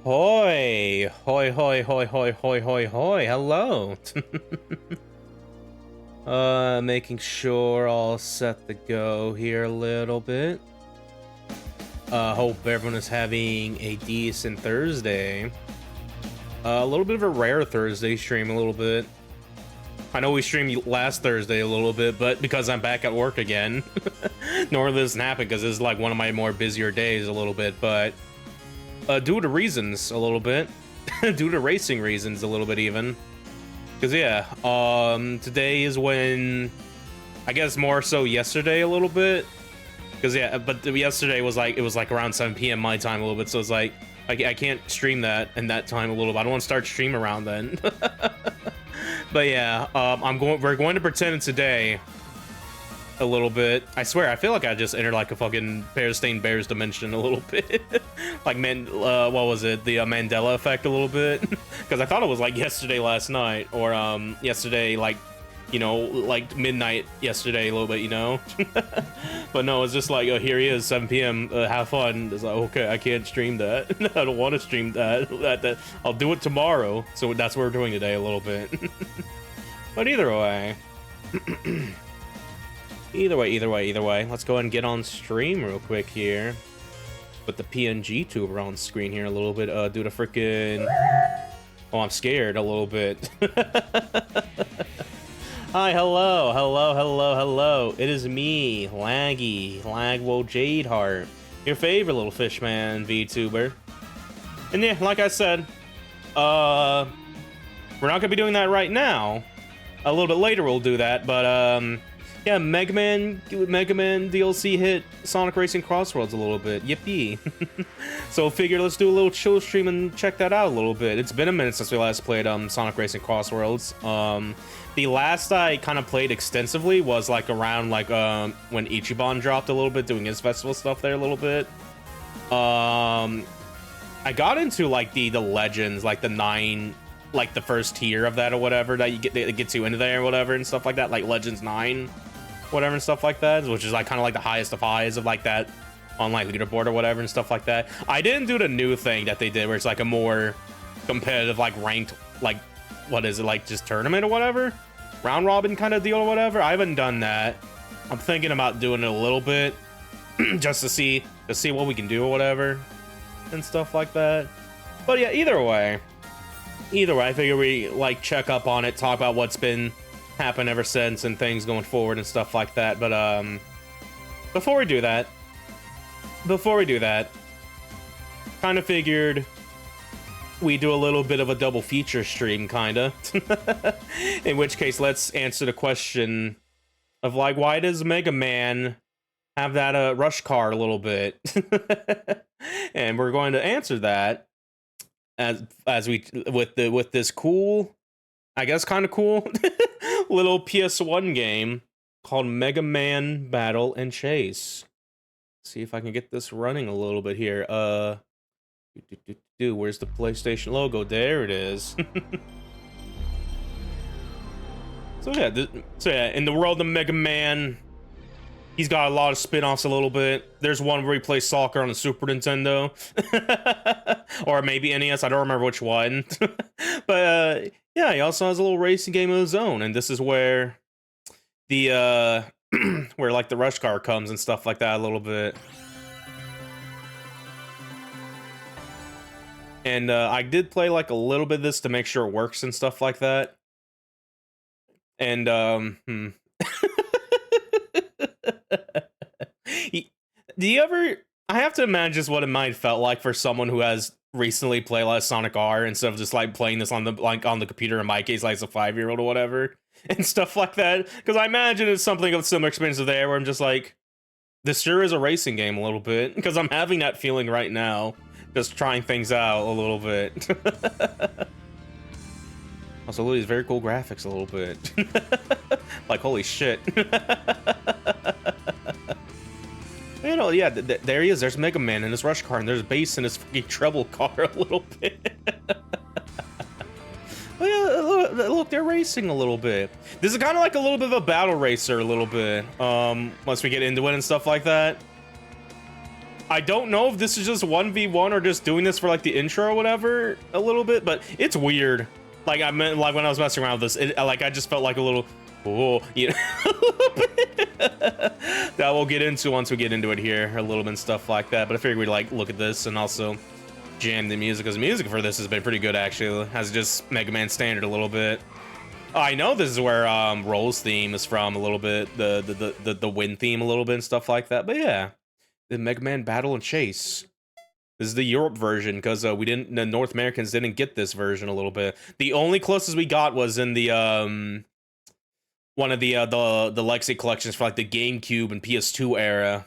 Hoi! Hoi, hoi, hoi, hoi, hoi, hoi, hoi. Hello. Making sure all set to go here a little bit. Hope everyone is having a decent Thursday. A little bit of a rare Thursday stream a little bit. I know we streamed last Thursday a little bit, but because I'm back at work again, normally this doesn't happen because this is like one of my more busier days a little bit, but due to reasons a little bit, due to racing reasons a little bit even, because yeah, today is when, I guess more so yesterday a little bit, because yeah, but yesterday was like, it was like around 7 p.m. my time a little bit, so it's like, I can't stream that in that time a little bit. I don't want to start stream around then. But yeah, we're going to pretend today a little bit. I swear, I feel like I just entered like a fucking Bear-Stained Bears dimension a little bit. Like, what was it? The Mandela effect a little bit. Because I thought it was like yesterday last night, or yesterday, like, you know, like midnight yesterday a little bit, you know? But no, it's just like, oh, here he is, 7 p.m, have fun. It's like, okay, I can't stream that. I don't want to stream that. I'll do it tomorrow. So that's what we're doing today a little bit. But either way. Either way. Let's go ahead and get on stream real quick here. Put the PNG tuber on screen here a little bit. Do the freaking... Oh, I'm scared a little bit. Hi, hello. It is me, Laguo Jadeheart, your favorite little fishman VTuber. And yeah, like I said, we're not gonna be doing that right now. A little bit later we'll do that, but yeah, Mega Man DLC hit Sonic Racing CrossWorlds a little bit. Yippee. So figure let's do a little chill stream and check that out a little bit. It's been a minute since we last played Sonic Racing CrossWorlds. The last I kind of played extensively was like around like when Ichiban dropped a little bit, doing his festival stuff there a little bit. I got into like the legends, like the 9, like the first tier of that or whatever that you gets you into there or whatever and stuff like that, like Legends 9, whatever and stuff like that, which is like kind of like the highest of highs of like that on like leaderboard or whatever and stuff like that. I didn't do the new thing that they did where it's like a more competitive, like ranked, like what is it, like just tournament or whatever, round robin kind of deal or whatever. I haven't done that. I'm thinking about doing it a little bit just to see what we can do or whatever and stuff like that. But yeah, either way, I figure we like check up on it, talk about what's been happening ever since and things going forward and stuff like that. But before we do that, kind of figured we do a little bit of a double feature stream, kinda. In which case, let's answer the question of like, why does Mega Man have that rush car a little bit? And we're going to answer that as we with this cool, I guess kind of cool little PS1 game called Mega Man Battle and Chase. See if I can get this running a little bit here. Where's the PlayStation logo? There it is. So yeah, in the world of Mega Man, he's got a lot of spin-offs a little bit. There's one where he plays soccer on the Super Nintendo. Or maybe NES, I don't remember which one. But yeah, he also has a little racing game of his own, and this is where the where like the rush car comes and stuff like that a little bit. And I did play like a little bit of this to make sure it works and stuff like that. And do you ever, I have to imagine just what it might have felt like for someone who has recently played a lot of Sonic R instead of just like playing this on the computer, in my case like as a 5-year-old or whatever and stuff like that, because I imagine it's something of similar experience there where I'm just like, this sure is a racing game a little bit, because I'm having that feeling right now, just trying things out a little bit. Also, look at these very cool graphics a little bit. Like, holy shit. You know, yeah, there he is. There's Mega Man in his rush car, and there's bass in his fucking treble car a little bit. Oh, yeah, look, they're racing a little bit. This is kind of like a little bit of a battle racer a little bit. Once we get into it and stuff like that. I don't know if this is just 1v1 or just doing this for like the intro or whatever a little bit, but it's weird. Like I meant, like when I was messing around with this, like I just felt like a little, oh, you know, a little bit. That we'll get into once we get into it here, a little bit and stuff like that. But I figured we'd like look at this and also jam the music, because the music for this has been pretty good actually. Has just Mega Man standard a little bit. I know this is where Roll's theme is from a little bit, the wind theme a little bit and stuff like that. But yeah, the Mega Man Battle and Chase. This is the Europe version, because the North Americans didn't get this version a little bit. The only closest we got was in the one of the Legacy collections for like the GameCube and PS2 era,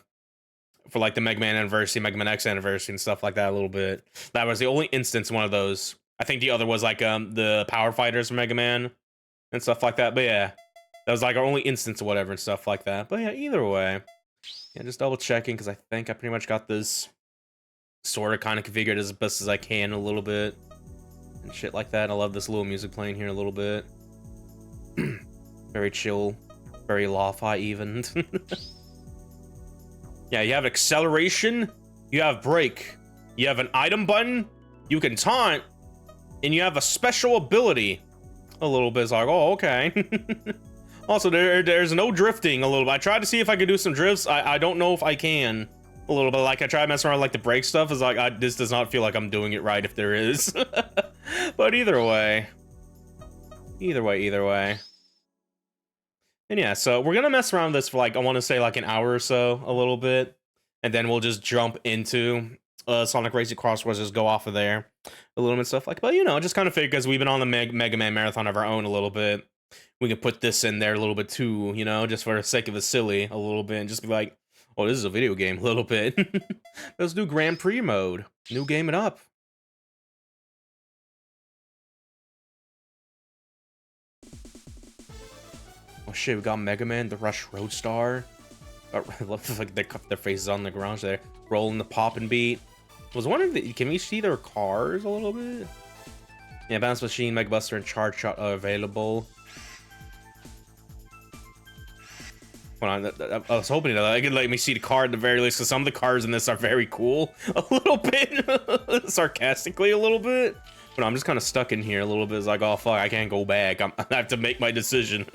for like the Mega Man anniversary, Mega Man X anniversary and stuff like that a little bit. That was the only instance one of those. I think the other was like the Power Fighters for Mega Man and stuff like that. But yeah, that was like our only instance or whatever and stuff like that. But yeah, either way, yeah, just double checking, because I think I pretty much got this sort of kind of configured as best as I can a little bit and shit like that. I love this little music playing here a little bit. Very chill, very lo-fi even. Yeah, you have acceleration, you have brake, you have an item button, you can taunt, and you have a special ability. A little bit. It's like, oh, okay. Also, there's no drifting a little bit. I tried to see if I could do some drifts. I don't know if I can. A little bit. Like, I tried messing around with, like, the brake stuff. It's like, this does not feel like I'm doing it right if there is. But either way. Either way. And yeah, so we're gonna mess around with this for, like, I want to say, like, an hour or so, a little bit. And then we'll just jump into Sonic Racing CrossWorlds, just go off of there a little bit stuff like, but you know, just kind of figured, because we've been on the Mega Man marathon of our own a little bit, we could put this in there a little bit too, you know, just for the sake of the silly a little bit, and just be like, oh, this is a video game a little bit. Let's do Grand Prix mode, new game it up. Oh shit, we got Mega Man, the Rush Roadstar. I love like their faces on the ground there, rolling the poppin' beat. I was wondering, can we see their cars a little bit? Yeah, Bounce Machine, Mega Buster, and Charge Shot are available. Hold on, I was hoping that I could let me see the car at the very least, because some of the cars in this are very cool. A little bit, sarcastically a little bit. But I'm just kind of stuck in here a little bit. It's like, oh fuck, I can't go back. I have to make my decision.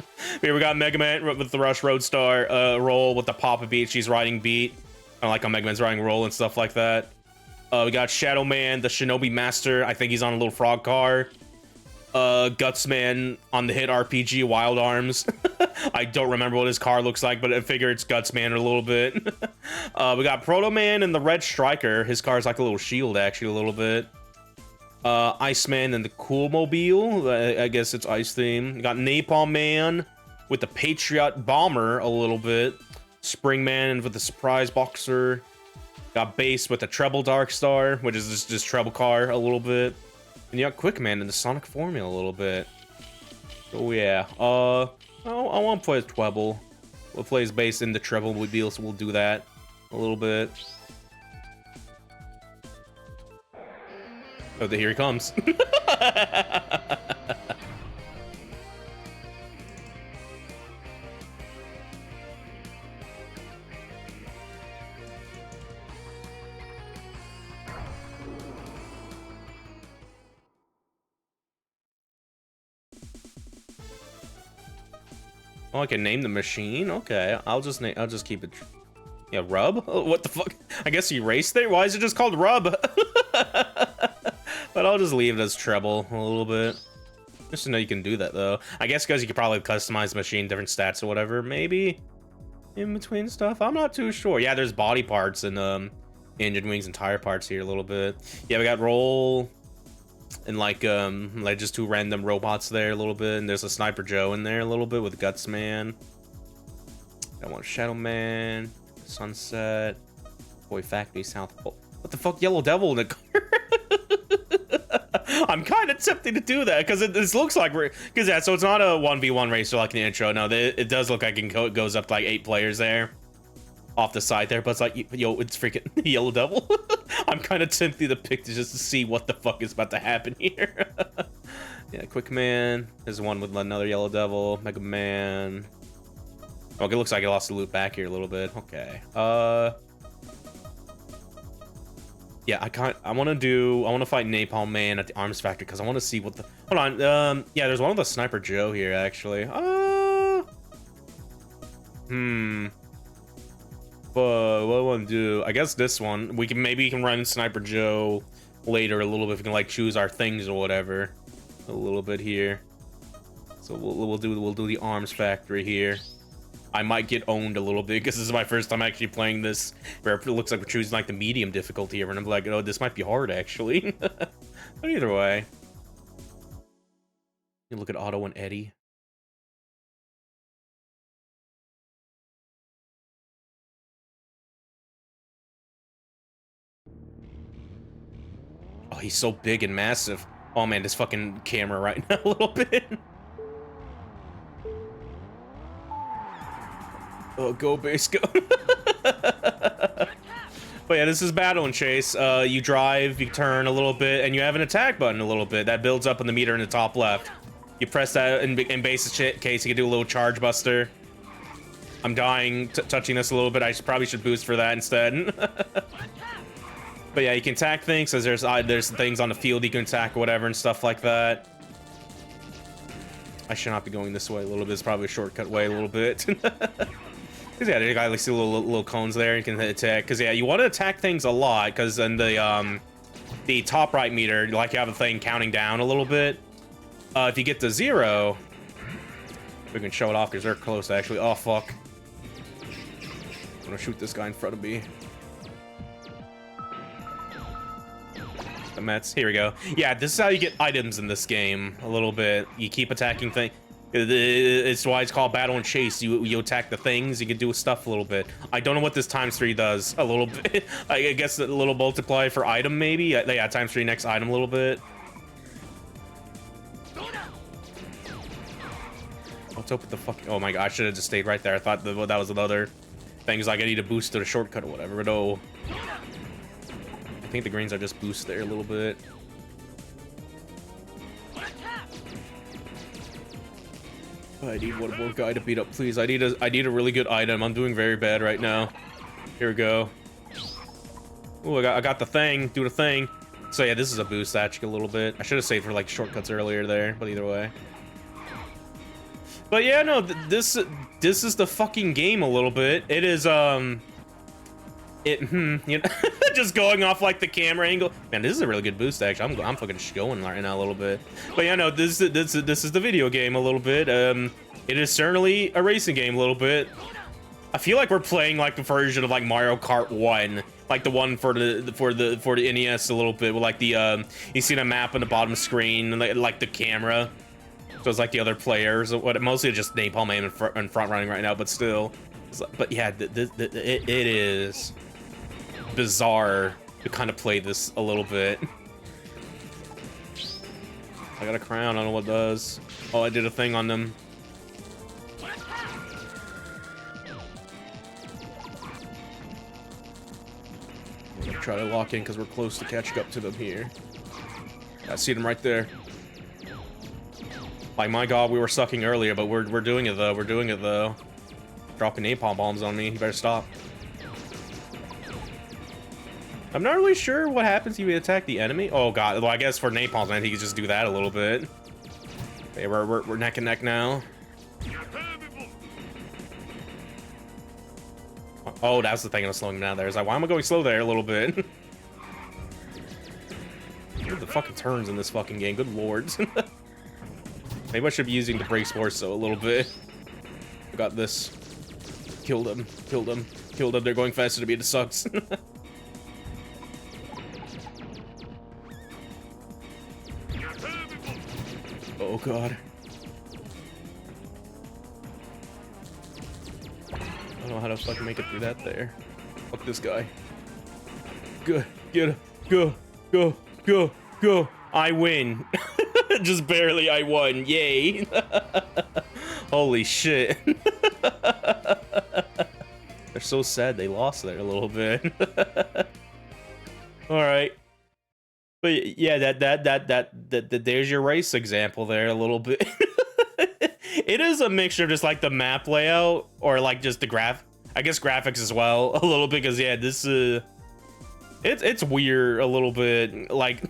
Here we got Mega Man with the Rush Roadstar, Roll with the Papa Beat. She's riding Beat. I like how Mega Man's riding Roll and stuff like that. We got Shadow Man, the Shinobi Master. I think he's on a little frog car. Guts Man on the hit RPG Wild Arms. I don't remember what his car looks like, but I figure it's Guts Man a little bit. We got Proto Man and the Red Striker. His car's like a little shield, actually, a little bit. Iceman and the Cool Mobile. I guess it's ice theme. We got Napalm Man with the Patriot Bomber a little bit. Spring Man with the Surprise Boxer. Got Bass with the Treble Dark Star, which is just treble car a little bit. And you got Quick Man in the Sonic Formula a little bit. Oh yeah. I want to play as Treble. We'll play as Bass in the Treble Mobile, so we'll do that a little bit. Oh, here he comes. Oh, I can name the machine? Okay, I'll just keep it. Yeah, Rub? Oh, what the fuck? I guess you erased there? Why is it just called Rub? But I'll just leave it as Treble a little bit. Just to know you can do that, though. I guess because you could probably customize the machine, different stats or whatever, maybe? In between stuff? I'm not too sure. Yeah, there's body parts and engine wings and tire parts here a little bit. Yeah, we got Roll and like just two random robots there a little bit, and there's a Sniper Joe in there a little bit with Guts Man. I want Shadow Man, Sunset, Boy Factory, South Pole. What the fuck, Yellow Devil in the car? I'm kind of tempted to do that because this looks like because yeah, so it's not a 1v1 racer like in the intro. No, it does look like it goes up to like 8 players there off the side there, but it's like, yo, it's freaking Yellow Devil. I'm kind of tempted to pick just to see what the fuck is about to happen here. Yeah, Quick Man. There's one with another Yellow Devil. Mega Man. Okay, it looks like I lost the loot back here a little bit. Okay. Yeah, I want to fight Napalm Man at the Arms Factory because I want to see what the. Hold on. Yeah, there's one with a Sniper Joe here actually. But what I want to do? I guess this one. Maybe we can run Sniper Joe later a little bit. If we can like choose our things or whatever. A little bit here. So we'll do the Arms Factory here. I might get owned a little bit because this is my first time actually playing this, where it looks like we're choosing like the medium difficulty here, and I'm like, oh, this might be hard actually. But either way, you look at Otto and Eddie. Oh, he's so big and massive. Oh man, this fucking camera right now a little bit. Oh, go base, go. But yeah, this is Battle and Chase. You drive, you turn a little bit, and you have an attack button a little bit. That builds up in the meter in the top left. You press that in base case, you can do a little charge buster. I'm dying, touching this a little bit. I probably should boost for that instead. But yeah, you can attack things, because there's things on the field you can attack or whatever and stuff like that. I should not be going this way a little bit. It's probably a shortcut way a little bit. Cause yeah, you got like see little cones there you can attack. Cause yeah, you want to attack things a lot. Cause in the top right meter, like you have a thing counting down a little bit. If you get to 0, we can show it off because they're close actually. Oh fuck! I'm gonna shoot this guy in front of me. The Mets. Here we go. Yeah, this is how you get items in this game. A little bit. You keep attacking things. It's why it's called Battle and Chase. You attack the things, you can do stuff a little bit. I don't know what this ×3 does a little bit. I guess a little multiply for item maybe. Yeah, ×3 next item a little bit. What's up with the fucking... Oh my god, I should have just stayed right there. I thought that was another thing. Is like I need to boost to the shortcut or whatever, but no. I think the greens are just boost there a little bit. I need one more guy to beat up, please. I need a really good item. I'm doing very bad right now. Here we go. Oh, I got the thing. Do the thing. So yeah, this is a boost actually a little bit. I should have saved for like shortcuts earlier there, but either way. But yeah, no, this is the fucking game a little bit. It is you know, just going off like the camera angle. Man, this is a really good boost actually. I'm fucking going right now a little bit. But yeah, no, this is the video game a little bit. It is certainly a racing game a little bit. I feel like we're playing like the version of like Mario Kart 1, like the one for the NES a little bit with like the you see the map on the bottom screen and like the camera. So it's like the other players, mostly just Napalm Man in front running right now, but still. But yeah, it is bizarre to kind of play this a little bit. I got a crown, I don't know what it does. Oh, I did a thing on them. I'm gonna try to lock in because we're close to catching up to them here. I see them right there. Like, my god, we were sucking earlier, but we're doing it though. We're doing it though. Dropping napalm bombs on me. You better stop. I'm not really sure what happens if you attack the enemy. Oh god. Well, I guess for napalms, man, he can just do that a little bit. Okay, we're neck and neck now. Oh, that's the thing I was slowing down there. It's like, why am I going slow there a little bit? Look at the fucking turns in this fucking game. Good lord. Maybe I should be using the brakes more so a little bit. I got this. Killed him. Killed him. Killed him. They're going faster to me. It sucks. Oh god. I don't know how to fucking make it through that there. Fuck this guy. Go, get him. Go, go, go, go. I win. Just barely I won. Yay. Holy shit. They're so sad they lost there a little bit. All right. But yeah, that there's your race example there a little bit. It is a mixture of just like the map layout or like just the I guess graphics as well a little bit, because yeah, this It's weird a little bit, like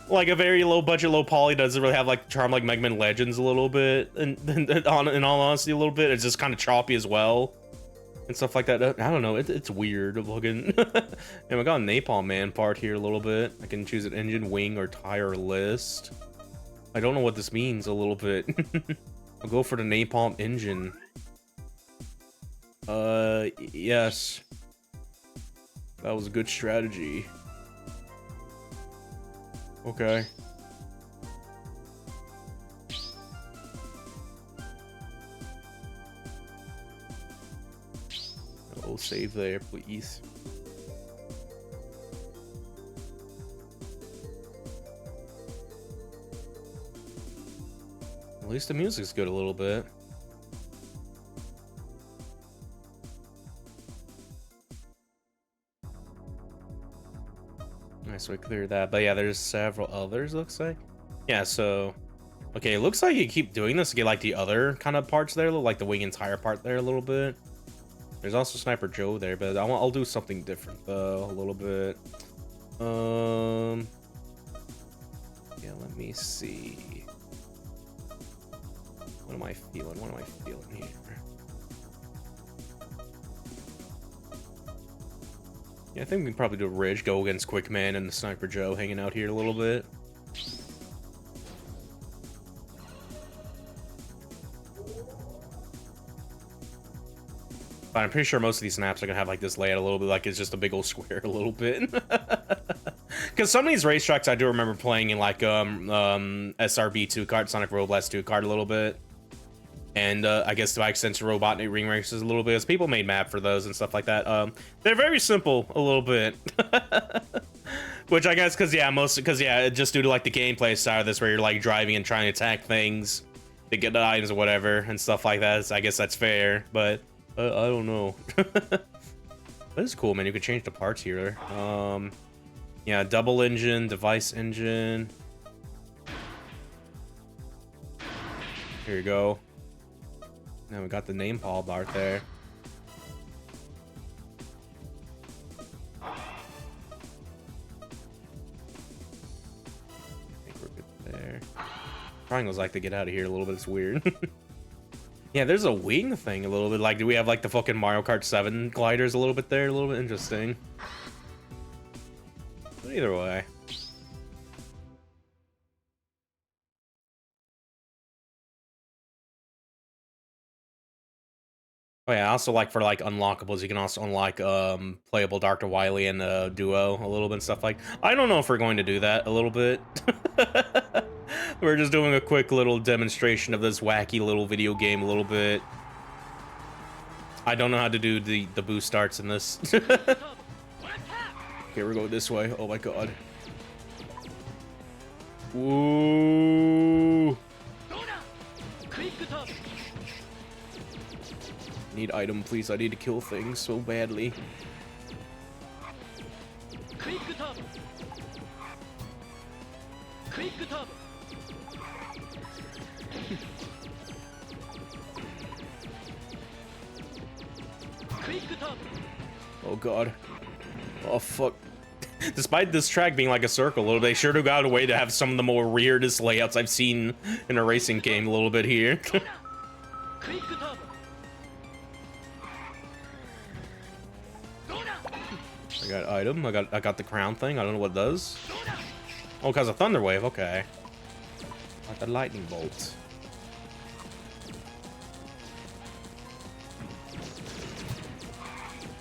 like a very low budget, low poly doesn't really have like charm like Mega Man Legends a little bit, and in all honesty, a little bit. It's just kind of choppy as well, and stuff like that. I don't know. It's weird looking. And we got a Napalm Man part here a little bit. I can choose an engine, wing, or tire list. I don't know what this means a little bit. I'll go for the Napalm engine. Yes. That was a good strategy. Okay. Oh, save there, please. At least the music's good a little bit. Nice, so we cleared that. But yeah, there's several others, looks like. Yeah, so... Okay, it looks like you keep doing this to get like the other kind of parts there, like the wing and tire part there a little bit. There's also Sniper Joe there, but I'll do something different though, a little bit. Yeah, let me see. What am I feeling? What am I feeling here? Yeah, I think we can probably do Ridge, go against Quickman and the Sniper Joe hanging out here a little bit. But I'm pretty sure most of these snaps are gonna have like this layout a little bit, like it's just a big old square a little bit. Because some of these racetracks I do remember playing in like SRB 2 kart, Sonic Robles 2 kart a little bit. And I guess to my extension, Robotnik Ring Races a little bit, as people made map for those and stuff like that. They're very simple a little bit. Which I guess, because yeah, just due to like the gameplay side of this, where you're like driving and trying to attack things to get the items or whatever and stuff like that. So I guess that's fair, but I don't know. That is cool, man. You can change the parts here. Yeah, double engine, device engine. Here you go. Now we got the name Paul bar there. I think we're good there. Triangles like to get out of here a little bit. It's weird. Yeah, there's a wing thing a little bit. Like, do we have like the fucking Mario Kart 7 gliders a little bit there? A little bit interesting. But either way. Oh yeah, I also like for like unlockables, you can also unlock playable Dr. Wily and Duo a little bit and stuff like. I don't know if we're going to do that a little bit. We're just doing a quick little demonstration of this wacky little video game a little bit. I don't know how to do the boost starts in this. Okay, we're going this way. Oh my god. Ooh. Need item, please. I need to kill things so badly. Oh god. Oh fuck. Despite this track being like a circle, they sure do got a way to have some of the more weirdest layouts I've seen in a racing game a little bit here. I got item. I got the crown thing. I don't know what it does. Oh, because of Thunder Wave. Okay. Like the lightning bolt.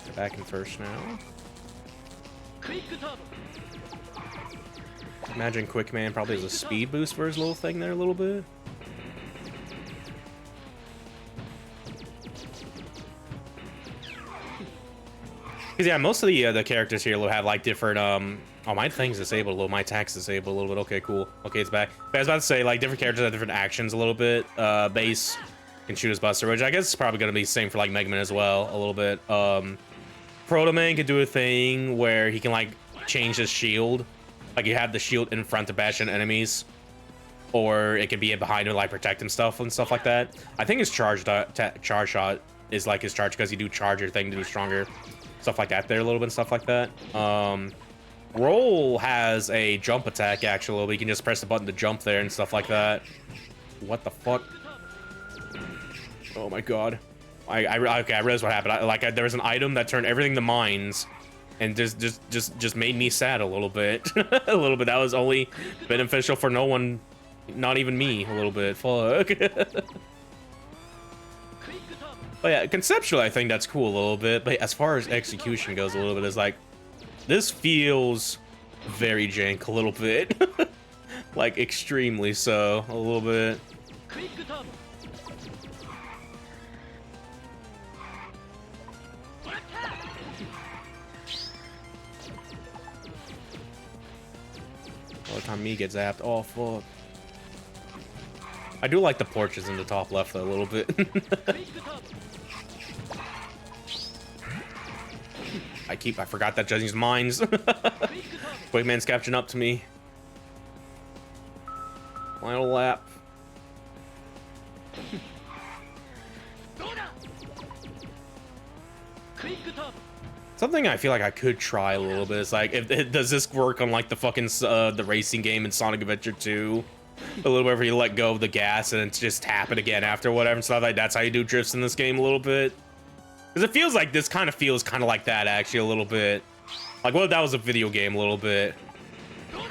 Get back in first now. Imagine Quickman probably has a speed boost for his little thing there a little bit. Because yeah, most of the characters here will have like different oh, my thing's disabled a little, my attack's disabled a little bit. Okay, cool. Okay, it's back. But I was about to say, like, different characters have different actions a little bit. Base can shoot his Buster, which I guess is probably gonna be the same for like Mega Man as well, a little bit. Proto Man can do a thing where he can like change his shield. Like you have the shield in front to bash in enemies. Or it could be behind him, like protect him and stuff like that. I think his charge shot is like his charge, because you do charge your thing to do stronger stuff like that there a little bit and stuff like that. Roll has a jump attack actually, but you can just press the button to jump there and stuff like that. What the fuck? Oh my god. Okay, I realized what happened. There was an item that turned everything to mines, and just made me sad a little bit. A little bit. That was only beneficial for no one, not even me. A little bit. Fuck. But yeah, conceptually, I think that's cool a little bit. But as far as execution goes, a little bit, it's like, this feels very jank a little bit. Like, extremely so, a little bit. All the time me gets zapped. Oh, fuck. I do like the porches in the top left, though, a little bit. I forgot that Judging's mines. Quickman's catching up to me. Final lap. Something I feel like I could try a little bit is like, does this work on like the fucking the racing game in Sonic Adventure 2? A little bit where you let go of the gas and it's just tap it again after whatever and stuff like that's how you do drifts in this game a little bit. Because it feels like this kind of feels kind of like that actually a little bit. Like, well, that was a video game a little bit. Oh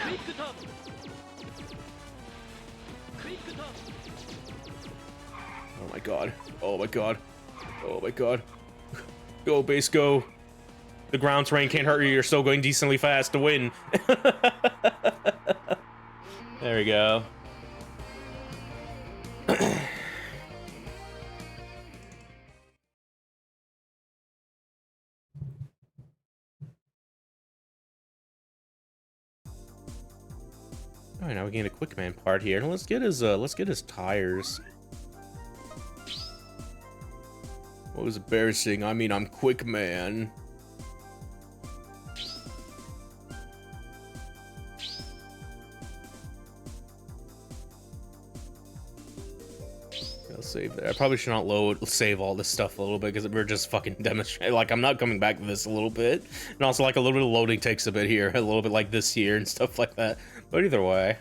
my god. Oh my god. Oh my god. Go, base, go. The ground terrain can't hurt you. You're still going decently fast to win. There we go. All right, now we get a Quickman part here. Let's get his tires. What was embarrassing? I mean, I'm Quickman. I'll save there. I probably should not save all this stuff a little bit because we're just fucking demonstrating. Like, I'm not coming back to this a little bit. And also, like, a little bit of loading takes a bit here. A little bit like this here and stuff like that. But either way.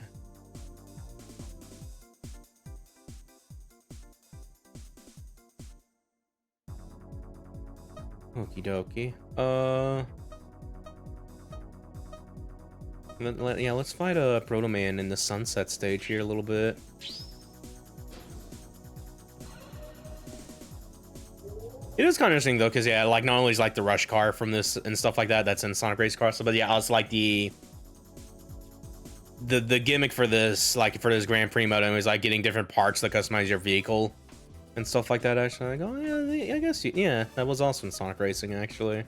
Okie dokie. Yeah, let's fight a Proto Man in the sunset stage here a little bit. It is kind of interesting though, because yeah, like not only is like the rush car from this and stuff like that that's in Sonic Racing CrossWorlds, but yeah, it's like the gimmick for this, like for this Grand Prix mode, is like getting different parts that customize your vehicle and stuff like that. Actually, like, oh yeah, I guess yeah, that was also in Sonic Racing actually.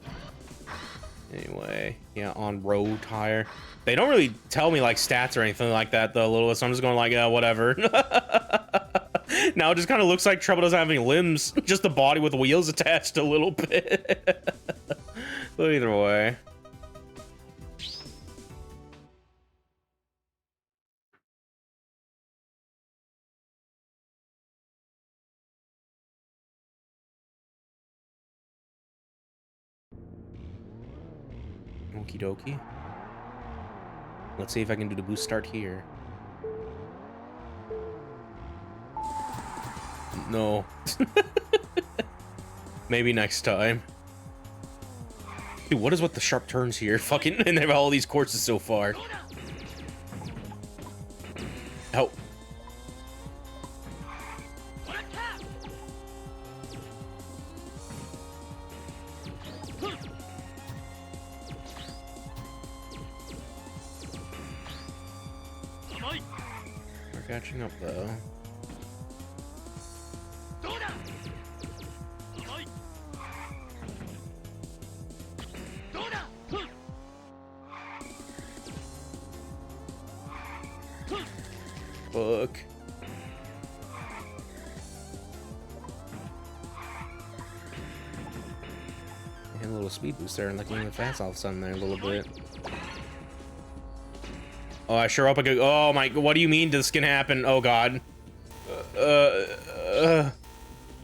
Anyway, yeah, on road tire. They don't really tell me like stats or anything like that though, a little bit, so I'm just going like, whatever. Now it just kind of looks like Trouble doesn't have any limbs, just the body with wheels attached a little bit. But either way. Okie dokie. Let's see if I can do the boost start here. No. Maybe next time. Dude, what is with the sharp turns here? Fucking, and they have all these courses so far. Help. We're catching up though. Fuck. And a little speed boost there and like moving fast all of a sudden there a little bit. Oh, I sure hope I could. Oh my, what do you mean this can happen? Oh god.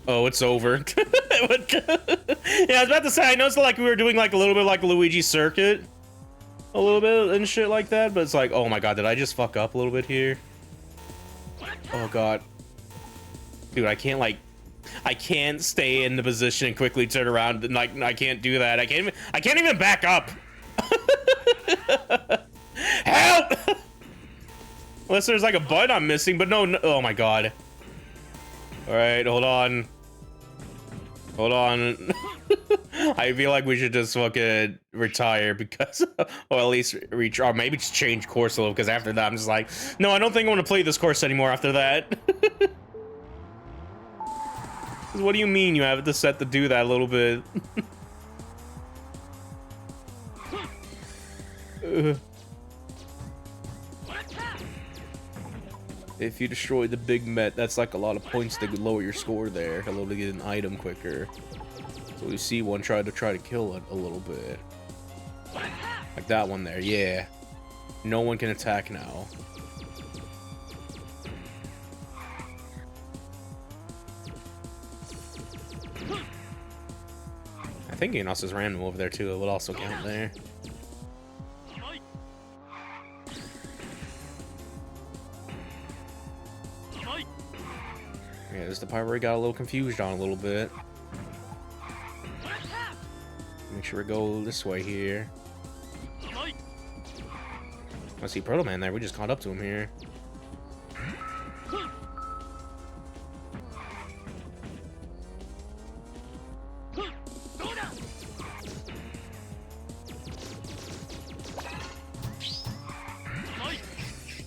Oh, it's over. Yeah, I was about to say, I noticed like we were doing like a little bit like Luigi Circuit. A little bit and shit like that, but it's like, oh my god, did I just fuck up a little bit here? Oh god. Dude, I can't stay in the position and quickly turn around, and like, I can't do that. I can't even back up. Help! Unless there's like a button I'm missing, but no, oh my god. Alright, hold on. Hold on. I feel like we should just fucking retire because, or at least reach, or maybe just change course a little, because after that I'm just like, no, I don't think I want to play this course anymore after that. What do you mean you have it set to do that a little bit? If you destroy the big Met, that's like a lot of points to lower your score there, a little to get an item quicker. So we see one try to kill it a little bit. Like that one there, yeah. No one can attack now. I think Enos is random over there too, it would also count there. Yeah, this is the part where we got a little confused on a little bit. Make sure we go this way here. I see Proto Man there, we just caught up to him here.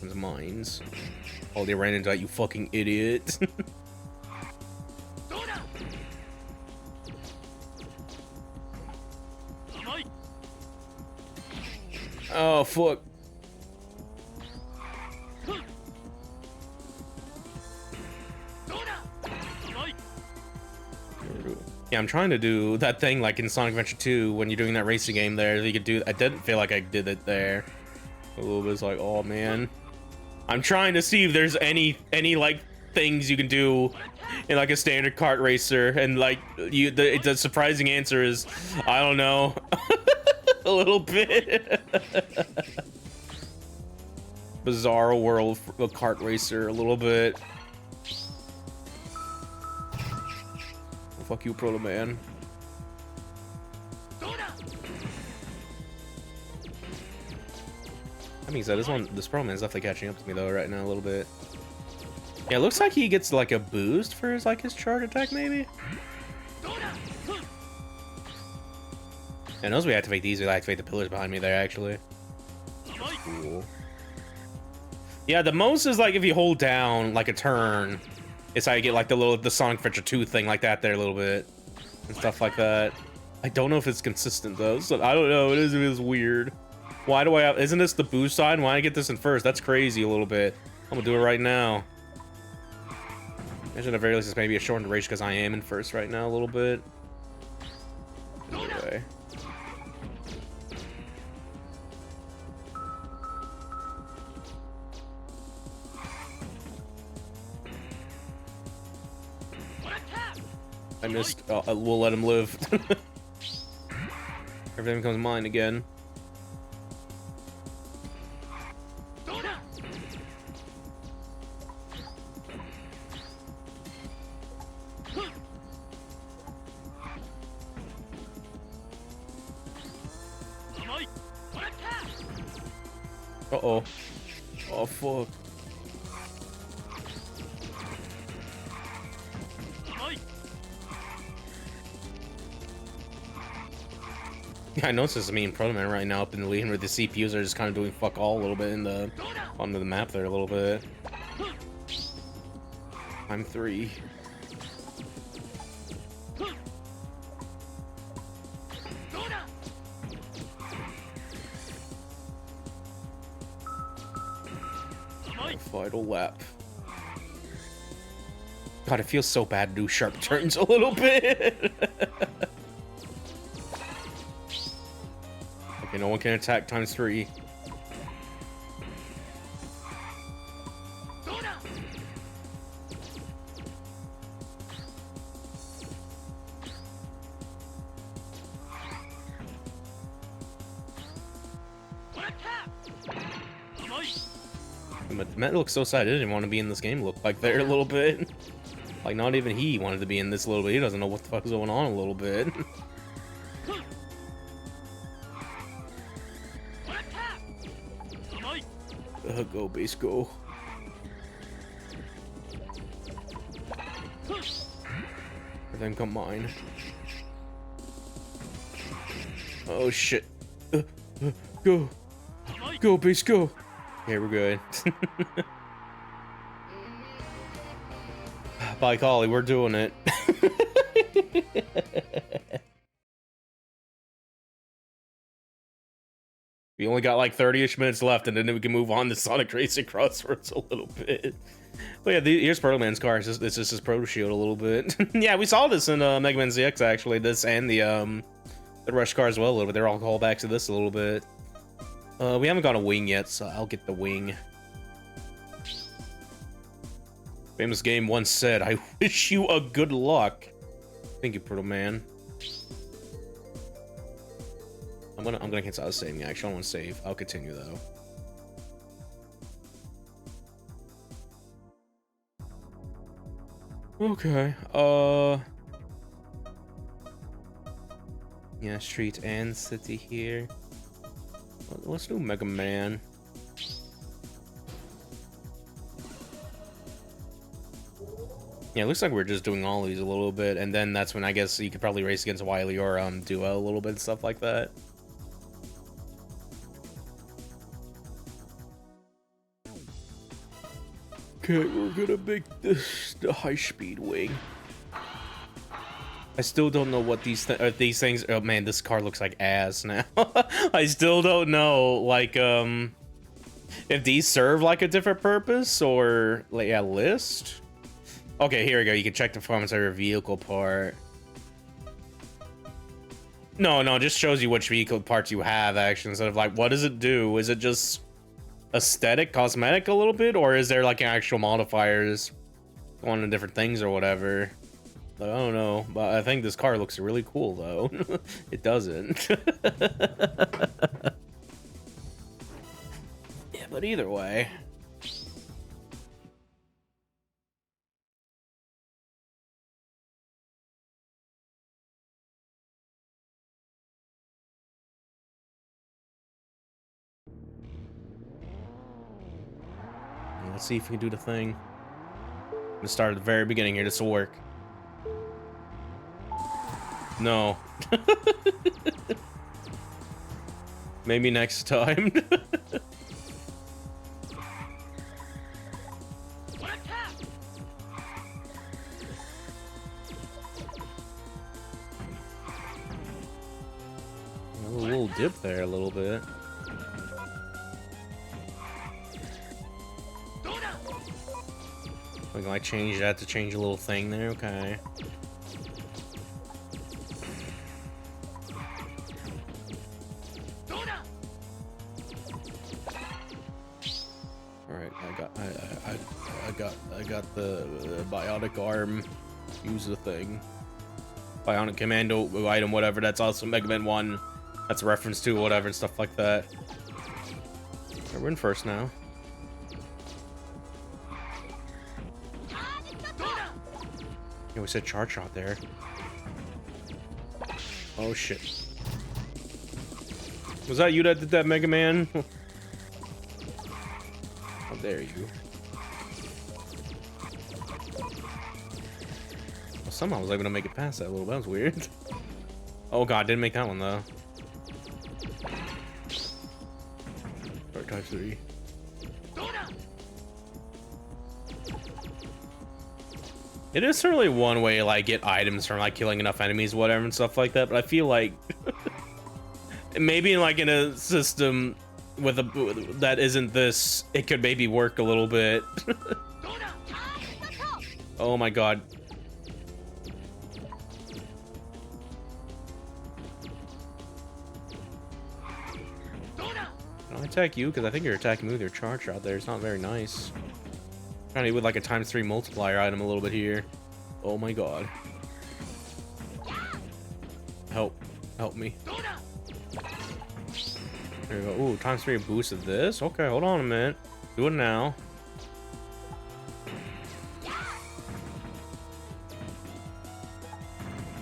Those mines. Oh, they ran into that, you fucking idiot. Oh, fuck. Yeah, I'm trying to do that thing like in Sonic Adventure 2 when you're doing that racing game there. You could do. I didn't feel like I did it there. A little bit. It's like, oh man. I'm trying to see if there's any like things you can do in like a standard kart racer, and like the surprising answer is I don't know. A little bit. Bizarre world for a kart racer, a little bit. Oh, fuck you, Proto Man. That means that this Proto Man's definitely catching up to me though right now a little bit. Yeah, it looks like he gets like a boost for his charge attack maybe. And as we activate these, we activate the pillars behind me there, actually. That's cool. Yeah, the most is like if you hold down like a turn, it's how you get like the Sonic Adventure 2 thing like that there a little bit. And stuff like that. I don't know if it's consistent though, so I don't know, it is weird. Why do I have, isn't this the boost sign? Why did I get this in first? That's crazy a little bit. I'm gonna do it right now. Imagine at the very least it's maybe a shortened race because I am in first right now a little bit. Anyway. I missed. We'll let him live. Everything becomes mine again. Uh-oh. Oh, fuck. Yeah, I noticed this is me and Proto Man right now up in the lead where the CPUs are just kind of doing fuck all a little bit in the onto the map there a little bit. I'm 3. Final lap. God, it feels so bad to do sharp turns a little bit. Okay, no one can attack times 3. But Matt looks so sad. He didn't want to be in this game. Looked like there a little bit. Like not even he wanted to be in this a little bit. He doesn't know what the fuck is going on a little bit. Go base, go. Everything come mine. Oh shit. Go. Go base, go. Okay, we're good. By golly, we're doing it. We only got like 30-ish minutes left, and then we can move on to Sonic Racing CrossWorlds a little bit. But yeah, here's Proto Man's car. It's just his Proto Shield a little bit. Yeah, we saw this in Mega Man ZX actually. This and the Rush car as well a little bit. They're all callbacks to this a little bit. We haven't got a wing yet, so I'll get the wing. Famous Game once said, "I wish you a good luck." Thank you, Proto Man. I'm gonna cancel out saving. Actually, I don't want to save. I'll continue though. Okay. Yeah, street and city here. Let's do Mega Man. Yeah, it looks like we're just doing all these a little bit, and then that's when I guess you could probably race against Wily or Duo a little bit and stuff like that. Okay, we're gonna make this the high-speed wing. I still don't know what these things. Oh man, this car looks like ass now. I still don't know, like, if these serve like a different purpose or like a list. Okay, here we go. You can check the performance of your vehicle part. No, just shows you which vehicle parts you have actually, instead of like, what does it do? Is it just aesthetic, cosmetic a little bit, or is there like actual modifiers going to different things or whatever? I don't know, but I think this car looks really cool though. It doesn't. Yeah, but either way. Let's see if we can do the thing. I'm gonna start at the very beginning here. This will work. No. Maybe next time. A little dip there, a little bit. We can like change that to change a little thing there. Okay. Alright, I got the bionic arm. Use the thing. Bionic commando item, whatever. That's also Mega Man 1. That's a reference to whatever and stuff like that. Okay, we're in first now. Yeah, we said charge shot there. Oh shit. Was that you that did that, Mega Man? How dare you? Well, somehow I was able to make it past that a little bit. That was weird. Oh god, didn't make that one though. Start type 3. It is certainly one way to like get items from like killing enough enemies, whatever, and stuff like that. But I feel like maybe like in a system with a that isn't this, it could maybe work a little bit. Oh my god. Can I attack you? Because I think you're attacking me with your charge shot there. It's not very nice. Trying to do with like a ×3 multiplier item a little bit here. Oh my god. Help me. There you go. Ooh, times 3 boost of this. Okay, hold on a minute. Do it now.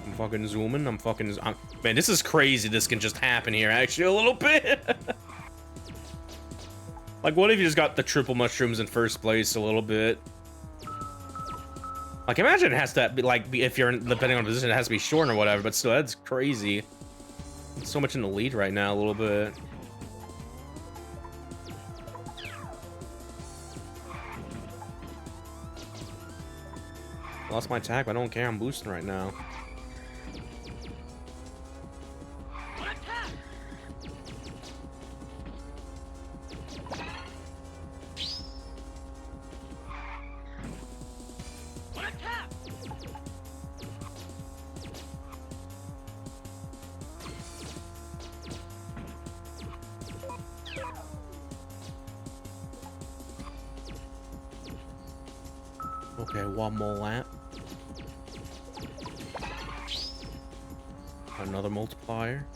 I'm fucking zooming. Man, this is crazy. This can just happen here, actually, a little bit. Like, what if you just got the triple mushrooms in first place a little bit? Like, imagine it has to be, like, if you're, depending on the position, it has to be short or whatever, but still, that's crazy. It's so much in the lead right now, a little bit. Lost my attack, but I don't care. I'm boosting right now. Okay, one more lap. Another multiplier.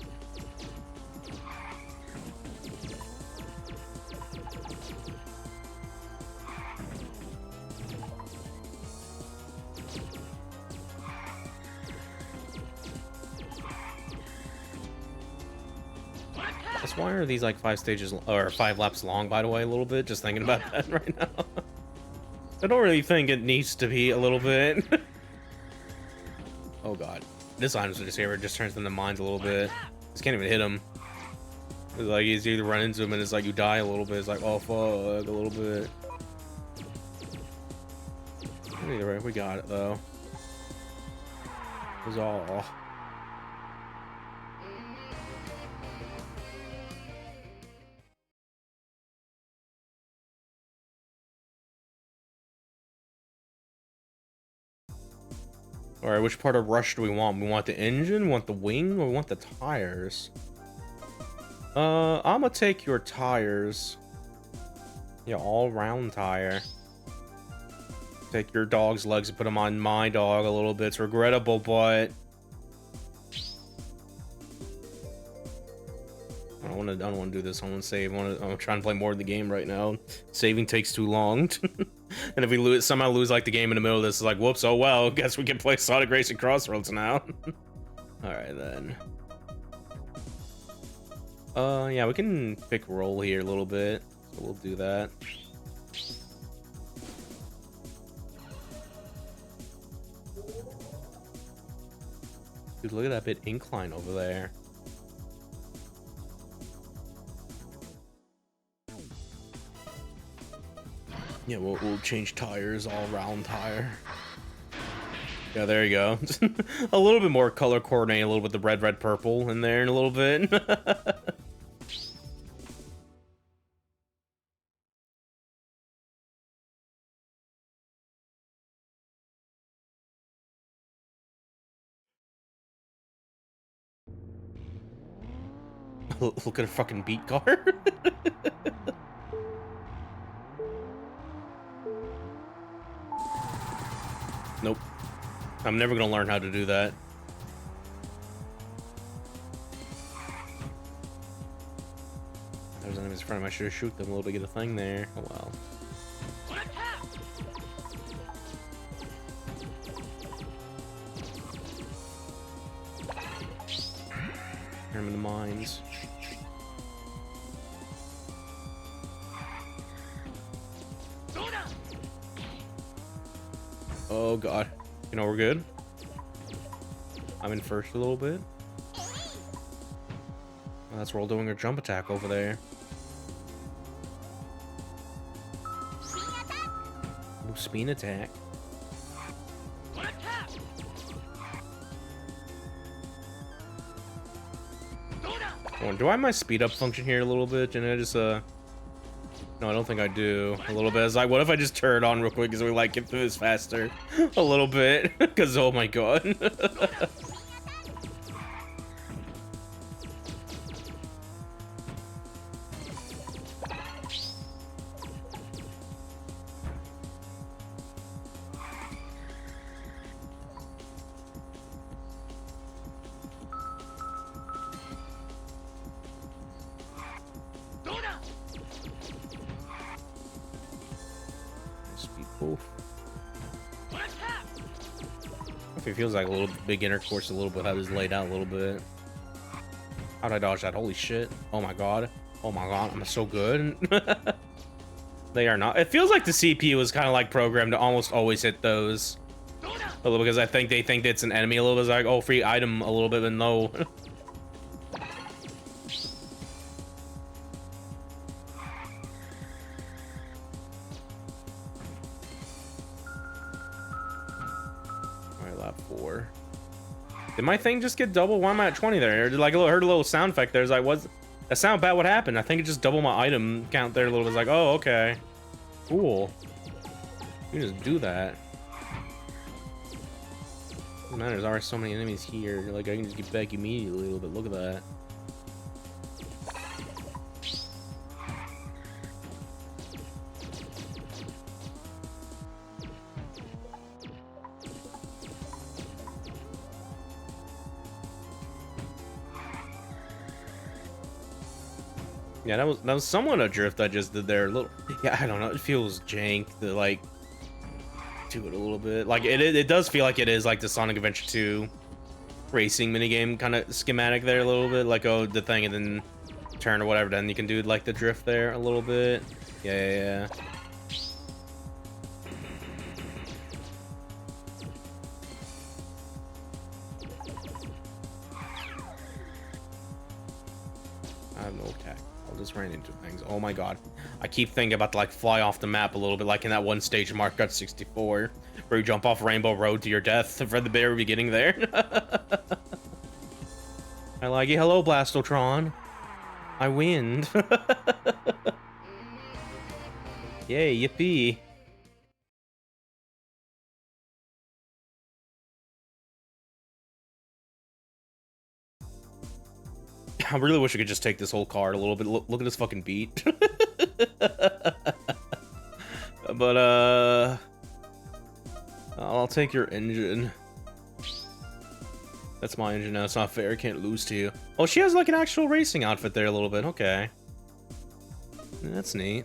Why are these like 5 stages or 5 laps long, by the way, a little bit? Just thinking about that right now. I don't really think it needs to be a little bit. Oh god. This item's just here, it just turns them to mines a little bit. Just can't even hit him. It's like you either run into him and it's like you die a little bit. It's like, oh fuck, a little bit. Either way, we got it though. It was all. All right, which part of Rush do we want? We want the engine, we want the wing, or we want the tires? I'm gonna take your tires. Yeah, all-round tire. Take your dog's legs and put them on my dog a little bit. It's regrettable, but I don't want to do this. I want to save. I'm trying to play more of the game right now. Saving takes too long. And if we somehow lose like the game in the middle of this, it's like, whoops, oh well, guess we can play Sonic Racing CrossWorlds now. Alright then. Yeah, we can pick roll here a little bit. So we'll do that. Dude, look at that bit incline over there. Yeah, we'll change tires, all-round tire. Yeah, there you go. A little bit more color coordinated, a little bit the red, purple in there in a little bit. Look at a fucking beat car. Nope. I'm never gonna learn how to do that. There's enemies in front of him. I should have shoot them a little bit to get a thing there. Oh well. Turn him in the mines. Oh god. You know, we're good. I'm in first a little bit. That's Roll doing her jump attack over there. Ooh, spin attack. Oh, do I have my speed up function here a little bit? And I just no, I don't think I do. A little bit. It's like, what if I just turn it on real quick because we like get through this faster? A little bit. Because, oh my god. Oof. It feels like a little beginner course, a little bit how this laid out a little bit. How'd I dodge that? Holy shit. Oh my god. Oh my god, I'm so good. They are not. It feels like the CPU is kind of like programmed to almost always hit those. A little, because I think they think it's an enemy a little bit. It's like, oh, free item a little bit, but no. Alright, lap 4. Did my thing just get double? Why am I at 20 there? Or did like heard a little sound effect there? It's like, what's that sound bad? What happened? I think it just doubled my item count there a little bit. It's like, oh, okay. Cool. You can just do that. Man, there's already so many enemies here. Like, I can just get back immediately a little bit. Look at that. Yeah, that was somewhat a drift I just did there. A little, yeah, I don't know. It feels jank to like do it a little bit. Like it does feel like it is like the Sonic Adventure 2 racing minigame kind of schematic there a little bit. Like, oh, the thing and then turn or whatever. Then you can do like the drift there a little bit. Yeah. I have no attack. I just ran into things. Oh my god. I keep thinking about to like fly off the map a little bit, like in that one stage Mark got 64, where you jump off Rainbow Road to your death for the very beginning there. I like it. Hello, Blastotron. I win. Yay, yippee. I really wish I could just take this whole card a little bit. Look at this fucking beat. But, I'll take your engine. That's my engine now. It's not fair. I can't lose to you. Oh, she has like an actual racing outfit there a little bit. Okay. That's neat.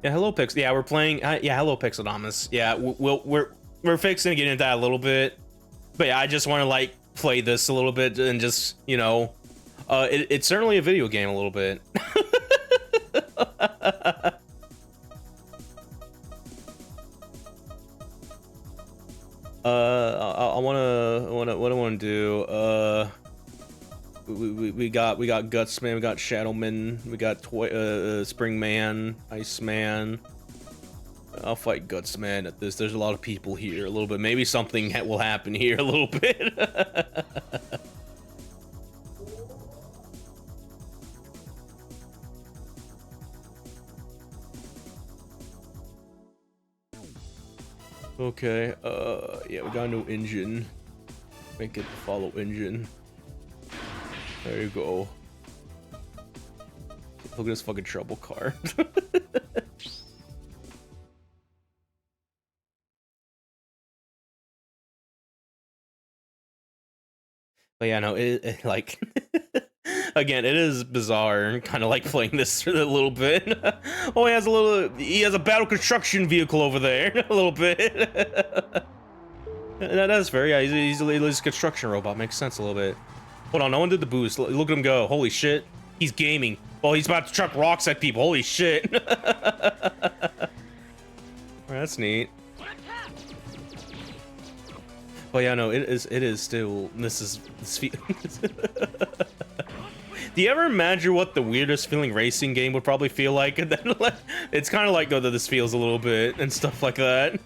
Yeah, hello, Pix. Yeah, we're playing. Yeah, hello, Pixeldamus. Yeah, we're fixing to get into that a little bit. But yeah, I just want to like play this a little bit and just, you know, it's certainly a video game a little bit. What I want to do. We got Gutsman, we got Shadowman, we got Springman, Iceman. I'll fight Gutsman at this. There's a lot of people here. A little bit. Maybe something will happen here a little bit. Okay. Yeah, we got a new engine. Make it follow engine. There you go. Look at this fucking trouble car. But yeah, no, it like again, it is bizarre, kind of like playing this for a little bit. Oh, he has a battle construction vehicle over there, a little bit. That's fair. Yeah, he's a construction robot. Makes sense a little bit. Hold on, no one did the boost. Look at him go. Holy shit, he's gaming. Oh, he's about to chuck rocks at people. Holy shit. That's neat. But yeah, no, it is still, this Do you ever imagine what the weirdest feeling racing game would probably feel like? And then like, it's kind of like how this feels a little bit and stuff like that.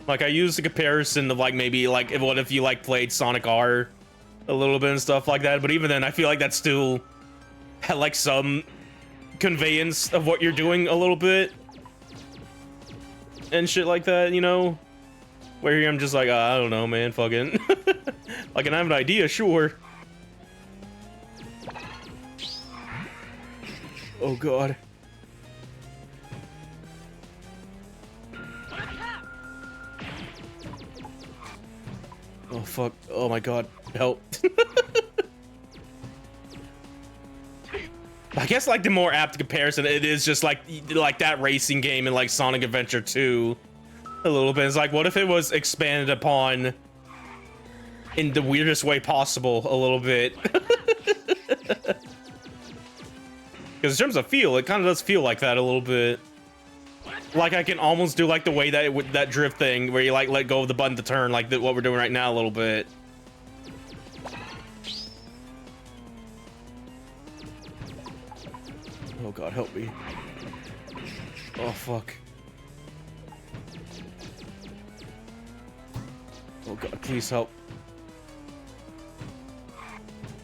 Like, I use the comparison of like maybe like what if you like played Sonic R a little bit and stuff like that, but even then I feel like that still had like some conveyance of what you're doing a little bit and shit like that, you know, where here I'm just like, I don't know, man, fucking like, and I have an idea, sure. Oh god. Oh fuck. Oh my god. Help. I guess like the more apt comparison, it is just like that racing game in like Sonic Adventure 2 a little bit. It's like, what if it was expanded upon in the weirdest way possible a little bit? Because in terms of feel, it kind of does feel like that a little bit. Like I can almost do like the way that that drift thing where you like let go of the button to turn, like what we're doing right now a little bit. Oh god, help me. Oh fuck. Oh god, please help.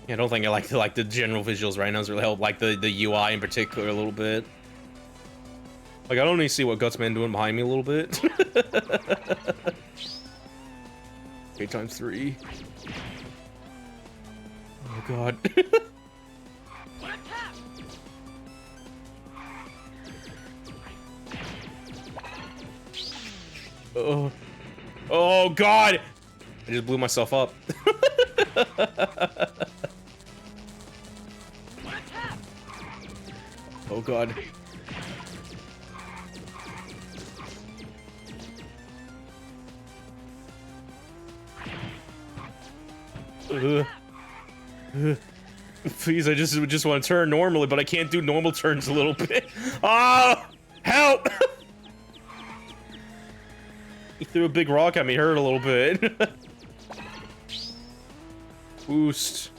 Yeah, I don't think I like the general visuals right now. It's really help, like the UI in particular a little bit. Like I don't even see what Gutsman doing behind me a little bit. Okay, times 3. Oh god. Oh. Oh god! I just blew myself up. Oh god. Please, I just want to turn normally, but I can't do normal turns a little bit. Oh! Help! He threw a big rock at me, hurt a little bit. Boost.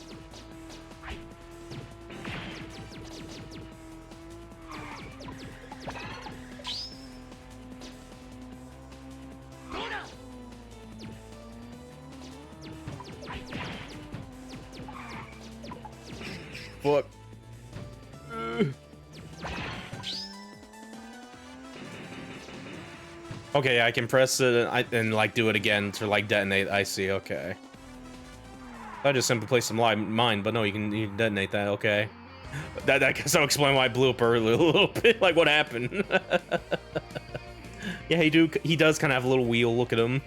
Fuck. Okay, I can press it and like do it again to like detonate. I see. Okay. I just simply place some mine, but no, you can detonate that. Okay. That I guess I'll explain why I blew up early a little bit. Like what happened? Yeah, he does kind of have a little wheel. Look at him.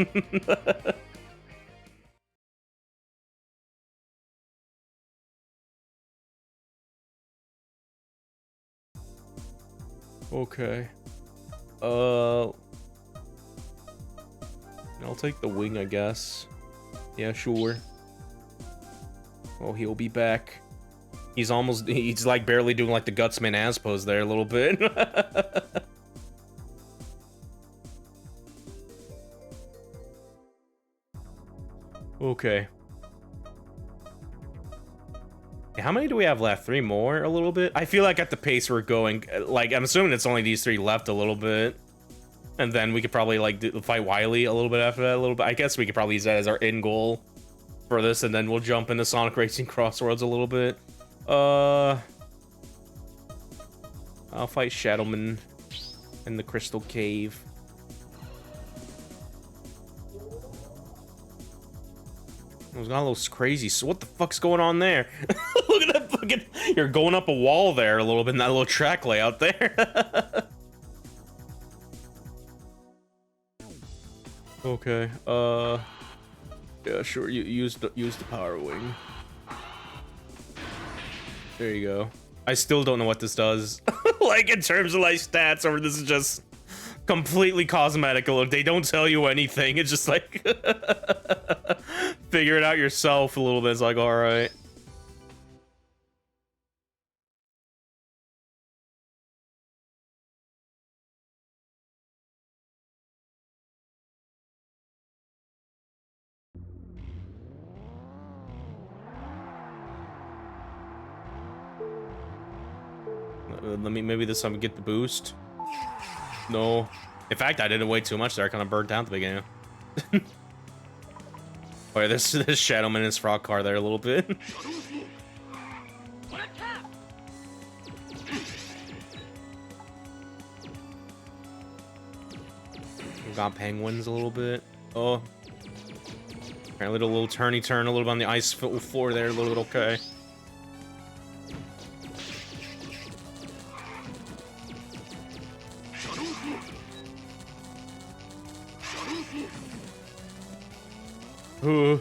Okay. I'll take the wing, I guess. Yeah, sure. Oh, he'll be back. He's like barely doing like the Gutsman ass pose there a little bit. Okay. How many do we have left? 3 more? A little bit? I feel like at the pace we're going, like, I'm assuming it's only these 3 left a little bit. And then we could probably, like, fight Wily a little bit after that a little bit. I guess we could probably use that as our end goal for this, and then we'll jump into Sonic Racing CrossWorlds a little bit. I'll fight Shadowman in the Crystal Cave. It was got a little crazy. So what the fuck's going on there? Look at that fucking... You're going up a wall there a little bit in that little track layout there. Okay. Yeah, sure. You use the power wing. There you go. I still don't know what this does. Like in terms of like stats, or this is just completely cosmetic. They don't tell you anything. It's just like figure it out yourself a little bit. It's like, all right. Maybe this time get the boost. No. In fact, I didn't wait too much there. I kind of burnt down at the beginning. Oh yeah, this Shadowman and his frog car there a little bit. We got penguins a little bit. Oh. Apparently a little turny turn a little bit on the ice floor there a little bit. Okay. Yeah,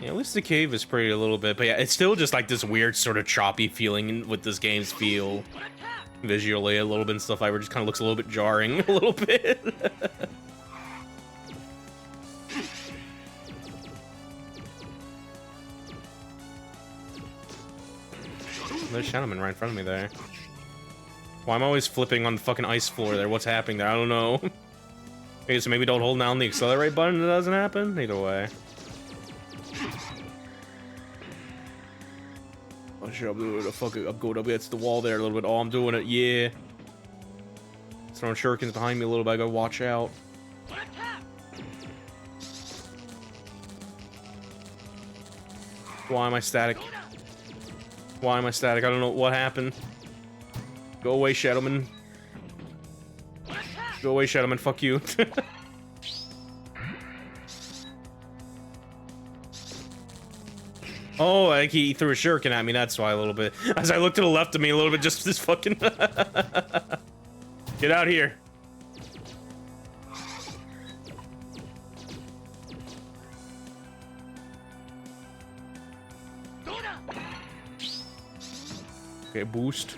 at least the cave is pretty a little bit, but yeah, it's still just like this weird sort of choppy feeling with this game's feel. Visually a little bit and stuff like, where it just kind of looks a little bit jarring a little bit. There's Shadowman right in front of me there. Well, I'm always flipping on the fucking ice floor there. What's happening there? I don't know. Okay, so maybe don't hold down the accelerate button and it doesn't happen? Either way. Oh shit, I'm doing it. Fuck it. I'm going up against the wall there a little bit. Oh, I'm doing it. Yeah. Throwing shurikens behind me a little bit. I gotta watch out. Why am I static? Why am I static? I don't know what happened. Go away, Shadowman. Go away, Shadowman. Fuck you. Oh, like he threw a shuriken at me, that's why a little bit. As I looked to the left of me a little bit, just this fucking... Get out here. Okay, boost.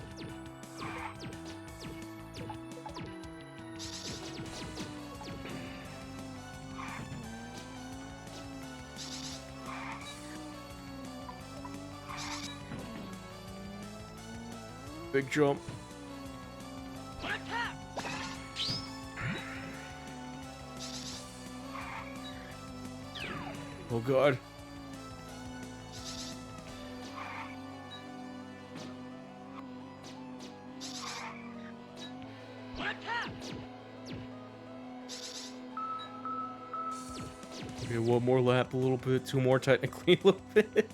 Big jump. Oh god. Okay, one more lap, a little bit, two more technically, a little bit.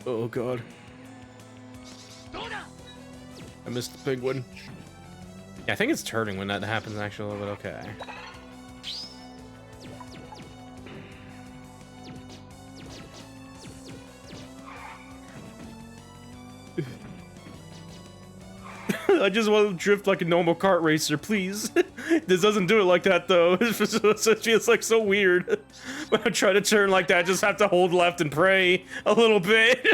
Oh god. I missed the big one. Yeah, I think it's turning when that happens actually a little bit. Okay. I just want to drift like a normal kart racer, please. This doesn't do it like that, though. It feels like so weird. When I try to turn like that, I just have to hold left and pray a little bit.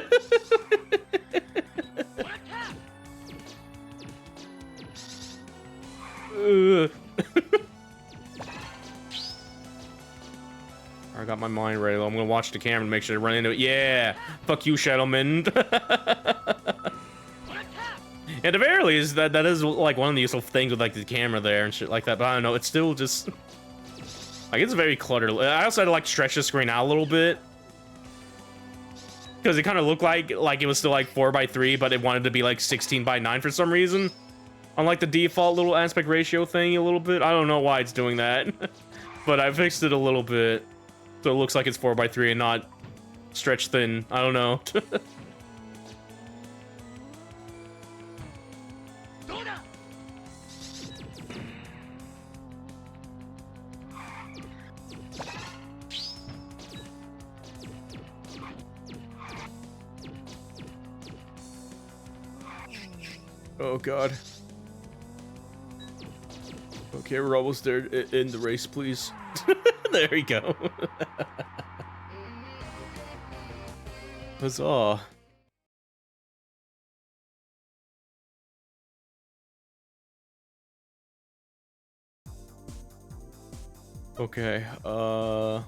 I got my mind ready, though. I'm gonna watch the camera and make sure to run into it. Yeah! Fuck you, Shadowman. At the very least, that is like one of the useful things with like the camera there and shit like that. But I don't know, it's still just like it's very cluttered. I also had to like stretch the screen out a little bit because it kind of looked like it was still like 4:3, but it wanted to be like 16:9 for some reason. Unlike the default little aspect ratio thing a little bit. I don't know why it's doing that, but I fixed it a little bit so it looks like it's 4:3 and not stretched thin. I don't know. Oh god. Okay, we're almost there in the race, please. There we go. Huzzah. Okay, what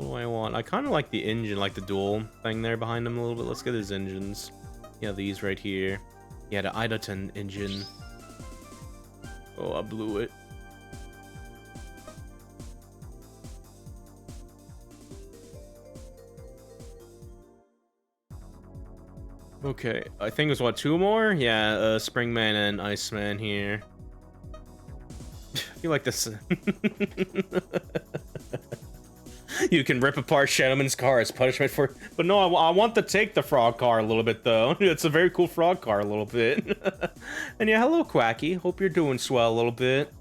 do I want? I kind of like the engine, like the dual thing there behind them a little bit. Let's get his engines. Yeah, these right here. Yeah, the Idaten engine. Oh, I blew it. Okay, I think it was what, two more? Yeah, Springman and Iceman here. I feel like this. You can rip apart Shadowman's car as punishment for. But no, I want to take the frog car a little bit though. It's a very cool frog car a little bit. And yeah, hello Quacky. Hope you're doing swell a little bit.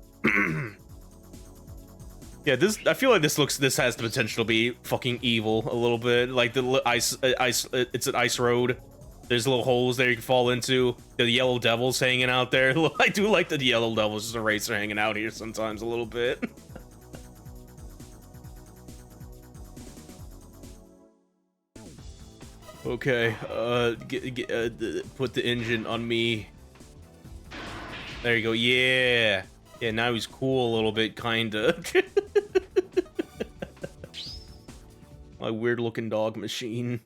Yeah, I feel like this has the potential to be fucking evil a little bit. Like the it's an ice road. There's little holes there you can fall into. The yellow devils hanging out there. I do like the yellow devils, just a racer hanging out here sometimes a little bit. Okay, put the engine on me. There you go. Yeah. Yeah, now he's cool a little bit, kinda. My weird looking dog machine.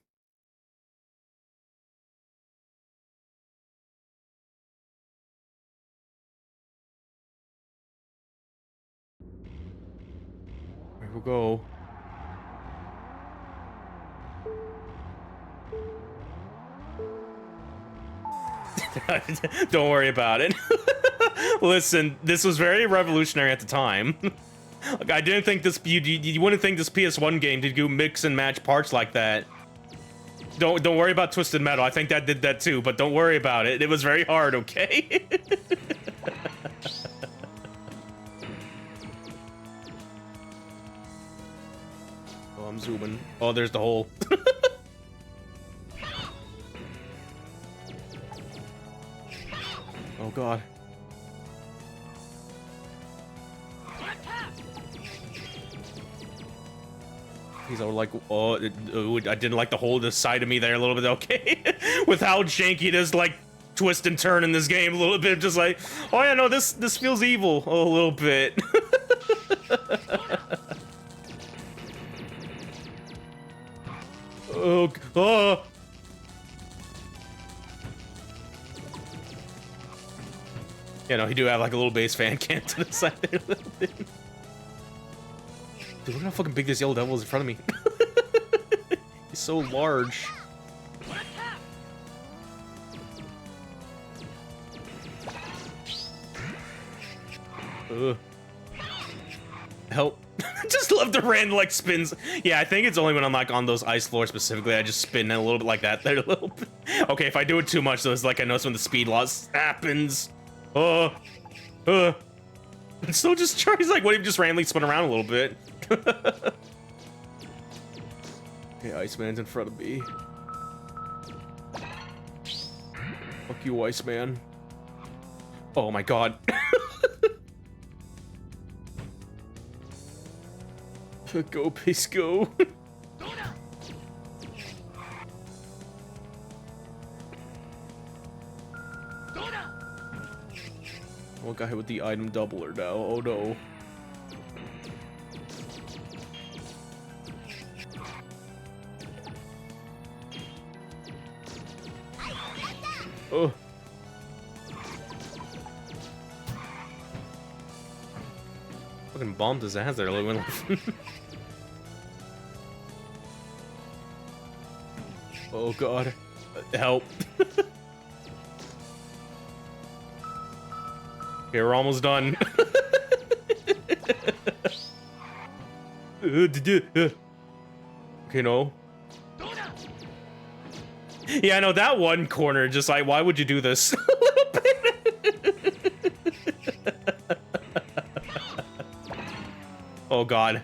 There we go. Don't worry about it. Listen, this was very revolutionary at the time. Like, I didn't think this. You wouldn't think this PS1 game did go mix and match parts like that. Don't worry about Twisted Metal. I think that did that too, but don't worry about it. It was very hard, okay? Oh, I'm zooming. Oh, there's the hole. Oh god. He's all like, oh, I didn't like the hole this side of me there a little bit, okay? With how janky it is, like, twist and turn in this game a little bit, just like, oh yeah, no, this feels evil a little bit. Oh, oh. Yeah, no, he do have like a little base fan cam to the side there a little bit. Dude, look how fucking big this yellow devil is in front of me. He's so large. Ugh. Help. Just love the random like spins. Yeah, I think it's only when I'm like on those ice floors specifically, I just spin a little bit like that there a little bit. Okay, if I do it too much though, it's like I notice when the speed loss happens. It's still just tries like what if you just randomly spin around a little bit. Okay, Iceman's in front of me. Fuck you, Iceman. Oh my god. Go, please go. Oh, got hit with the item doubler now. Oh no. Oh. Fucking bombed his ass there. Like, oh god. Help. Okay, we're almost done. Okay, no. Yeah, I know that one corner, just like, why would you do this? A little bit. Oh god.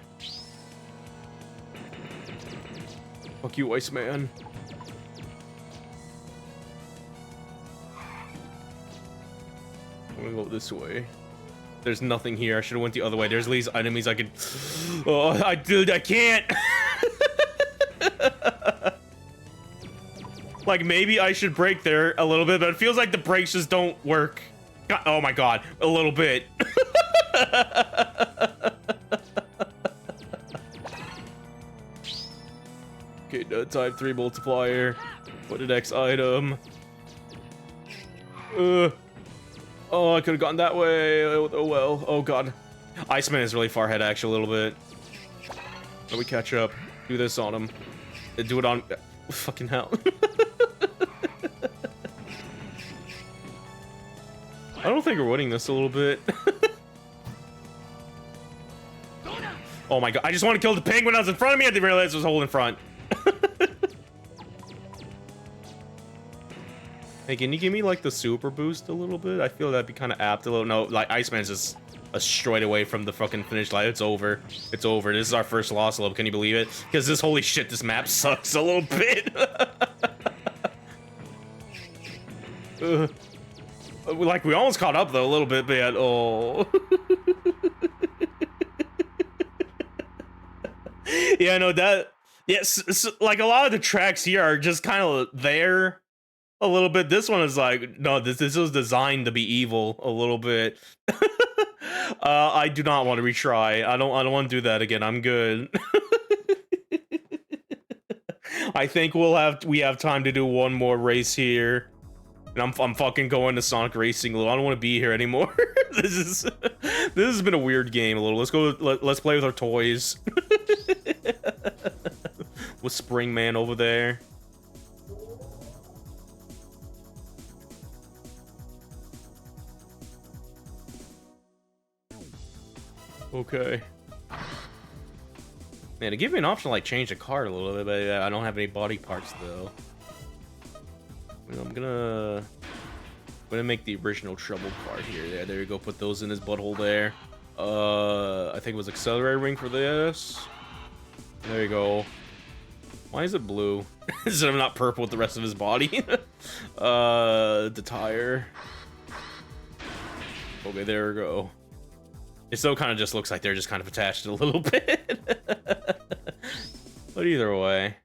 Fuck you, Iceman. I'm gonna go this way. There's nothing here. I should have went the other way. There's at least enemies I could. Oh, I can't. Like maybe I should brake there a little bit, but it feels like the brakes just don't work. God, oh my god, a little bit. Okay, no, type 3 multiplier. What the next item? Oh, I could have gone that way. Oh well. Oh god. Iceman is really far ahead, actually, a little bit. Let me catch up. Do this on him. Do it on. Fucking hell. I don't think we're winning this a little bit. Oh my god. I just want to kill the penguin that was in front of me. I didn't realize it was a hole in front. Hey, can you give me like the super boost a little bit? I feel that'd be kind of apt a little. No, like Iceman's just straight away from the fucking finish line. It's over. It's over. This is our first loss level. Can you believe it? Because this, holy shit, this map sucks a little bit. Like, we almost caught up, though, a little bit, but oh. Yeah, no, that... Yes, like, a lot of the tracks here are just kind of there a little bit. This one is like, no, this was designed to be evil a little bit. I do not want to retry. I don't want to do that again. I'm good. I think we have time to do one more race here. And I'm fucking going to Sonic Racing. I don't want to be here anymore. This has been a weird game a little. Let's play with our toys. With Springman over there. Okay. Man, to give me an option to like change the card a little bit, but I don't have any body parts though. I'm gonna make the original Trouble card here. Yeah, there you go. Put those in his butthole there. I think it was Accelerator Ring for this. There you go. Why is it blue instead of not purple with the rest of his body? The tire. Okay, there we go. It still kind of just looks like they're just kind of attached a little bit. But either way.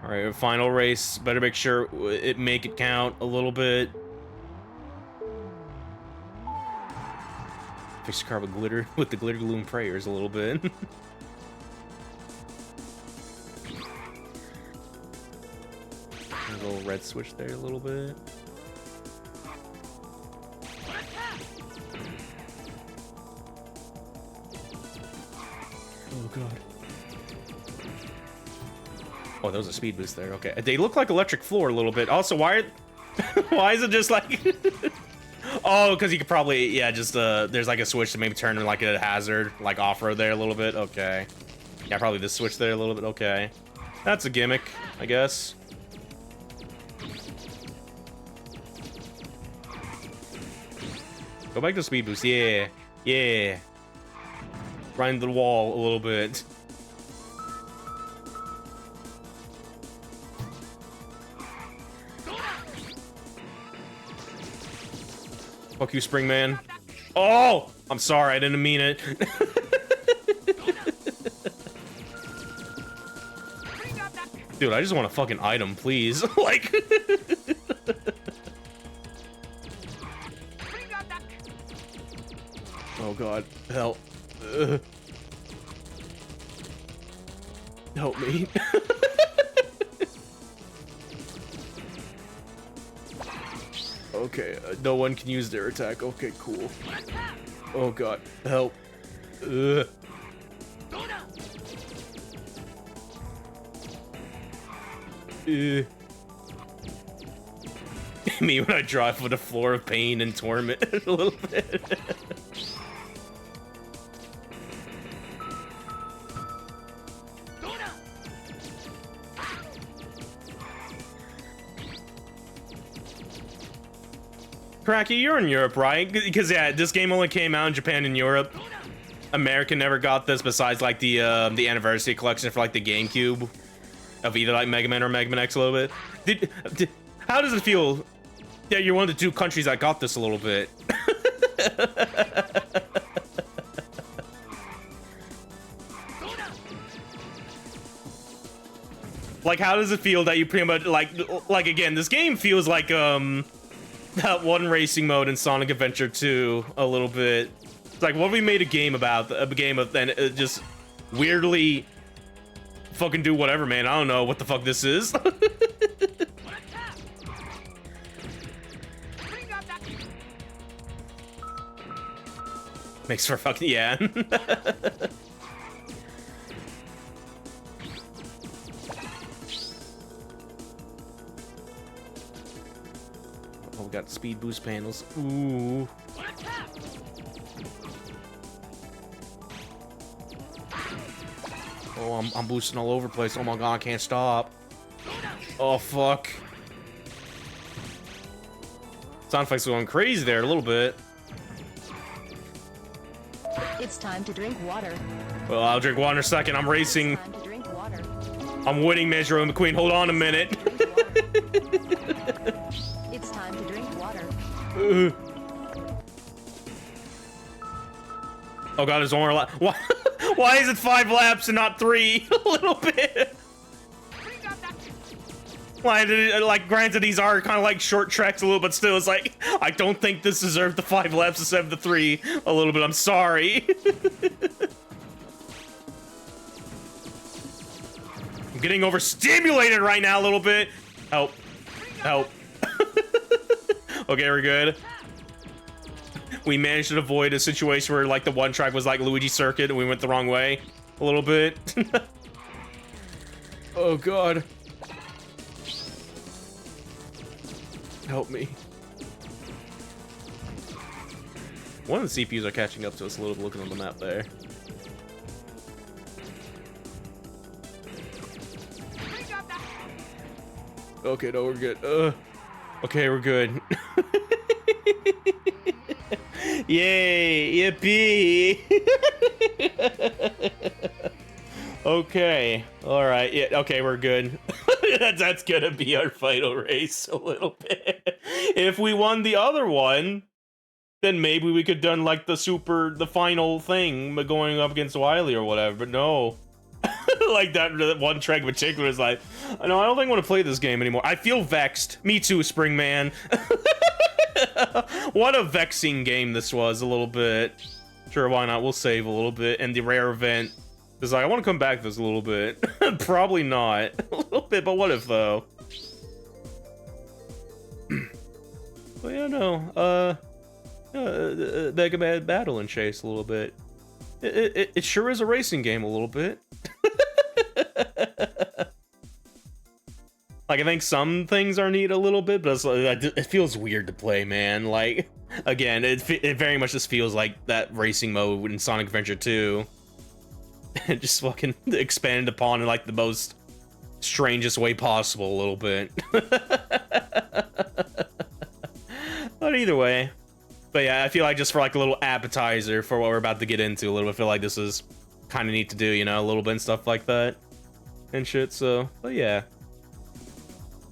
All right, final race. Better make sure make it count a little bit. Fix your car with glitter, with the glitter gloom prayers a little bit. A little red switch there a little bit. Oh god. Oh, that was a speed boost there. Okay, they look like electric floor a little bit. Also, why is it just like? Oh, because you could probably, yeah, just there's like a switch to maybe turn like a hazard, like off-road there a little bit. Okay, yeah, probably this switch there a little bit. Okay, that's a gimmick, I guess. Go back to speed boost. Yeah, yeah. Grind the wall a little bit. Fuck you, Springman. Oh! I'm sorry, I didn't mean it. Dude, I just want a fucking item, please. Like... Oh god, help. Help me. Okay, no one can use their attack. Okay, cool. Oh god, help. Me when I drive with a floor of pain and torment a little bit. Cracky, you're in Europe, right? Because yeah, this game only came out in Japan and Europe. America never got this besides like the anniversary collection for like the GameCube of either like Mega Man or Mega Man X a little bit. How does it feel that you're one of the two countries that got this a little bit? Like, how does it feel that you pretty much like again, this game feels like that one racing mode in Sonic Adventure 2 a little bit. It's like, what if we made a game about a game of then just weirdly fucking do whatever, man. I don't know what the fuck this is. Makes for fucking, yeah. Oh, we got speed boost panels. Ooh. Oh, I'm boosting all over the place. Oh my god, I can't stop. Oh, fuck. Sound effects going crazy there a little bit. It's time to drink water. Well, I'll drink water in a second. I'm racing. Time to drink water. I'm winning Metro McQueen. Hold on a minute. It's time to drink water. Oh god, there's one more lap. Why is it 5 laps and not 3? A little bit. Why did it, like, granted these are kind of like short tracks a little, but still, it's like, I don't think this deserved the 5 laps instead of the 3 a little bit. I'm sorry. I'm getting overstimulated right now a little bit. Help. Help. Okay, we're good. We managed to avoid a situation where, like, the one track was like Luigi Circuit and we went the wrong way a little bit. Oh, God. Help me. One of the CPUs are catching up to us a little bit looking on the map there. Okay, no, we're good. Okay, we're good. Yay, yippee. Okay, all right, yeah, okay, we're good. That's gonna be our final race a little bit. If we won the other one, then maybe we could done like the final thing, going up against Wily or whatever, but no. Like that one track in particular is like, no, I don't think I want to play this game anymore. I feel vexed. Me too, Springman. What a vexing game this was a little bit. Sure, why not? We'll save a little bit. And the rare event is like, I want to come back to this a little bit. Probably not. A little bit, but what if though? Well, yeah, no. Mega Man Battle and Chase a little bit. It sure is a racing game a little bit. Like, I think some things are neat a little bit, but it feels weird to play, man. Like, again, it very much just feels like that racing mode in Sonic Adventure 2. Just fucking expanded upon in, like, the most strangest way possible a little bit. But either way. But yeah, I feel like just for, like, a little appetizer for what we're about to get into a little bit, I feel like this is kind of neat to do, you know, a little bit and stuff like that. And shit, so, but yeah.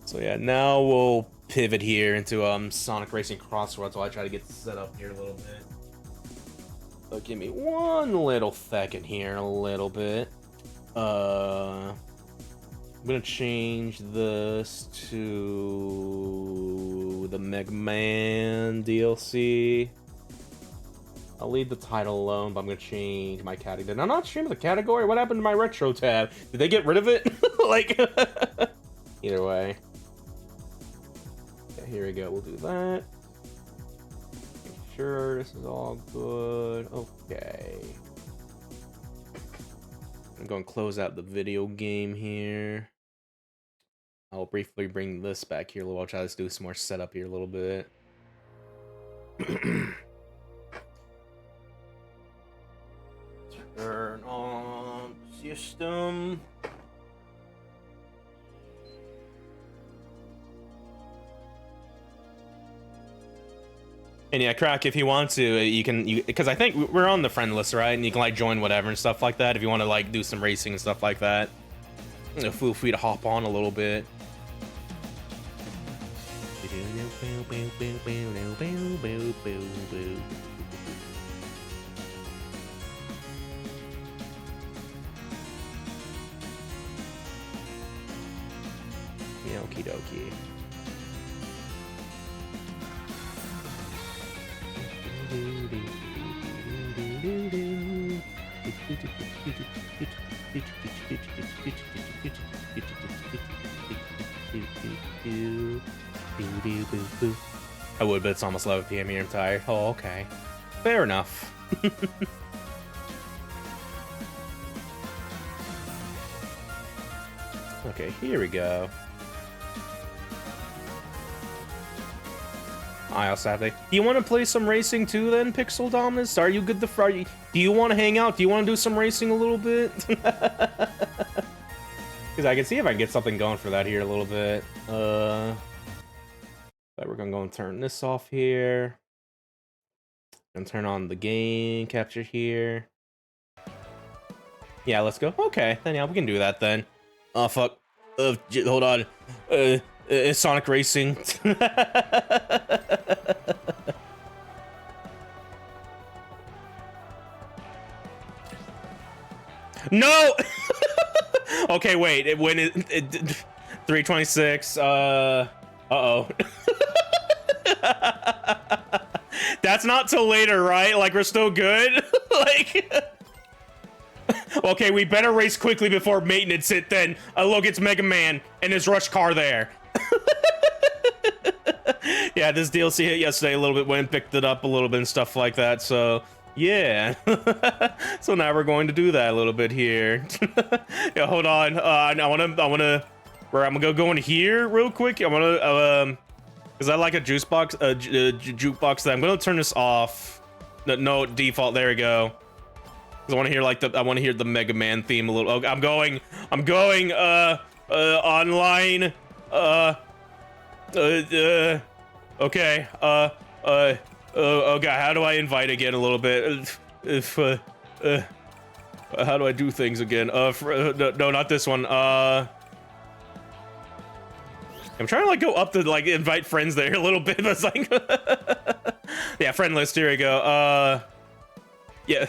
So yeah, now we'll pivot here into Sonic Racing CrossWorlds while I try to get set up here a little bit. So give me one little second here, a little bit. I'm gonna change this to the Mega Man DLC. I'll leave the title alone, but I'm gonna change my category. Did I not change the category? What happened to my retro tab? Did they get rid of it? Like, either way. Okay, here we go. We'll do that. Make sure this is all good. Okay. I'm going to close out the video game here. I'll briefly bring this back here a little. I'll try to do some more setup here a little bit. Turn on system. And yeah, Crack, if you want to, you can, because I think we're on the friend list, right? And you can like join whatever and stuff like that if you want to like do some racing and stuff like that. Feel free to hop on a little bit. Yeah, okie dokie. I would, but it's almost 11 PM here. I'm tired. Oh, okay. Fair enough. Okay, here we go. I also have a... Do you want to play some racing too then, Pixel Dominus? Are you good to... Do you want to hang out? Do you want to do some racing a little bit? Because I can see if I can get something going for that here a little bit. But we're gonna go and turn this off here. And turn on the game capture here. Yeah, let's go. Okay, then yeah, we can do that then. Oh, fuck. Hold on. It's Sonic Racing. No! Okay, wait. When it 326. Uh-oh. That's not till later, right? Like, we're still good? Like... Okay, we better race quickly before maintenance hit then. Look, it's Mega Man and his rush car there. Yeah, this DLC hit yesterday a little bit, went and picked it up a little bit and stuff like that, so... Yeah. So now we're going to do that a little bit here. Yeah, hold on. I'm gonna go in here real quick. I wanna, is that like a juice box, jukebox thing? I'm gonna turn this off. No default, there we go. Cause I wanna hear like I wanna hear the Mega Man theme a little. Oh, I'm going, online, okay, oh god, how do I invite again a little bit? How do I do things again? No, not this one. I'm trying to like go up to like invite friends there a little bit, but it's like, yeah, friend list. Here we go. Yeah,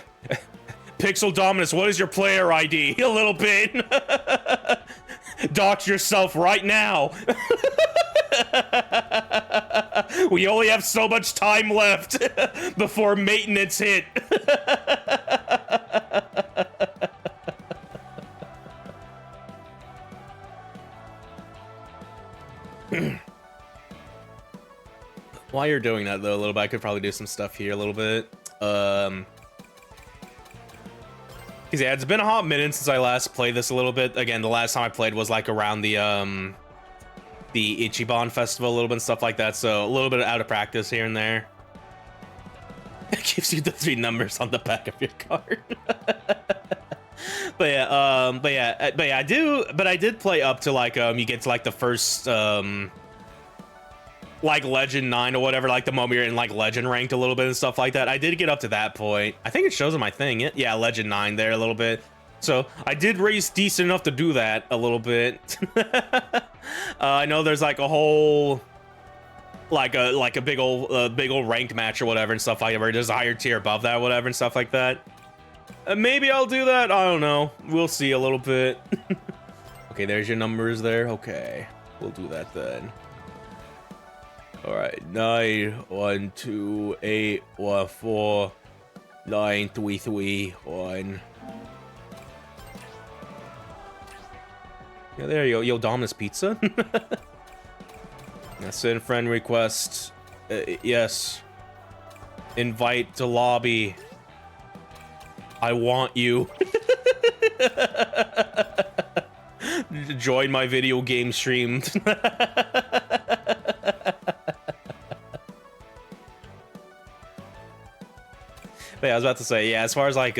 Pixel Dominus. What is your player ID? A little bit. Dox yourself right now. We only have so much time left before maintenance hit. While you're doing that though a little bit, I could probably do some stuff here a little bit. Cause yeah, it's been a hot minute since I last played this a little bit. Again, the last time I played was like around the Ichiban festival a little bit and stuff like that, so a little bit out of practice here and there. It gives you the 3 numbers on the back of your card. But yeah, I did play up to like you get to like the first like Legend 9 or whatever, like the moment you're in like Legend ranked a little bit and stuff like that. I did get up to that point. I think it shows on my thing. Yeah, Legend 9 there a little bit. So I did race decent enough to do that a little bit. I know there's like a whole like a big old ranked match or whatever and stuff like that, where there's a higher tier above that, whatever and stuff like that. Maybe I'll do that. I don't know. We'll see a little bit. Okay, there's your numbers there. Okay, we'll do that then. All right, 9 1 2 8 1 4 9 3 3 1. Yeah, there you go. Yo, Dominus Pizza. Send friend request. Yes. Invite to lobby. I want you. Join my video game stream. But yeah, I was about to say, yeah, as far as like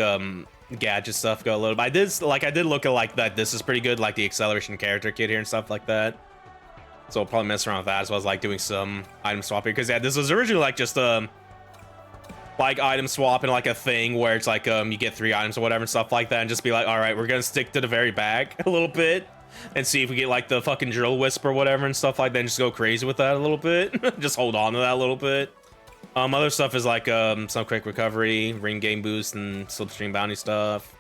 gadget stuff go a little bit, I did look at like that. This is pretty good, like the acceleration character kit here and stuff like that. So I'll probably mess around with that as well as like doing some item swapping, because yeah, this was originally like just like item swap and like a thing where it's like you get 3 items or whatever and stuff like that, and just be like, all right, we're gonna stick to the very back a little bit and see if we get like the fucking drill wisp or whatever and stuff like that, and just go crazy with that a little bit. Just hold on to that a little bit. Other stuff is like some quick recovery, ring game boost, and slipstream bounty stuff.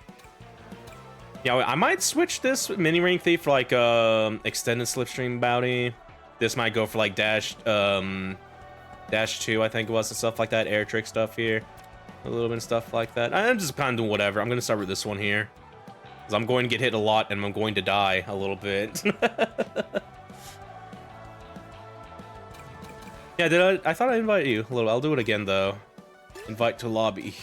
Yeah, I might switch this mini ring thief for like extended slipstream bounty. This might go for like dash 2, I think it was, and stuff like that. Air trick stuff here, a little bit of stuff like that. I'm just kind of doing whatever. I'm gonna start with this one here, because I'm going to get hit a lot and I'm going to die a little bit. Yeah, I thought I invited you a little. I'll do it again though. Invite to lobby.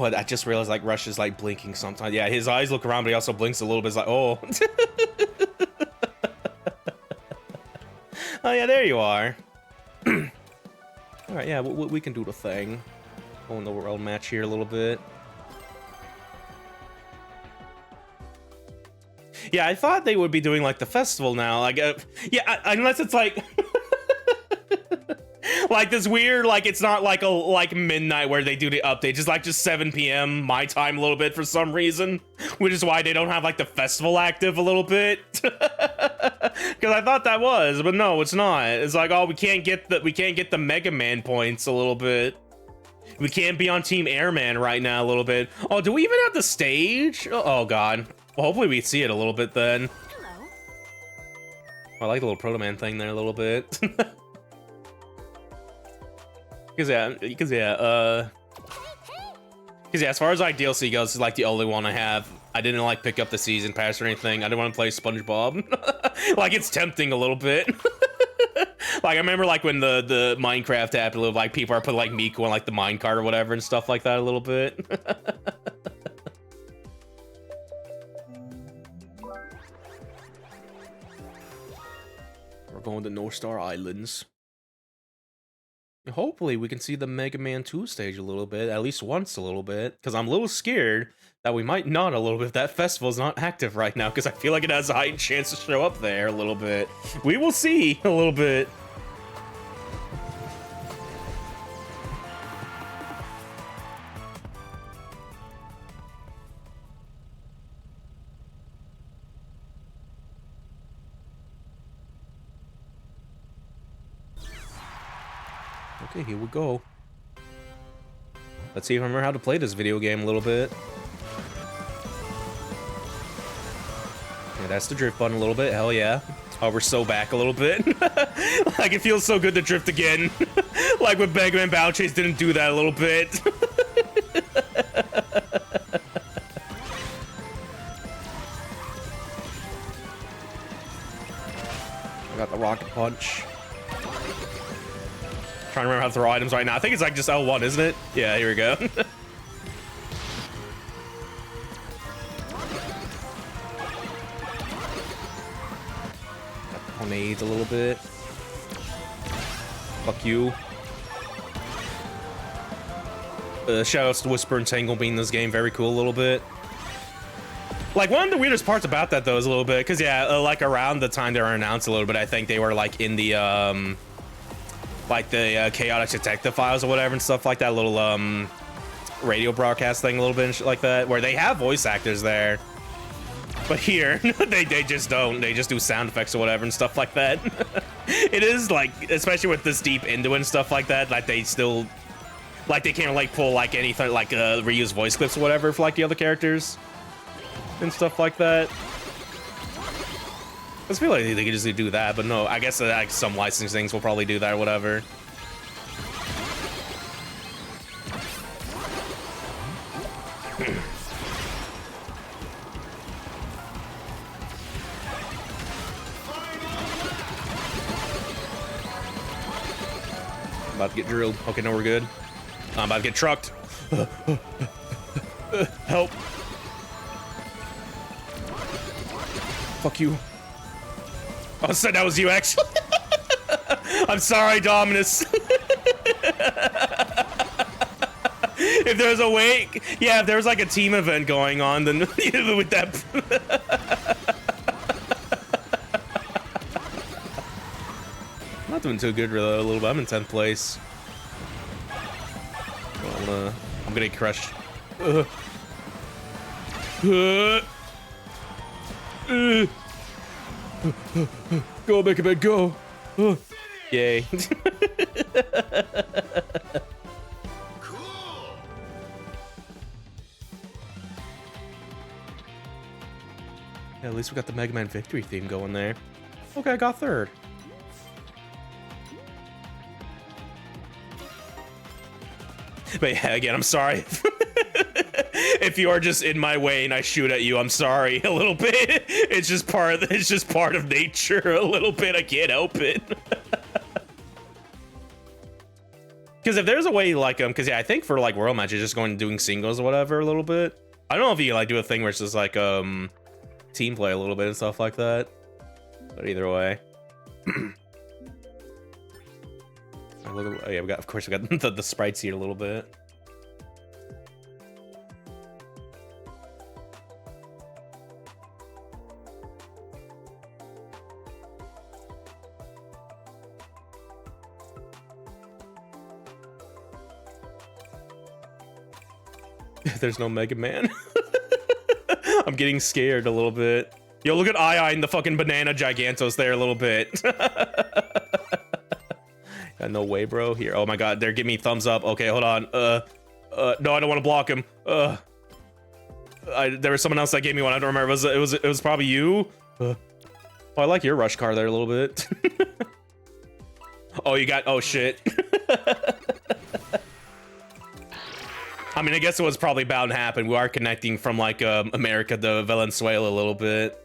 Oh, I just realized like Rush is like blinking sometimes. Yeah, his eyes look around, but he also blinks a little bit. It's like, oh. Oh yeah, there you are. All right, yeah, we can do the thing. Go in the world match here a little bit. Yeah, I thought they would be doing like the festival now. Like, yeah, unless it's like. Like this weird, like it's not like a midnight where they do the update, just 7 p.m. my time a little bit for some reason, which is why they don't have like the festival active a little bit. Because I thought that was, but no, it's not. It's like, oh, we can't get the Mega Man points a little bit. We can't be on Team Airman right now a little bit. Oh, do we even have the stage? Oh god. Well, hopefully we see it a little bit then. Hello. I like the little Proto Man thing there a little bit. Because yeah, as far as like DLC goes, it's like the only one I have. I didn't like pick up the season pass or anything. I didn't want to play SpongeBob. Like it's tempting a little bit. Like I remember like when the Minecraft app, like people are putting like Miku on like the minecart or whatever and stuff like that a little bit. We're going to North Star Islands. Hopefully we can see the Mega Man 2 stage a little bit, at least once a little bit, because I'm a little scared that we might not a little bit if that festival's not active right now, because I feel like it has a high chance to show up there a little bit. We will see a little bit. Okay, here we go. Let's see if I remember how to play this video game a little bit. Yeah, that's the drift button a little bit. Hell yeah. Oh, we're so back a little bit. Like, it feels so good to drift again. Like when Mega Man Battle Chase didn't do that a little bit. I got the rocket punch. Trying to remember how to throw items right now. I think it's like just L1, isn't it? Yeah, here we go. Got the grenades a little bit. Fuck you. Shoutouts to Whisper and Tangle being in this game. Very cool a little bit. Like, one of the weirdest parts about that, though, is a little bit... Because, yeah, like, around the time they were announced a little bit, I think they were, like, in the, like the Chaotic Detective Files or whatever and stuff like that, little radio broadcast thing a little bit and shit like that, where they have voice actors there, but here they just don't. They just do sound effects or whatever and stuff like that. It is like, especially with this deep into it and stuff like that, like they still like they can't like pull like anything like reuse voice clips or whatever for like the other characters and stuff like that. I just feel like they could just do that, but no, I guess like some licensing things will probably do that or whatever. About to get drilled. Okay, no, we're good. I'm about to get trucked. Help. Fuck you. Oh, so that was you, actually. I'm sorry, Dominus. If there's a way, yeah, if there's like a team event going on, then with that. Not doing too good, really, a little bit. I'm in 10th place. I'm gonna get crushed. Go, make a bed, go. Yay. Cool. Yeah, at least we got the Mega Man victory theme going there. Okay, I got third. But yeah, again, I'm sorry. If you are just in my way and I shoot at you, I'm sorry a little bit. It's just part of nature a little bit. I can't help it. Because if there's a way like because yeah, I think for like world matches, just going and doing singles or whatever a little bit. I don't know if you can like do a thing where it's just like team play a little bit and stuff like that. But either way. Oh yeah, of course we got the sprites here a little bit. There's no Mega Man. I'm getting scared a little bit. Yo, look at Eye in the fucking banana gigantos there a little bit. No way, bro. Here. Oh my god, they're giving me thumbs up. Okay, hold on. No, I don't want to block him. There was someone else that gave me one. I don't remember. It was probably you. Oh, I like your rush car there a little bit. Oh, you got. Oh shit. I mean, I guess it was probably bound to happen. We are connecting from like America to Venezuela a little bit.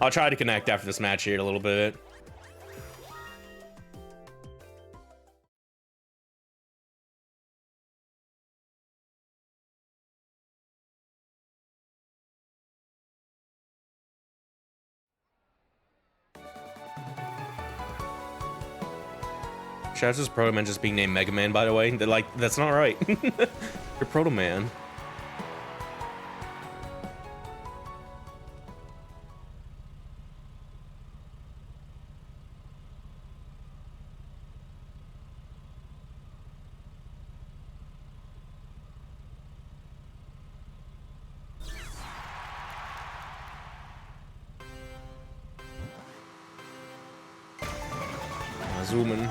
I'll try to connect after this match here a little bit. Shout out to this Proto Man just being named Mega Man, by the way. They're like, that's not right. You're Proto Man. Zooming.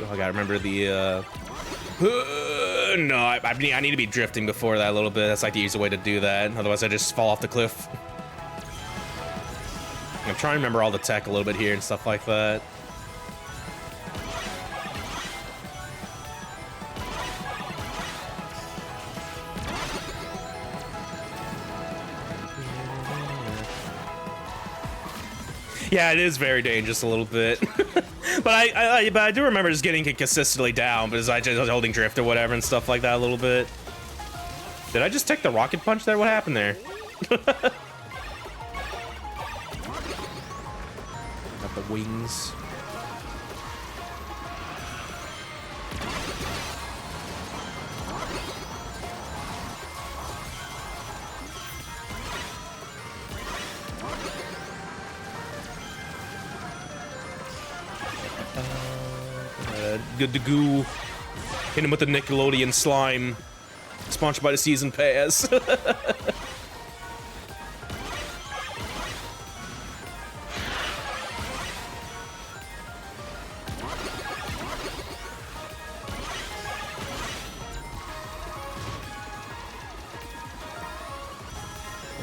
I gotta remember the no, I need to be drifting before that a little bit. That's like the easy way to do that. Otherwise I just fall off the cliff. I'm trying to remember all the tech a little bit here and stuff like that. Yeah, it is very dangerous a little bit. but I do remember just getting it consistently down because I just was holding drift or whatever and stuff like that a little bit. Did I just take the rocket punch there? What happened there? Got the wings. Good to goo. Hit him with the Nickelodeon slime. Sponsored by the season pass.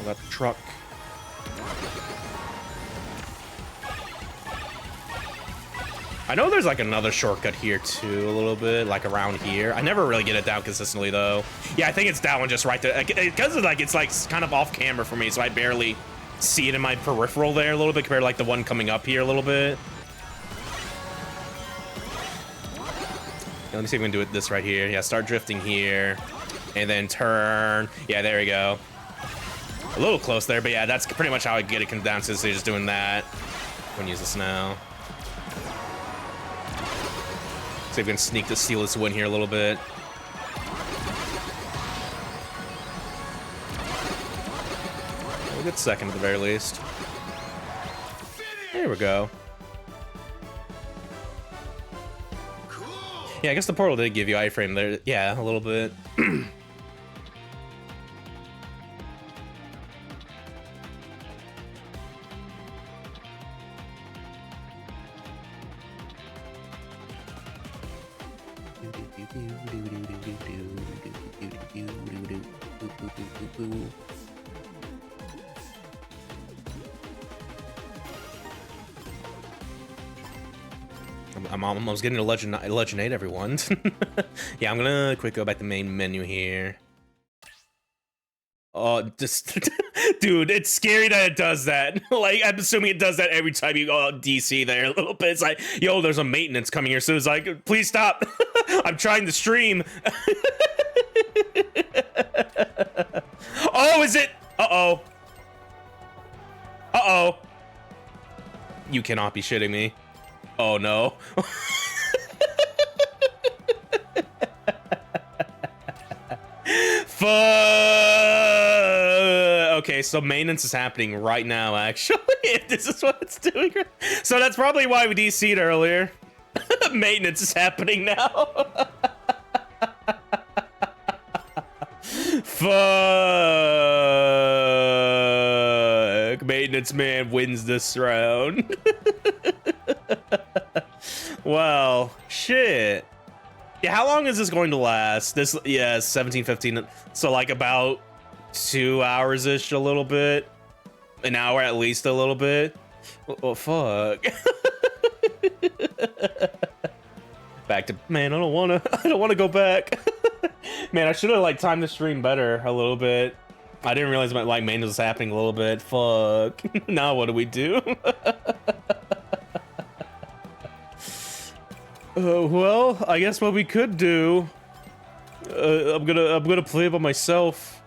That truck. I know there's like another shortcut here too, a little bit, like around here. I never really get it down consistently though. Yeah, I think it's that one just right there. Because it's like kind of off camera for me, so I barely see it in my peripheral there a little bit compared to like the one coming up here a little bit. Yeah, let me see if we can do it this right here. Yeah, start drifting here and then turn. Yeah, there we go. A little close there, but yeah, that's pretty much how I get it down to, so just doing that. I'm gonna use this now. See if we can sneak to steal this win here a little bit. We'll get second at the very least. There we go. Yeah, I guess the portal did give you iframe there. Yeah, a little bit. I'm almost getting a Legend 8, everyone. Yeah, I'm gonna quick go back to the main menu here. Oh, just dude, it's scary that it does that. Like, I'm assuming it does that every time you go out DC there a little bit. It's like, yo, there's a maintenance coming here, so it's like, please stop. I'm trying to stream. Oh, is it? Uh-oh. Uh-oh. You cannot be shitting me. Oh, no. Fuck. Okay, so maintenance is happening right now, actually. This is what it's doing. So that's probably why we DC'd earlier. Maintenance is happening now. Fuck. Maintenance man wins this round. Well, shit. Yeah, how long is this going to last? This, yeah, 17, 15. So like about 2 hours-ish, a little bit. An hour at least, a little bit. Oh, fuck. Back to, man, I don't wanna go back. Man, I should have like timed the stream better a little bit. I didn't realize my like maintenance was happening a little bit. Fuck. Now what do we do? Well, I guess what we could do. I'm gonna play by myself.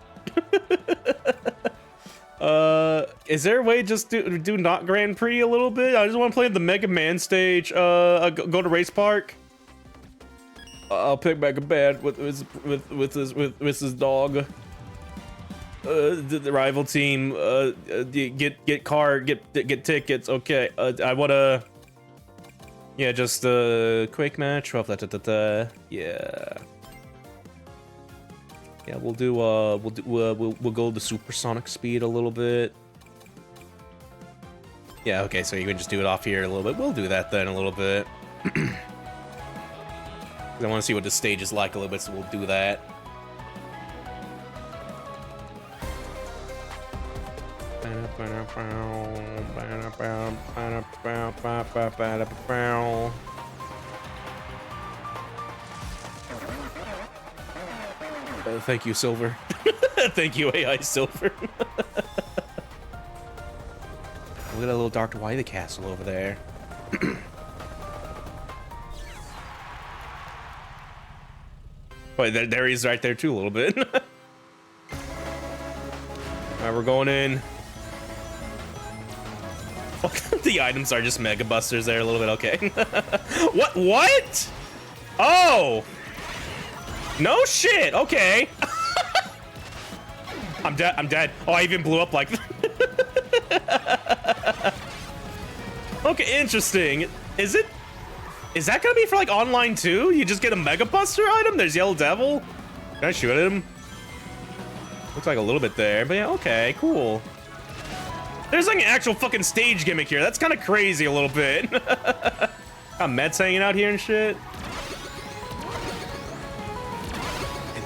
Is there a way just to do not Grand Prix a little bit? I just want to play the Mega Man stage. Go to Race Park. I'll pick Mega Man with his dog. The rival team. Get tickets. Okay. I wanna. Yeah, just a quick match. Yeah. Yeah, we'll go the supersonic speed a little bit. Yeah, okay, so you can just do it off here a little bit. We'll do that then a little bit. I want to see what the stage is like a little bit, so we'll do that. Thank you, Silver. Thank you, AI Silver. Look at that little Dr. Wily castle over there. Wait, there he is right there too, a little bit. Alright, we're going in. The items are just Mega Busters there a little bit, okay. What? Oh! No shit, okay. I'm dead. Oh, I even blew up like... Okay, interesting. Is that gonna be for like online too? You just get a Mega Buster item? There's Yellow Devil? Can I shoot at him? Looks like a little bit there, but yeah, okay, cool. There's like an actual fucking stage gimmick here. That's kind of crazy a little bit. Got Mets hanging out here and shit.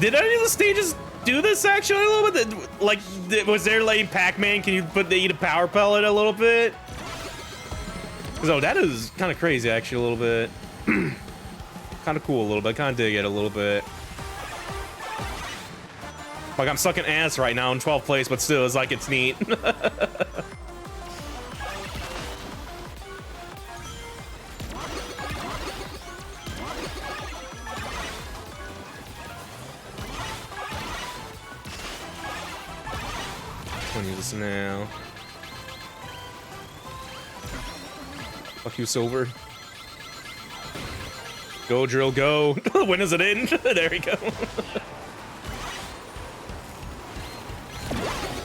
Did any of the stages do this actually a little bit? Like, was there like Pac-Man? Can you eat a power pellet a little bit? So that is kind of crazy actually a little bit. Kind of cool a little bit. Kind of dig it a little bit. Like I'm sucking ass right now in 12th place, but still, it's like it's neat. I'm gonna use this now. Fuck you, Silver. Go, Drill, go. When is it in? There we go.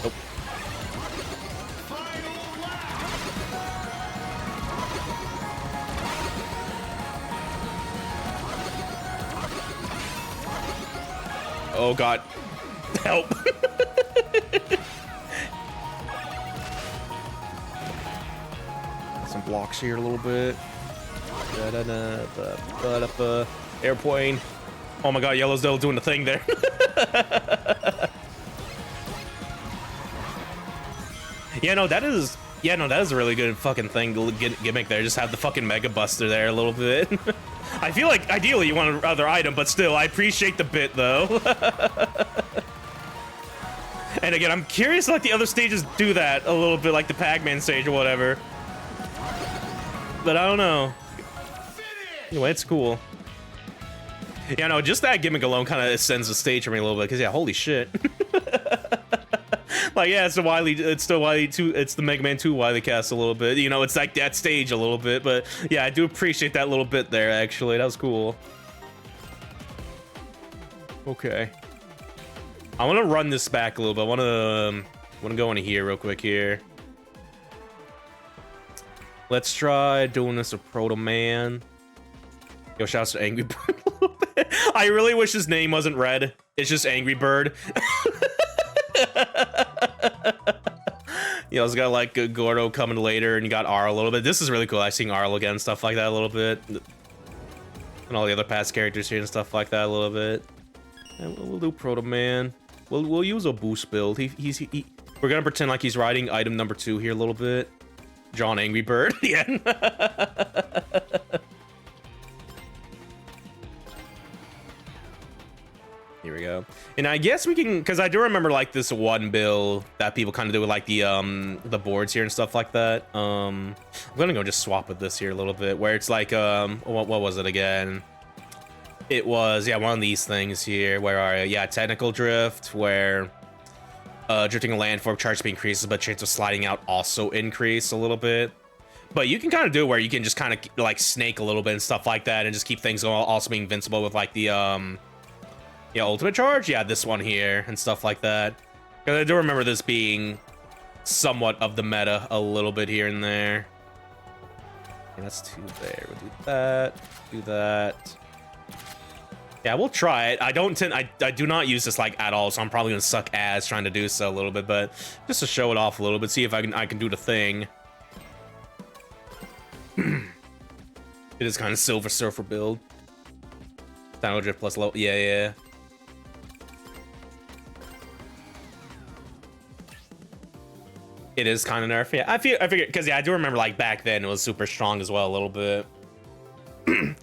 Oh. Oh, God. Help. Some blocks here a little bit. Airplane. Oh my God, Yellow's still doing the thing there. Yeah, no, that is Yeah, no, that is a really good fucking thing gimmick there. Just have the fucking Mega Buster there a little bit. I feel like ideally you want another item, but still, I appreciate the bit though. And again, I'm curious like the other stages do that a little bit, like the Pac-Man stage or whatever. But I don't know. Anyway, it's cool. Yeah, no, just that gimmick alone kind of ascends the stage for me a little bit, because yeah, holy shit. Like, yeah, it's the Wily, it's the Wily 2, it's the Mega Man 2 Wily cast a little bit. You know, it's like that stage a little bit, but yeah, I do appreciate that little bit there, actually. That was cool. Okay. I want to run this back a little bit. I want to go into here real quick here. Let's try doing this with Proto Man. Yo, shouts to Angry Bird a little bit. I really wish his name wasn't Red. It's just Angry Bird. You know, it's got like Gordo coming later, and you got Arl a little bit. This is really cool. I seen Arl again, stuff like that a little bit, and all the other past characters here and stuff like that a little bit. And we'll do Proto Man. We'll use a boost build. We're gonna pretend like he's riding item number 2 here a little bit. John Angry Bird. Yeah. Here we go. And I guess we can, because I do remember like this one build that people kind of do with like the boards here and stuff like that. I'm gonna go just swap with this here a little bit, where it's like what was it again? It was, yeah, one of these things here where are yeah, technical drift, where drifting a landform charge speed increases, but chance of sliding out also increase a little bit. But you can kind of do it where you can just kind of like snake a little bit and stuff like that, and just keep things going, also being invincible with like the yeah, ultimate charge, yeah, this one here and stuff like that. Because I do remember this being somewhat of the meta a little bit here and there. And that's 2 there. We'll do that. Do that. Yeah, we'll try it. I do not use this like at all, so I'm probably gonna suck ass trying to do so a little bit, but just to show it off a little bit, see if I can do the thing. It is kind of Silver Surfer build. Dino Drift plus low. Yeah. It is kind of nerf. Yeah, I figured because yeah, I do remember like back then it was super strong as well a little bit.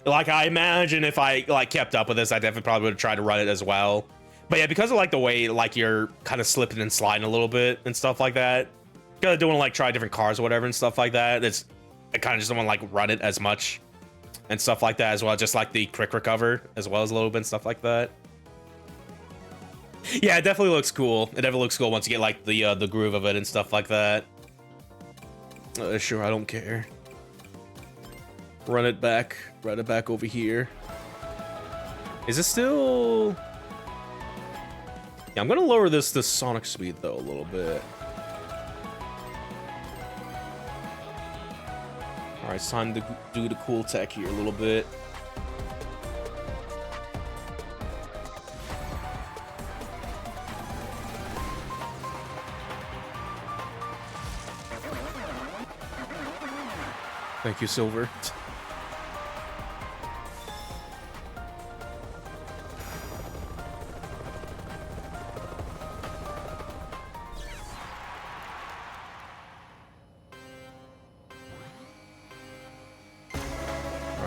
Like I imagine if I like kept up with this, I definitely probably would have tried to run it as well. But yeah, because of like the way like you're kind of slipping and sliding a little bit and stuff like that, because I don't want to like try different cars or whatever and stuff like that. I kind of just don't want to like run it as much and stuff like that as well. Just like the quick recover as well as a little bit and stuff like that. Yeah, it definitely looks cool. It definitely looks cool once you get like the groove of it and stuff like that. Sure, I don't care. Run it back over here. Is it still? Yeah, I'm gonna lower this Sonic speed though a little bit. All right, it's time to do the cool tech here a little bit. Thank you, Silver.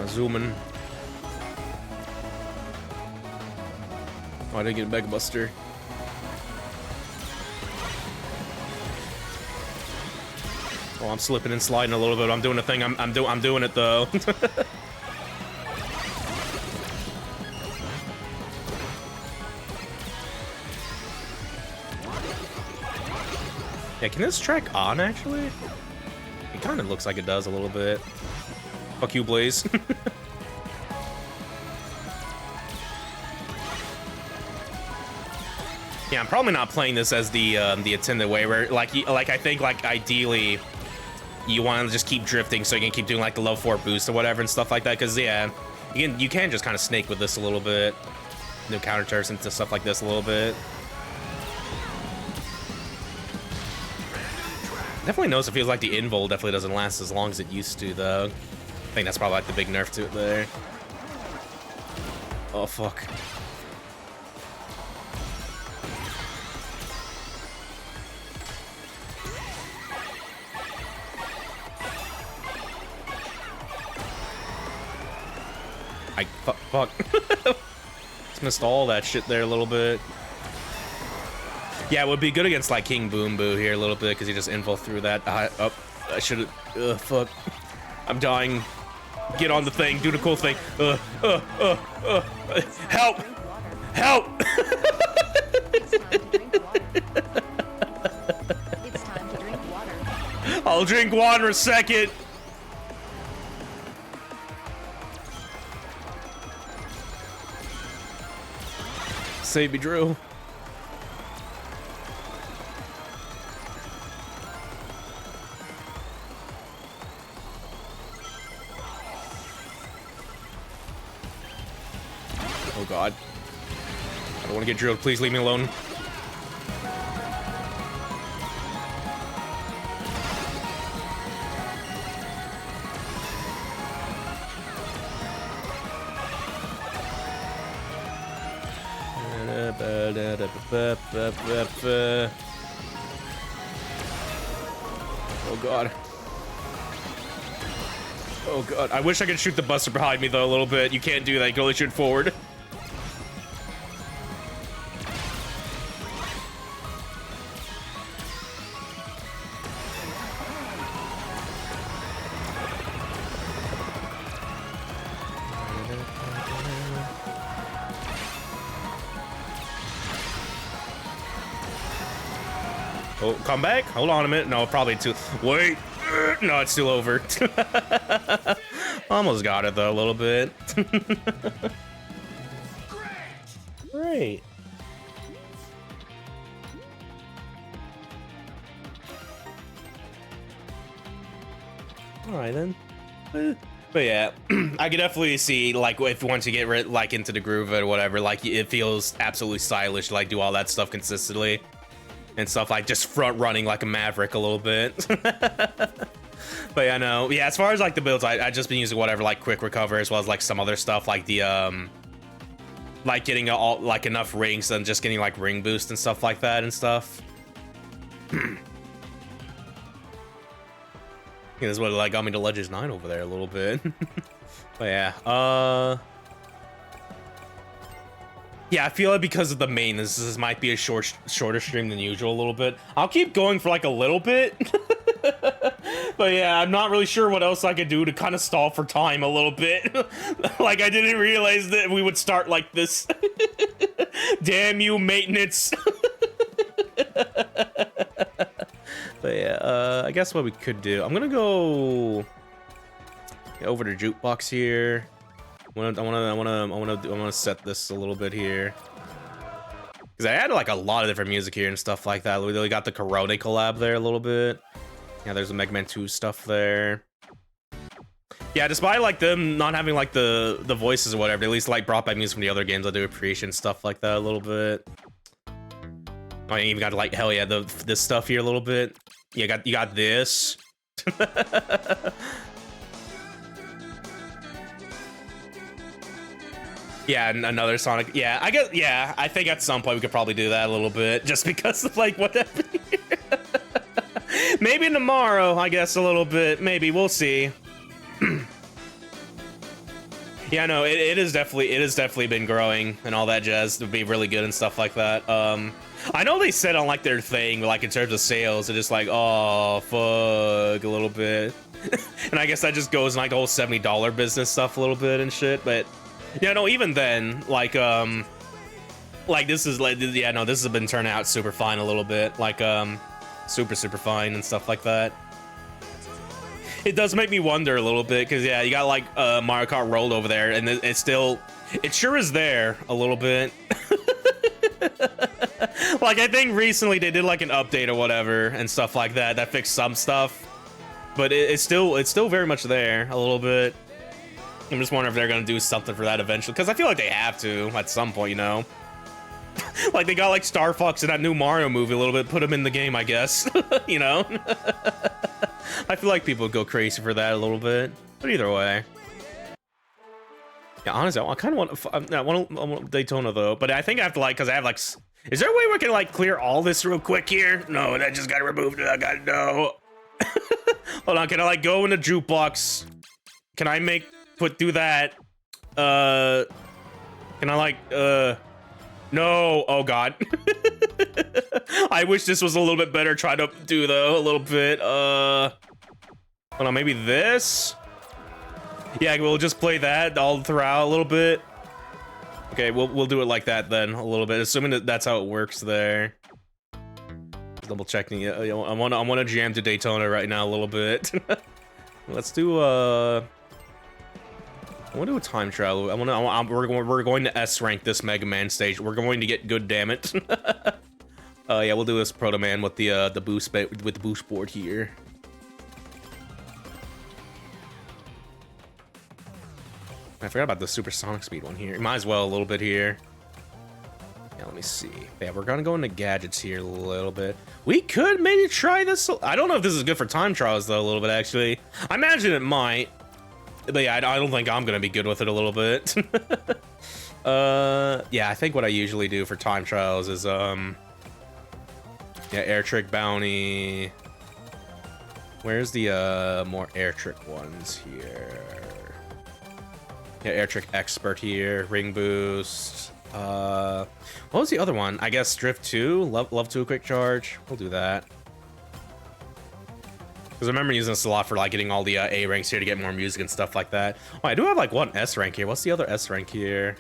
Zooming. Oh, I didn't get a Mega Buster. Oh, I'm slipping and sliding a little bit. I'm doing a thing. I'm doing it though. Yeah, can this track on actually? It kind of looks like it does a little bit. Fuck you, Blaze. Yeah, I'm probably not playing this as the intended way, where like I think like ideally you want to just keep drifting so you can keep doing like the low 4 boost or whatever and stuff like that. Because yeah, you can just kind of snake with this a little bit, do counter turfs and stuff like this a little bit. Definitely notice it feels like the invul definitely doesn't last as long as it used to though. I think that's probably like the big nerf to it there. Oh fuck. Fuck. Just missed all that shit there a little bit. Yeah, it would be good against like King Boom Boo here a little bit because he just info through that. I should have. Fuck. I'm dying. Get on the thing. Do the cool thing. Help! Help! It's time to drink water. I'll drink water a second. Save me, Drew. Oh god. I don't want to get drilled. Please leave me alone. Oh god. Oh god. I wish I could shoot the buster behind me though a little bit. You can't do that. You can only shoot forward. Oh, come back? Hold on a minute. No, probably too. Wait. No, it's still over. Almost got it though, a little bit. Great. All right then. But yeah, I could definitely see like if once you get like into the groove of it or whatever, like it feels absolutely stylish to like do all that stuff consistently. And stuff like just front running like a maverick a little bit. But yeah, no, yeah, as far as like the builds, I just been using whatever like quick recover as well as like some other stuff like the like getting all like enough rings and just getting like ring boost and stuff like that and stuff. Yeah, that's what like got me to Legends 9 over there a little bit. But yeah, yeah, I feel like because of the main, this might be a shorter stream than usual a little bit. I'll keep going for like a little bit. But yeah, I'm not really sure what else I could do to kind of stall for time a little bit. Like I didn't realize that we would start like this. Damn you, maintenance. But yeah, I guess what we could do, I'm gonna go over to jukebox here. I wanna set this a little bit here because I had like a lot of different music here and stuff like that. We really got the Corone collab there a little bit. Yeah, there's a Mega Man 2 stuff there. Yeah, despite like them not having like the voices or whatever, they at least like brought back music from the other games. I do appreciate stuff like that a little bit. I even got like hell yeah, this stuff here a little bit. Yeah, you got this. Yeah, another Sonic. Yeah, I guess. Yeah, I think at some point we could probably do that a little bit, just because of like what happened here. Maybe tomorrow, I guess a little bit. Maybe we'll see. Yeah, no, it is definitely been growing and all that jazz to be really good and stuff like that. I know they said on like their thing, like in terms of sales, they're just like, oh fuck a little bit, and I guess that just goes in like the whole $70 business stuff a little bit and shit, but. Yeah, no, even then, like this is like, yeah, no, this has been turning out super fine a little bit, like, super fine and stuff like that. It does make me wonder a little bit, because, yeah, you got, like, Mario Kart rolled over there, and it sure is there a little bit. Like, I think recently they did, like, an update or whatever, and stuff like that, that fixed some stuff, but it's still very much there a little bit. I'm just wondering if they're gonna do something for that eventually, because I feel like they have to at some point, you know. Like they got like Star Fox in that new Mario movie a little bit, put him in the game, I guess. You know. I feel like people would go crazy for that a little bit, but either way. Yeah, honestly, I kind of want Daytona though, but I think I have to like, because I have like, is there a way we can like clear all this real quick here? No, that just got removed. I gotta know. Hold on, can I like go in the jukebox? Can I do that? Can I like, no, oh god. I wish this was a little bit better. Try to do a little bit, hold on, maybe this? Yeah, we'll just play that all throughout a little bit. Okay, we'll do it like that then, a little bit, assuming that that's how it works there. Double checking it. I wanna jam to Daytona right now a little bit. Let's do I want to do a time trial. We're going to S rank this Mega Man stage. We're going to get good, damn it. Yeah, we'll do this Proto Man with the boost with the boost board here. I forgot about the supersonic speed one here. Might as well a little bit here. Yeah, let me see. Yeah, we're gonna go into gadgets here a little bit. We could maybe try this. I don't know if this is good for time trials though. A little bit actually. I imagine it might. But yeah, I don't think I'm gonna be good with it a little bit. Yeah, I think what I usually do for time trials is yeah, air trick bounty. Where's the more air trick ones here? Yeah, air trick expert here, ring boost. What was the other one? I guess drift 2, love 2 quick charge. We'll do that. Because I remember using this a lot for like getting all the A ranks here to get more music and stuff like that. Oh, I do have like one S rank here. What's the other S rank here?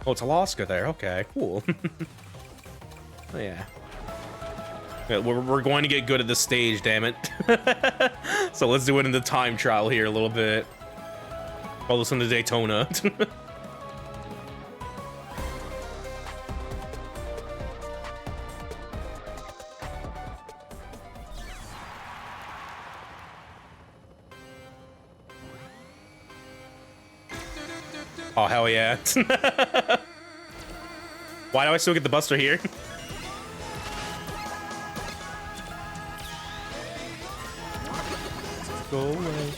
Oh, it's Alaska there. Okay, cool. Oh, yeah. Yeah, we're going to get good at this stage, damn it. So let's do it in the time trial here a little bit. I'll listen to Daytona. Oh, hell yeah. Why do I still get the Buster here? Go away.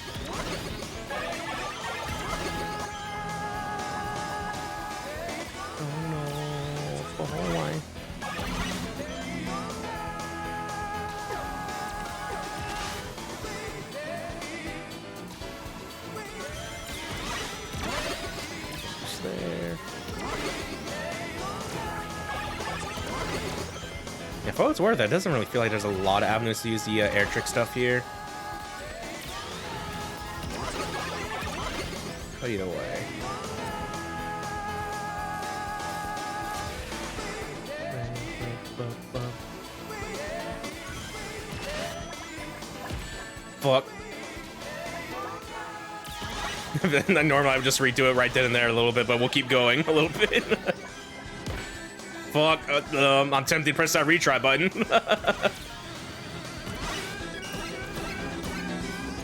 Oh no, go away. Just there. Yeah, for what it's worth, it doesn't really feel like there's a lot of avenues to use the air trick stuff here. Either way. Fuck. Normally I would just redo it right then and there a little bit, but we'll keep going a little bit. Fuck. I'm tempted to press that retry button.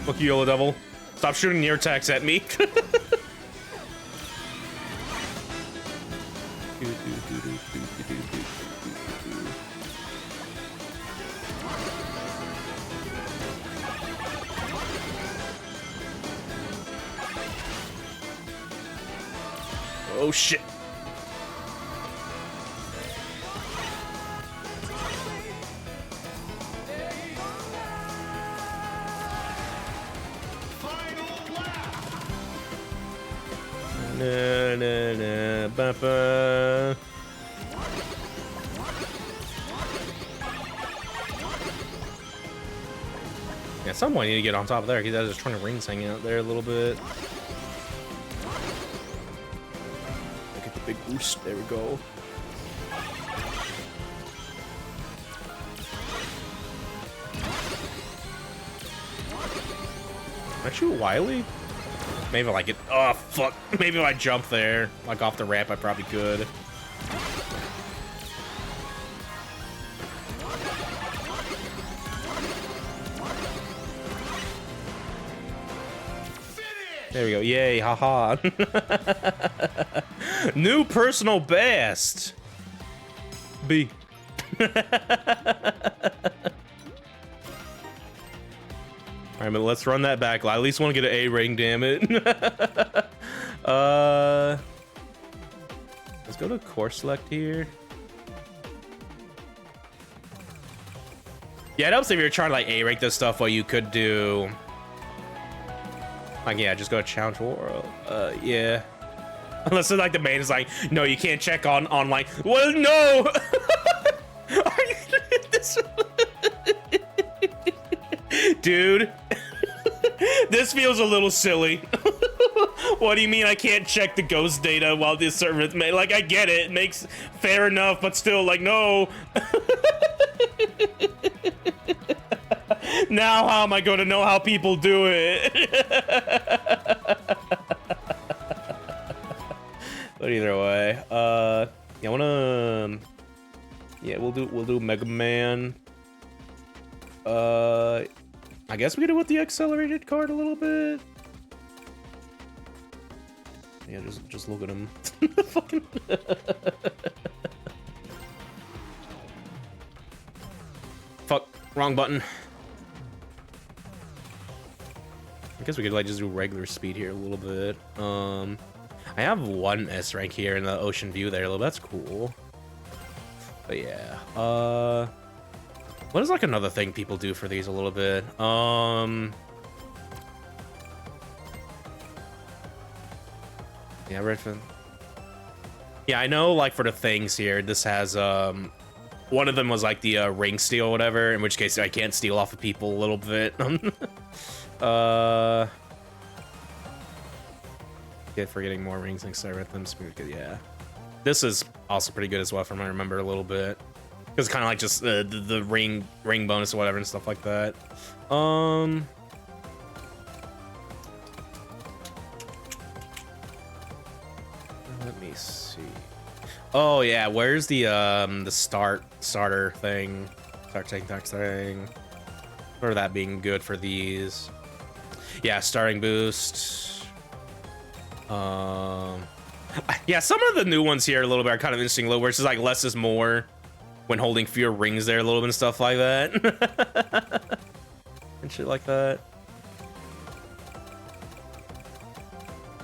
Fuck you, Yellow Devil. Stop shooting near attacks at me. Oh shit. Na, na, na, ba, ba. Yeah, at some point I need to get on top of there because I was just trying to rings hanging out there a little bit. Get the big boost. There we go. Can I shoot Wily? Maybe if I get, oh fuck, maybe if I jump there, like off the ramp, I probably could. There we go, yay, haha. New personal best. B. All right, but let's run that back. I at least want to get an A ring, damn it. Let's go to course select here. Yeah, it helps if you're trying to like A rank this stuff. What you could do Like, yeah, just go to challenge world. Yeah. Unless it's like the main is like, no, you can't check on online. Well, no. Are you this? Dude, this feels a little silly. What do you mean I can't check the ghost data while this server is made? Like, I get it. It makes fair enough, but still, like, no. Now how am I going to know how people do it? But either way, yeah, I wanna, yeah, we'll do Mega Man. I guess we could do with the accelerated card a little bit. Yeah, just look at him. Fucking. Fuck, wrong button. I guess we could like just do regular speed here a little bit. I have one S rank here in the ocean view there, that's cool. But yeah, what is like another thing people do for these a little bit? Yeah, Redfin. Yeah, I know like for the things here, this has one of them was like the ring steal or whatever, in which case I can't steal off of people a little bit. Forgetting more rings next time I read them. Yeah, this is also pretty good as well from what I remember a little bit, because kind of like just the ring bonus or whatever and stuff like that. Let me see. Oh yeah, where's the starter thing? Start thing. Or that being good for these. Yeah, starting boost. Yeah, some of the new ones here a little bit are kind of interesting, where it's just like less is more when holding fewer rings there a little bit and stuff like that. And shit like that.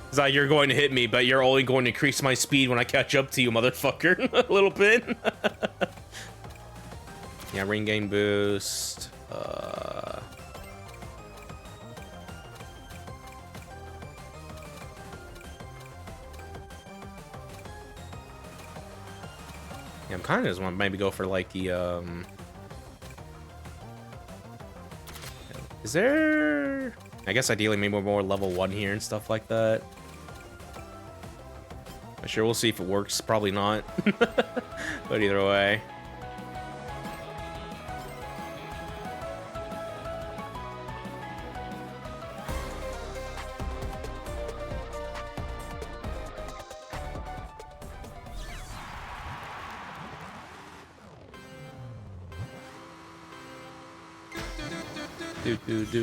It's like, you're going to hit me, but you're only going to increase my speed when I catch up to you, motherfucker. A little bit. Yeah, ring gain boost. Yeah, I'm kind of just want to maybe go for like the is there? I guess ideally maybe more level 1 here and stuff like that. Sure, we'll see if it works. Probably not. But either way.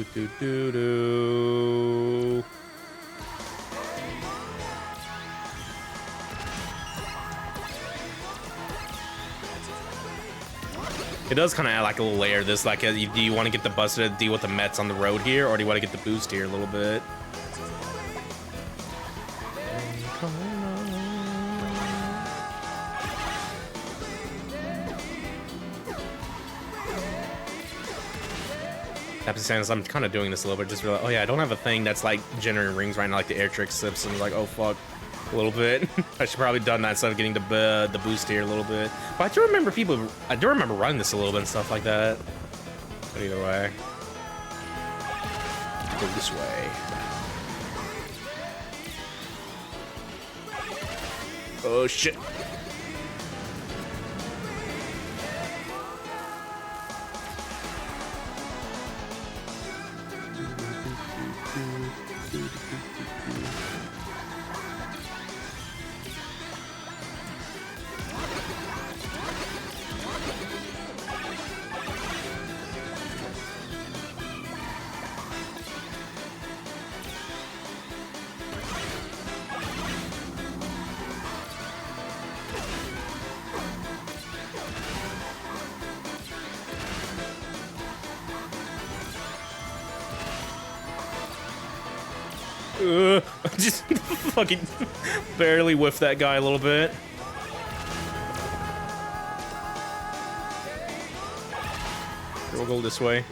Do. It does kind of add like a little layer. This like, do you want to get the bus to deal with the Mets on the road here, or do you want to get the boost here a little bit? I'm kind of doing this a little bit, just realized, oh yeah, I don't have a thing that's like generating rings right now, like the air trick sips, and like, oh fuck, a little bit. I should probably done that instead of getting the boost here a little bit. But I do remember running this a little bit and stuff like that. But either way, go this way. Oh shit. Just fucking barely whiffed that guy a little bit. We'll go this way.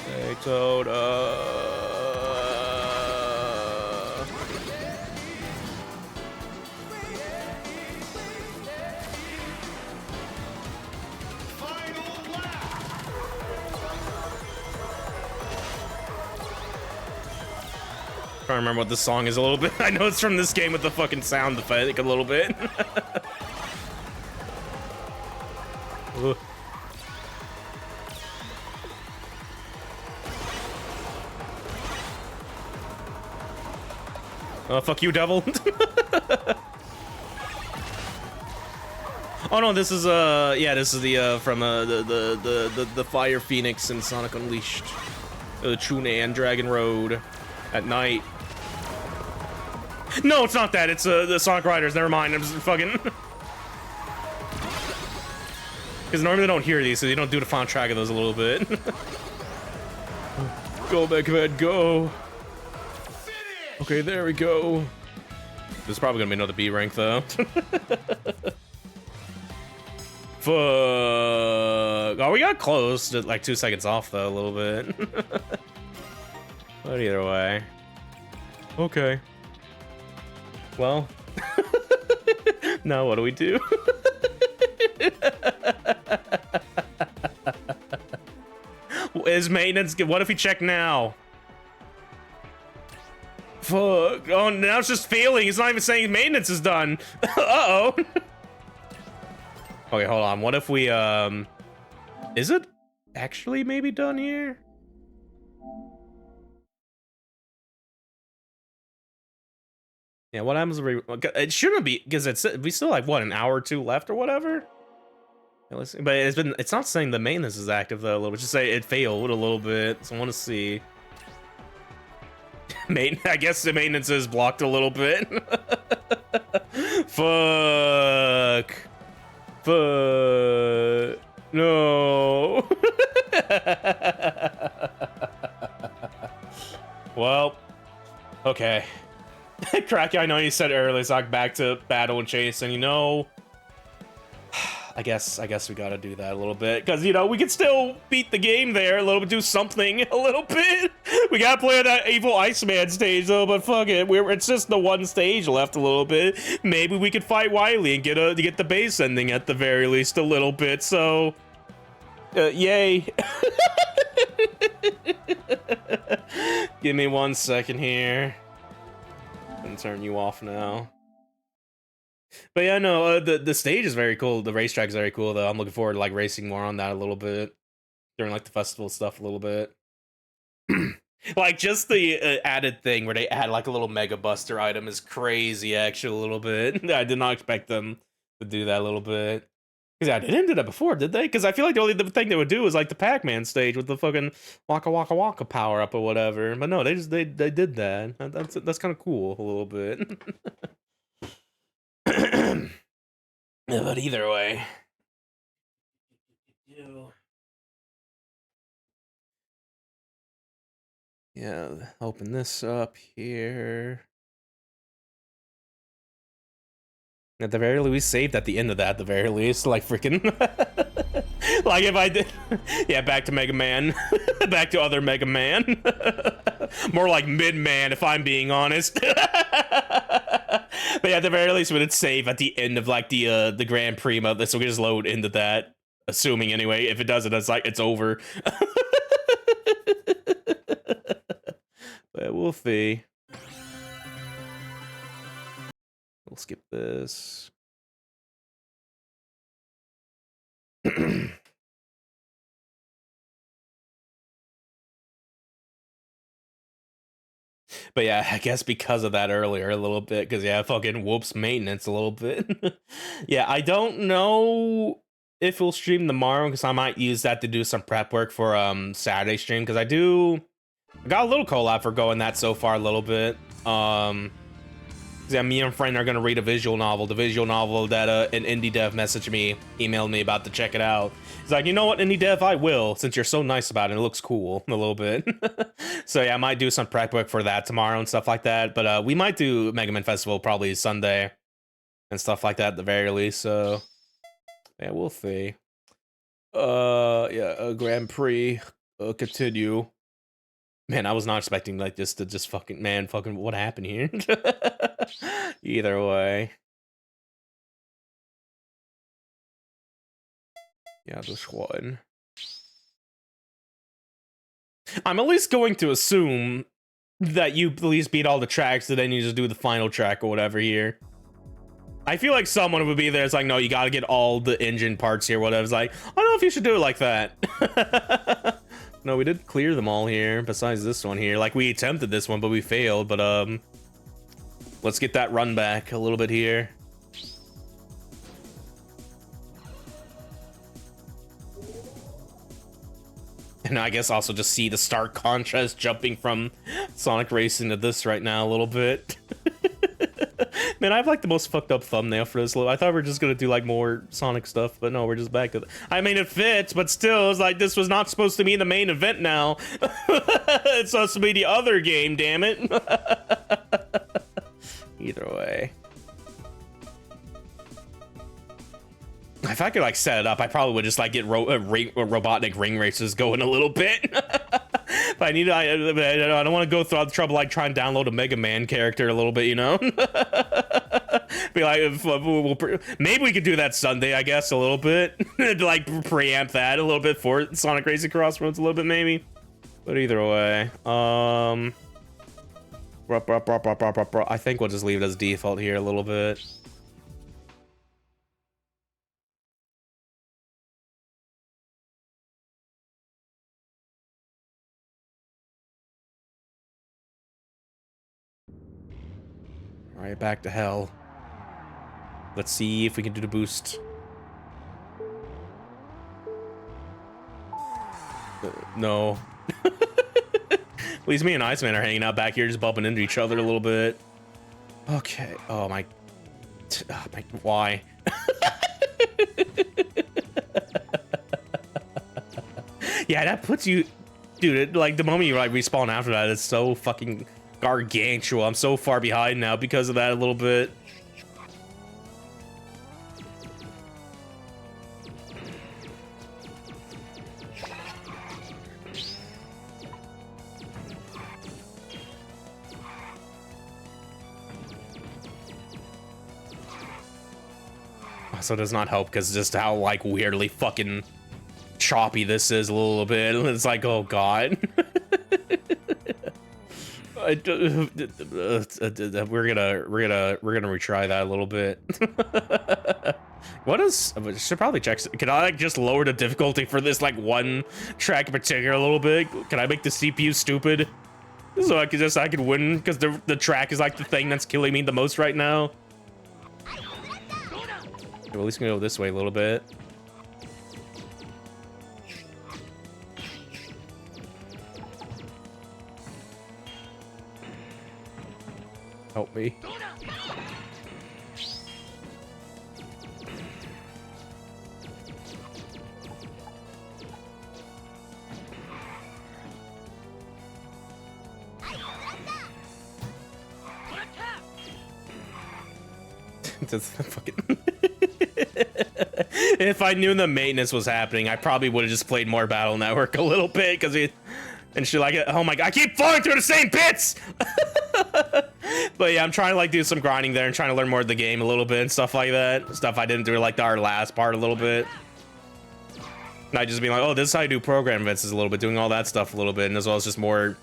Hey, Toad. trying to remember what this song is a little bit. I know it's from this game with the fucking sound effect a little bit. Oh, fuck you, devil. Oh no, this is yeah, this is the from the Fire Phoenix and Sonic Unleashed, Chunan Dragon Road at night. No, it's not that. It's the Sonic Riders. Never mind. I'm just fucking. Because normally they don't hear these, so they don't do the final track of those a little bit. Go, Megaman, go. Okay, there we go. There's probably gonna be another B rank though. Fuck. Oh, we got close to like 2 seconds off though, a little bit. But either way. Okay. Well. Now what do we do? Is maintenance good? What if we check now? Fuck. Oh, now it's just failing. It's not even saying maintenance is done. Uh-oh. Okay, hold on. What if we, is it actually maybe done here? Yeah, what happens if we, it shouldn't be, because we still have, what, an hour or 2 left or whatever? Yeah, let's see. But it's not saying the maintenance is active though, let's just say it failed a little bit, so I want to see. I guess the maintenance is blocked a little bit. Fuck. Fuck. No. Well, okay. Cracky, I know you said earlier, so back to battle and chase, and you know, I guess we gotta do that a little bit, because, you know, we can still beat the game there a little bit, do something a little bit. We gotta play that evil Iceman stage, though, but fuck it, it's just the one stage left a little bit. Maybe we could fight Wily and get the base ending at the very least a little bit, so... yay. Give me 1 second here. And turn you off now. But yeah, no, the stage is very cool. The racetrack is very cool, though. I'm looking forward to like racing more on that a little bit during like the festival stuff a little bit. Like just the added thing where they add like a little Mega Buster item is crazy. Actually, a little bit. I did not expect them to do that a little bit. Because yeah, they didn't do that before, did they? Because I feel like the only thing they would do is like the Pac-Man stage with the fucking Waka Waka Waka power up or whatever. But no, they did that. That's kind of cool a little bit. But either way. Yeah, open this up here. At the very least, we saved at the end of that, at the very least. Like, freaking... like, if I did... Yeah, back to Mega Man. Back to other Mega Man. More like Mid-Man, if I'm being honest. But yeah, at the very least, we would save at the end of, like, the Grand Prix of this, so we can just load into that. Assuming, anyway. If it doesn't, it's like, it's over. But we'll see. We'll skip this. But yeah, I guess because of that earlier a little bit, because yeah, fucking whoops maintenance a little bit. Yeah, I don't know if we'll stream tomorrow, because I might use that to do some prep work for Saturday stream, because I got a little collab for going that so far a little bit. Yeah, me and a friend are gonna read a visual novel. The visual novel that an indie dev emailed me about to check it out. He's like, you know what, indie dev, I will, since you're so nice about it. It looks cool a little bit. So yeah, I might do some prep work for that tomorrow and stuff like that. But we might do Mega Man Festival probably Sunday and stuff like that at the very least. So yeah, we'll see. Yeah, Grand Prix continue. Man, I was not expecting like this to just fucking what happened here? Either way. Yeah, this one. I'm at least going to assume that you at least beat all the tracks, and then you just do the final track or whatever here. I feel like someone would be there. It's like, no, you got to get all the engine parts here. Whatever. It's like, I don't know if you should do it like that. No, we did clear them all here. Besides this one here, like we attempted this one, but we failed. But let's get that run back a little bit here. And I guess also just see the stark contrast jumping from Sonic Racing to this right now a little bit. Man, I have like the most fucked up thumbnail for this. I thought we were just gonna do like more Sonic stuff, but no, we're just back to the... I mean, it fits, but still, it's like this was not supposed to be the main event now. It's supposed to be the other game, damn it. Either way. If I could like set it up, I probably would just like get robotic ring races going a little bit. But I don't want to go through all the trouble like trying to download a Mega Man character a little bit, you know. Be like, maybe we could do that Sunday, I guess, a little bit to like preamp that a little bit for Sonic Racing CrossWorlds a little bit, maybe. But either way, I think we'll just leave it as default here a little bit. All right, back to hell. Let's see if we can do the boost. No. At least me and Iceman are hanging out back here, just bumping into each other a little bit. Okay. Oh my. Why? Yeah, that puts you, dude. Like the moment you like respawn after that, it's so fucking gargantuan. I'm so far behind now because of that a little bit. Also does not help because just how like weirdly fucking choppy this is a little bit. It's like, oh god. We're gonna retry that a little bit. What is? I should probably check. Can I like just lower the difficulty for this like one track in particular a little bit? Can I make the CPU stupid so I could win because the track is like the thing that's killing me the most right now? Well, at least we can go this way a little bit. Help me. Fucking if I knew the maintenance was happening, I probably would have just played more Battle Network a little bit because and she like, oh my god, I keep falling through the same pits. But yeah, I'm trying to like do some grinding there and trying to learn more of the game a little bit and stuff like that. Stuff I didn't do like our last part a little bit. And I just be like, oh, this is how I do program events is a little bit, doing all that stuff a little bit, and as well as just more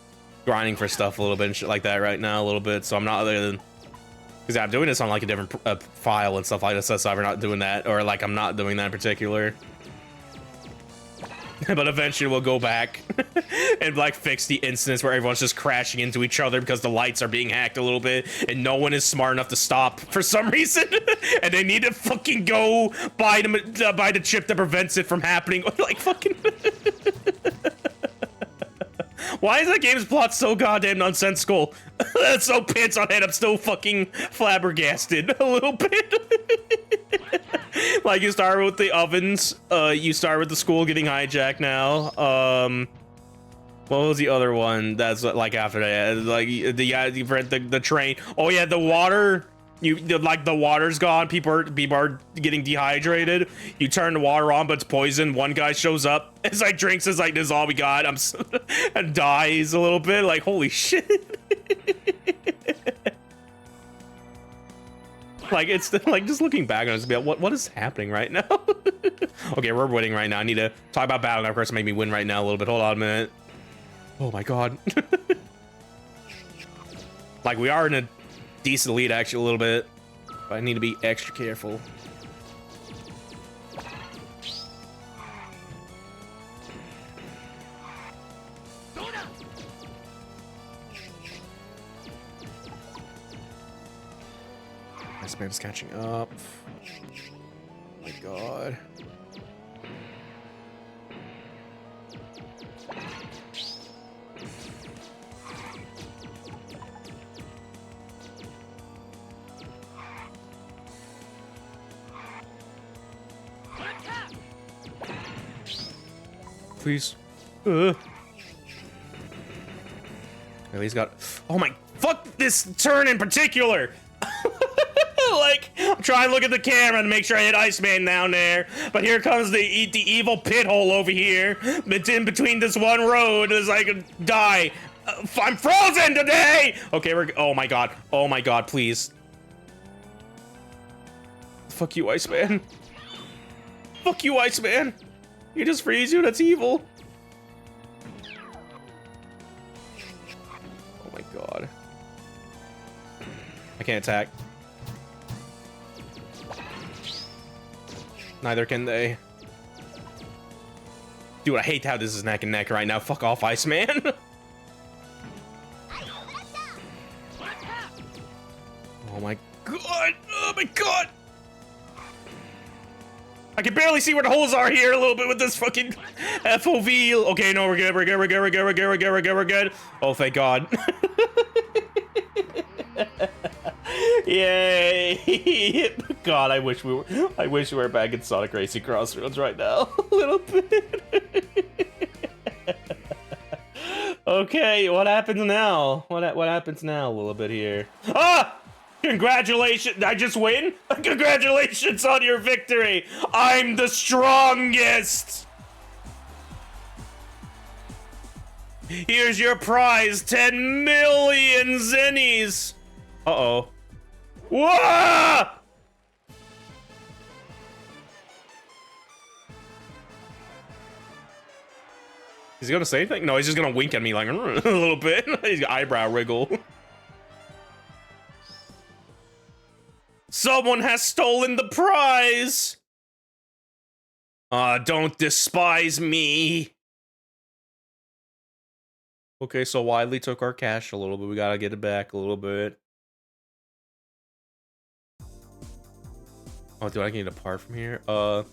grinding for stuff a little bit and shit like that right now a little bit. So I'm not because I'm doing this on like a different file and stuff like that, so I'm not doing that, or like I'm not doing that in particular. But eventually we'll go back and like fix the incidents where everyone's just crashing into each other because the lights are being hacked a little bit and no one is smart enough to stop for some reason. And they need to fucking go buy the chip that prevents it from happening. Like fucking why is that game's plot so goddamn nonsensical? That's so pits on head. I'm still fucking flabbergasted a little bit. Like you start with the ovens, you start with the school getting hijacked now. What was the other one that's like after that? Like the train. Oh yeah, the water. Like the water's gone. People are getting dehydrated. You turn the water on, but it's poison. One guy shows up. It's like drinks. It's like this is all we got. And dies a little bit. Like holy shit. Like it's like just looking back on it, what is happening right now? Okay, we're winning right now. I need to talk about Battle Network to make me win right now a little bit. Hold on a minute. Oh my god. Like, we are in a decent lead, actually, a little bit. But I need to be extra careful. This man's catching up. Oh my god. Please. At least got. Oh my. Fuck this turn in particular! Like, I'm trying to look at the camera to make sure I hit Iceman down there, but here comes the evil pit hole over here. It's in between this one road as I could die. I'm frozen today! Okay, oh my god, please. Fuck you, Iceman. Fuck you, Iceman. He just frees you, that's evil. Oh my god. I can't attack. Neither can they. Dude, I hate how this is neck and neck right now. Fuck off, Iceman. Oh my god. Oh my god. I can barely see where the holes are here a little bit with this fucking FOV. Okay, no, we're good. We're good. Oh, thank god. Yay! God, I wish we were back in Sonic Racing CrossWorlds right now. A little bit. Okay, what happens now? What happens now? A little bit here. Ah! Congratulations! I just win? Congratulations on your victory! I'm the strongest! Here's your prize, 10 million zennies! Uh-oh. Whoa! Is he gonna say anything? No, he's just gonna wink at me like a little bit. He's got eyebrow wriggle. Someone has stolen the prize! Don't despise me. Okay, so Wiley took our cash a little bit. We gotta get it back a little bit. Oh, dude, I can get a part from here. Are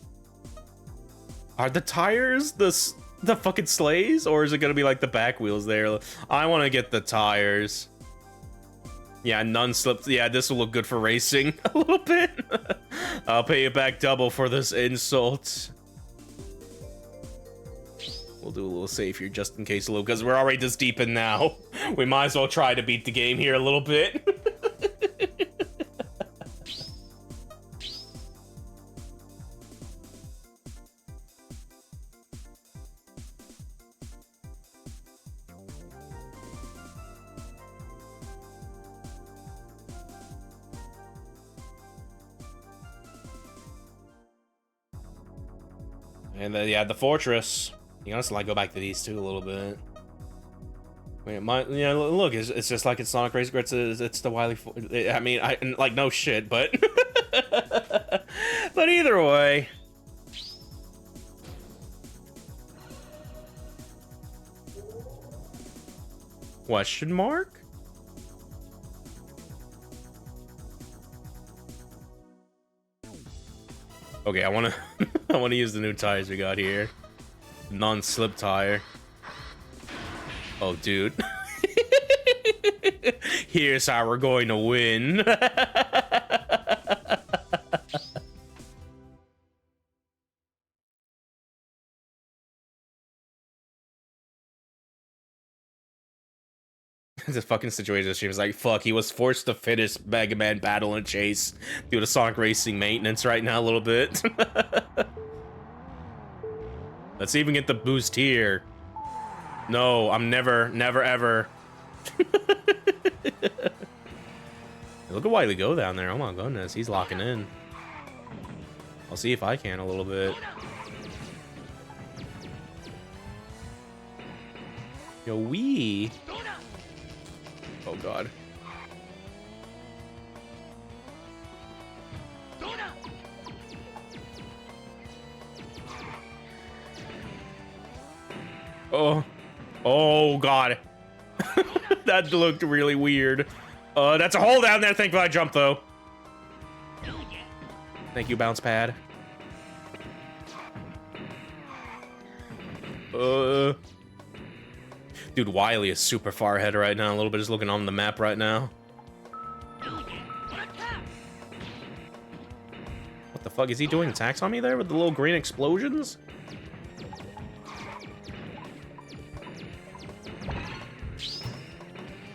the tires the fucking sleighs, or is it gonna be like the back wheels there? I want to get the tires. Yeah, none slipped. Yeah, this will look good for racing a little bit. I'll pay you back double for this insult. We'll do a little save here just in case a little, because we're already this deep in now. We might as well try to beat the game here a little bit. And then, yeah, the fortress. You honestly like go back to these two a little bit. Wait, look, it's just like it's Sonic Racing. It's the Wily. I mean, like no shit, but but either way. Question mark? Okay, I wanna I wanna use the new tires we got here. Non-slip tire. Oh, dude. Here's how we're going to win. This fucking situation. She was like, fuck, he was forced to finish Mega Man Battle and Chase due to Sonic Racing maintenance right now a little bit. Let's even get the boost here. No, I'm never, ever. Look at Wiley go down there. Oh my goodness, he's locking in. I'll see if I can a little bit. Yo, wee. Oh god. Oh. Oh, God. That looked really weird. That's a hole down there. Thankfully I jumped, though. Thank you, bounce pad. Dude, Wily is super far ahead right now. A little bit just looking on the map right now. What the fuck? Is he doing attacks on me there with the little green explosions?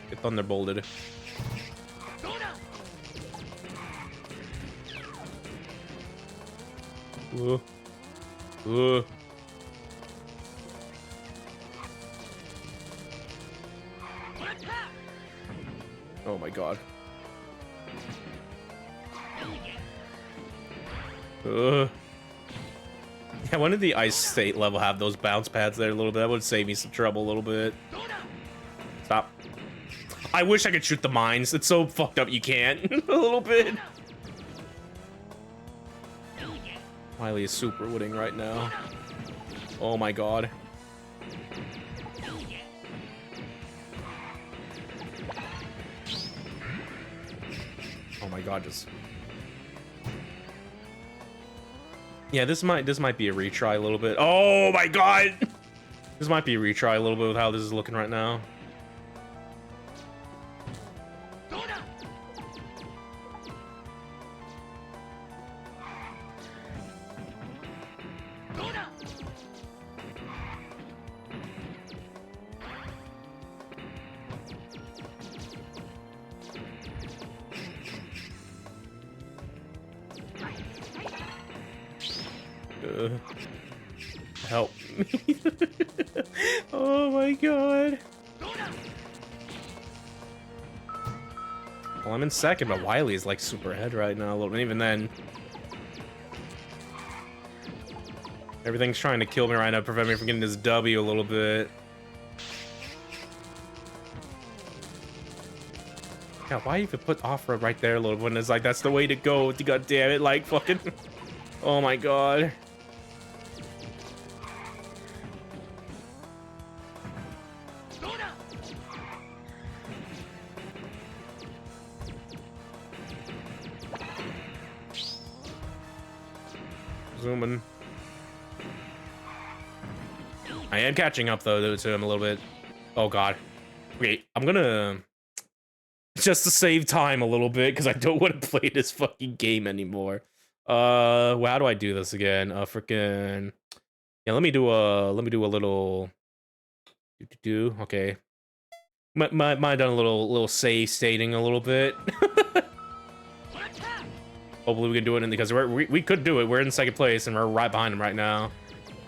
Get thunderbolted. Ooh. Oh my god. Yeah, when did the ice state level have those bounce pads there a little bit? That would save me some trouble a little bit. Stop. I wish I could shoot the mines. It's so fucked up you can't. A little bit. Wily is super winning right now. Oh my god. Oh my god, just... Yeah, this might be a retry a little bit. Oh my god! This might be a retry a little bit with how this is looking right now. Help me. Oh my god. Well, I'm in second, but Wily is like super ahead right now a little bit. Even then, everything's trying to kill me right now, prevent me from getting this W a little bit. Yeah, why even put off-road right there a little bit when it's like that's the way to go? God damn it, like fucking. Oh my god. Zooming. I am catching up though to him a little bit. Oh god. Okay, I'm gonna just to save time a little bit because I don't want to play this fucking game anymore. Well, how do I do this again? Freaking. Yeah, let me do a little. Okay. Might done a little save stating a little bit. Hopefully we can do it because we could do it. We're in second place and we're right behind him right now.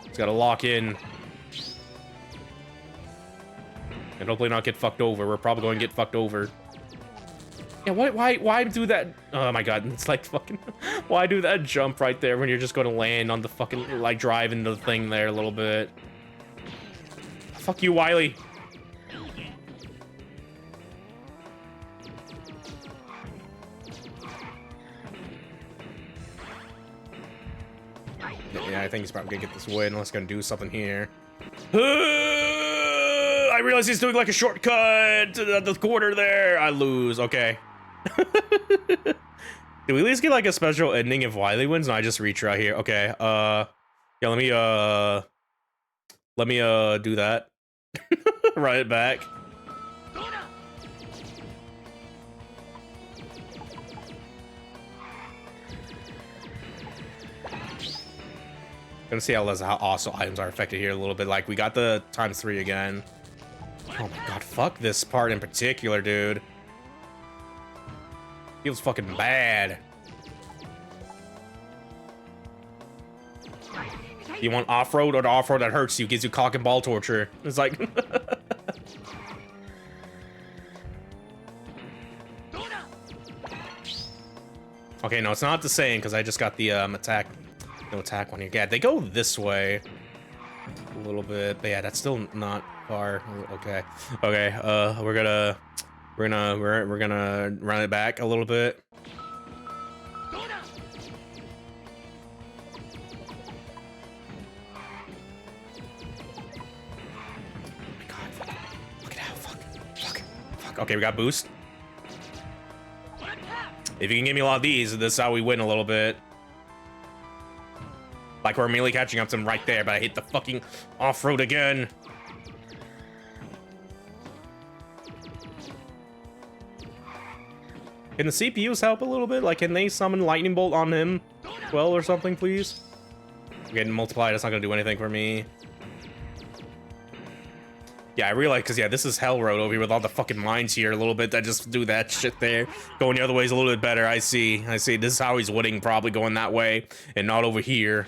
Just gotta lock in. And hopefully not get fucked over. We're probably going to get fucked over. Yeah, why do that? Oh my god, it's like fucking... Why do that jump right there when you're just going to land on the fucking, like, drive into the thing there a little bit? Fuck you, Wily. Yeah, I think he's probably gonna get this win unless he's gonna do something here. I realize he's doing like a shortcut to the quarter there. I lose. Okay. Do we at least get like a special ending if Wily wins? No, I just retry here. Okay. Yeah, let me do that. Run it back. Gonna see how also items are affected here a little bit. Like we got the ×3 again. Oh my god, fuck this part in particular, dude. Feels fucking bad. You want off-road or the off-road that hurts you, gives you cock and ball torture? It's like... Okay, no, it's not the same because I just got the attack. No attack one here. Yeah, they go this way a little bit, but yeah, that's still not far. Okay, okay. We're gonna run it back a little bit. Fuck. Okay, we got boost. If you can give me a lot of these, this is how we win a little bit. Like we're immediately catching up to him right there, but I hit the fucking off-road again. Can the CPUs help a little bit? Like, can they summon lightning bolt on him? Well, or something, please? I'm getting multiplied. That's not gonna do anything for me. Yeah, I realize, because, yeah, this is Hell Road over here with all the fucking mines here a little bit that just do that shit there. Going the other way is a little bit better. I see. This is how he's winning, probably going that way and not over here.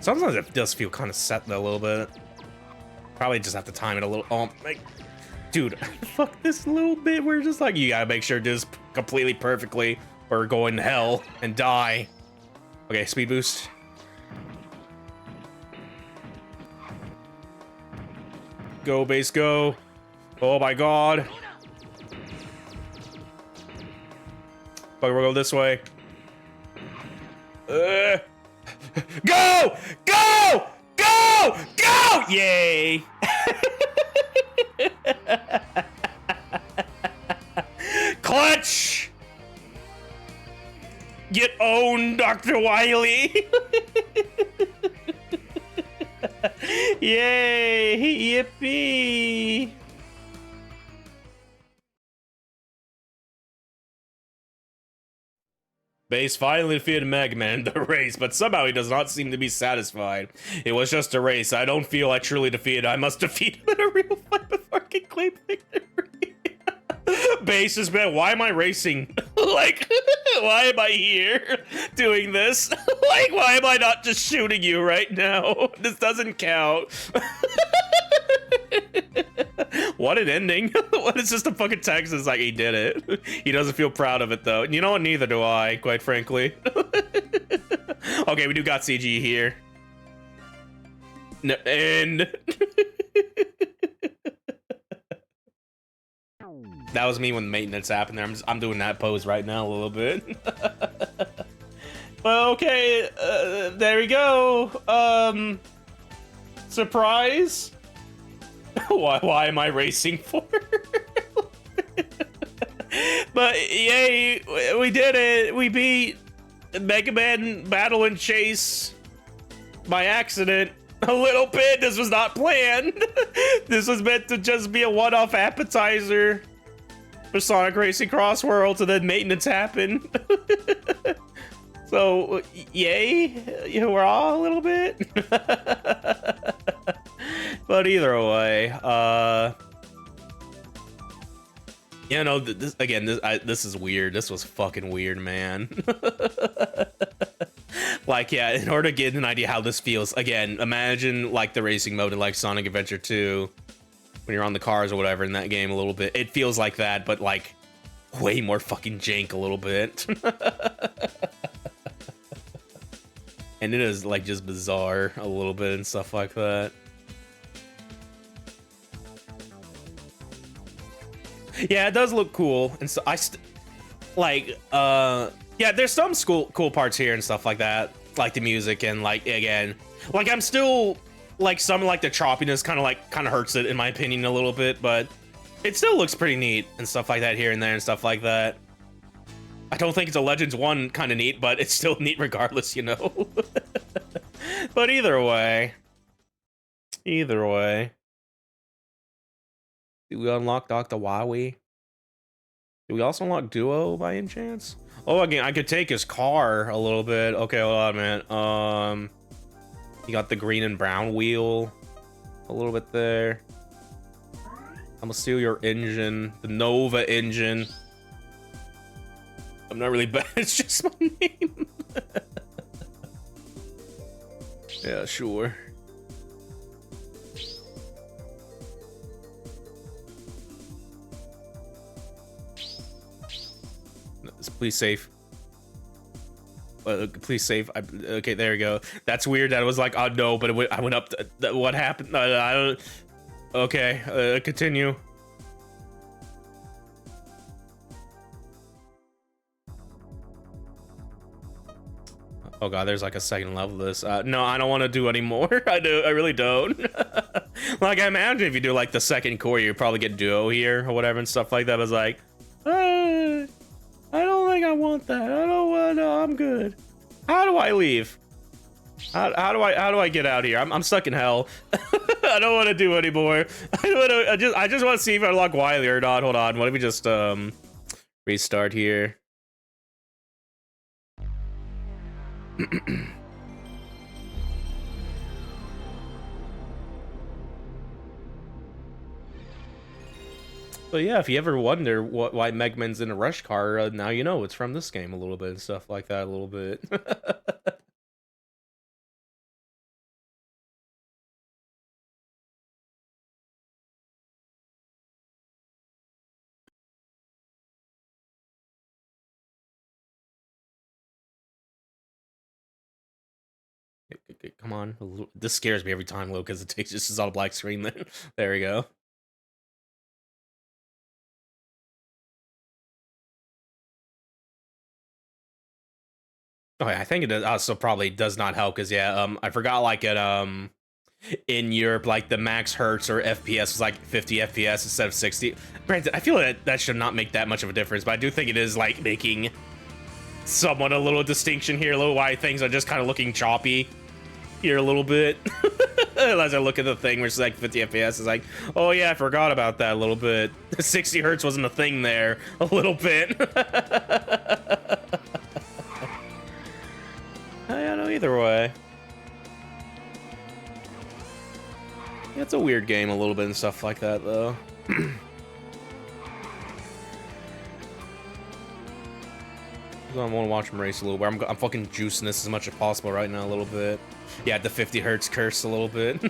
Sometimes it does feel kind of set though, a little bit. Probably just have to time it a little. Oh, like, dude, fuck this little bit. We're just like, you gotta make sure this completely perfectly or go in hell and die. Okay, speed boost. Go, base, go. Oh my god. But we'll go this way. Go! Go! Go! Go! Yay! Clutch! Get owned, Dr. Wily! Yay! Yippee! Base finally defeated Mega Man in the race, but somehow he does not seem to be satisfied. It was just a race. I don't feel I truly defeated. I must defeat him in a real fight before I can claim victory. Base has been, why am I racing? Like, why am I here doing this? Like, why am I not just shooting you right now? This doesn't count. What an ending. What is just a fucking text? It's like he did it. He doesn't feel proud of it though. You know what? Neither do I, quite frankly. Okay, we do got CG here. No, and that was me when maintenance happened there. I'm doing that pose right now a little bit. Well, okay, there we go. Surprise. Why am I racing for? But yay, we did it. We beat Mega Man Battle and Chase by accident. A little bit. This was not planned. This was meant to just be a one-off appetizer for Sonic Racing CrossWorlds, and then maintenance happened. So, yay, we're all a little bit. But either way, you know, this again, this is weird. This was fucking weird, man. Like, yeah, in order to get an idea how this feels, again, imagine like the racing mode in like Sonic Adventure 2 when you're on the cars or whatever in that game a little bit. It feels like that, but like way more fucking jank a little bit. And it is like just bizarre a little bit and stuff like that. Yeah, it does look cool, and so yeah, there's some cool parts here and stuff like that, like the music and like again, like I'm still like some like the choppiness kind of hurts it in my opinion a little bit, but it still looks pretty neat and stuff like that here and there and stuff like that. I don't think it's a Legends 1 kind of neat, but it's still neat regardless, you know. But either way, do we unlock Dr. Wowie? Do we also unlock Duo by any chance? Oh, again, I could take his car a little bit. Okay, hold on, man. You got the green and brown wheel a little bit there. I'm gonna steal your engine, the Nova engine. I'm not really bad, it's just my name. Yeah, sure. Please save. Please save. Okay, there we go. That's weird. That was like, oh no, but I went up. What happened? I don't. Okay, continue. Oh god, there's like a second level of this. No, I don't want to do anymore. I really don't. Like, I imagine if you do like the second core, you probably get duo here or whatever and stuff like that. I was like, I don't think I want that. I don't want. No, I'm good. How do I leave? How do I get out here? I'm stuck in hell. I don't want to do anymore. I just want to see if I unlock Wily or not. Hold on. Let me just restart here. But yeah, if you ever wonder why Megman's in a rush car, now you know it's from this game a little bit and stuff like that a little bit. Come on. This scares me every time, Lou, because it takes just on a black screen then. There we go. Oh, yeah, I think it also probably does not help because yeah, I forgot like in Europe, like the max hertz or FPS was like 50 FPS instead of 60. Granted, I feel that should not make that much of a difference, but I do think it is like making somewhat a little distinction here, a little why things are just kind of looking choppy here a little bit. As I look at the thing, which is like 50 FPS, it's like, oh yeah, I forgot about that a little bit. 60 hertz wasn't a thing there a little bit. I know either way. Yeah, it's a weird game a little bit and stuff like that, though. I want to watch him race a little bit. I'm fucking juicing this as much as possible right now a little bit. Yeah, the 50 hertz curse a little bit.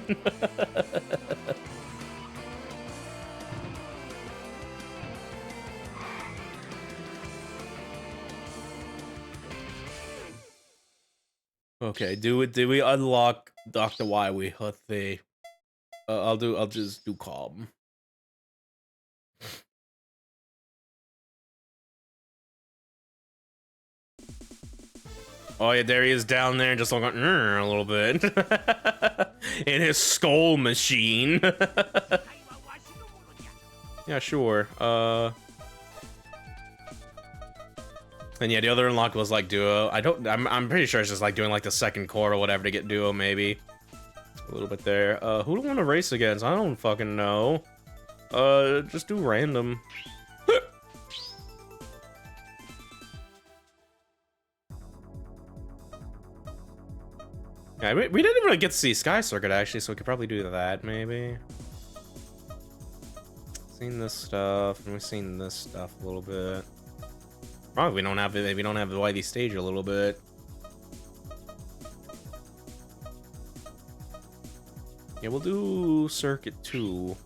Okay, do we unlock Dr. Wily? Let's see. I'll just do calm. Oh yeah, there he is down there, just like a little bit in his skull machine. Yeah, sure. And yeah, the other unlock was like duo. I'm pretty sure it's just like doing like the second core or whatever to get duo, maybe. A little bit there. Who do I want to race against? I don't fucking know. Just do random. Yeah, we didn't really get to see Sky Circuit actually, so we could probably do that maybe. Seen this stuff, and we've seen this stuff a little bit. Probably we don't have the YD stage a little bit. Yeah, we'll do Circuit 2.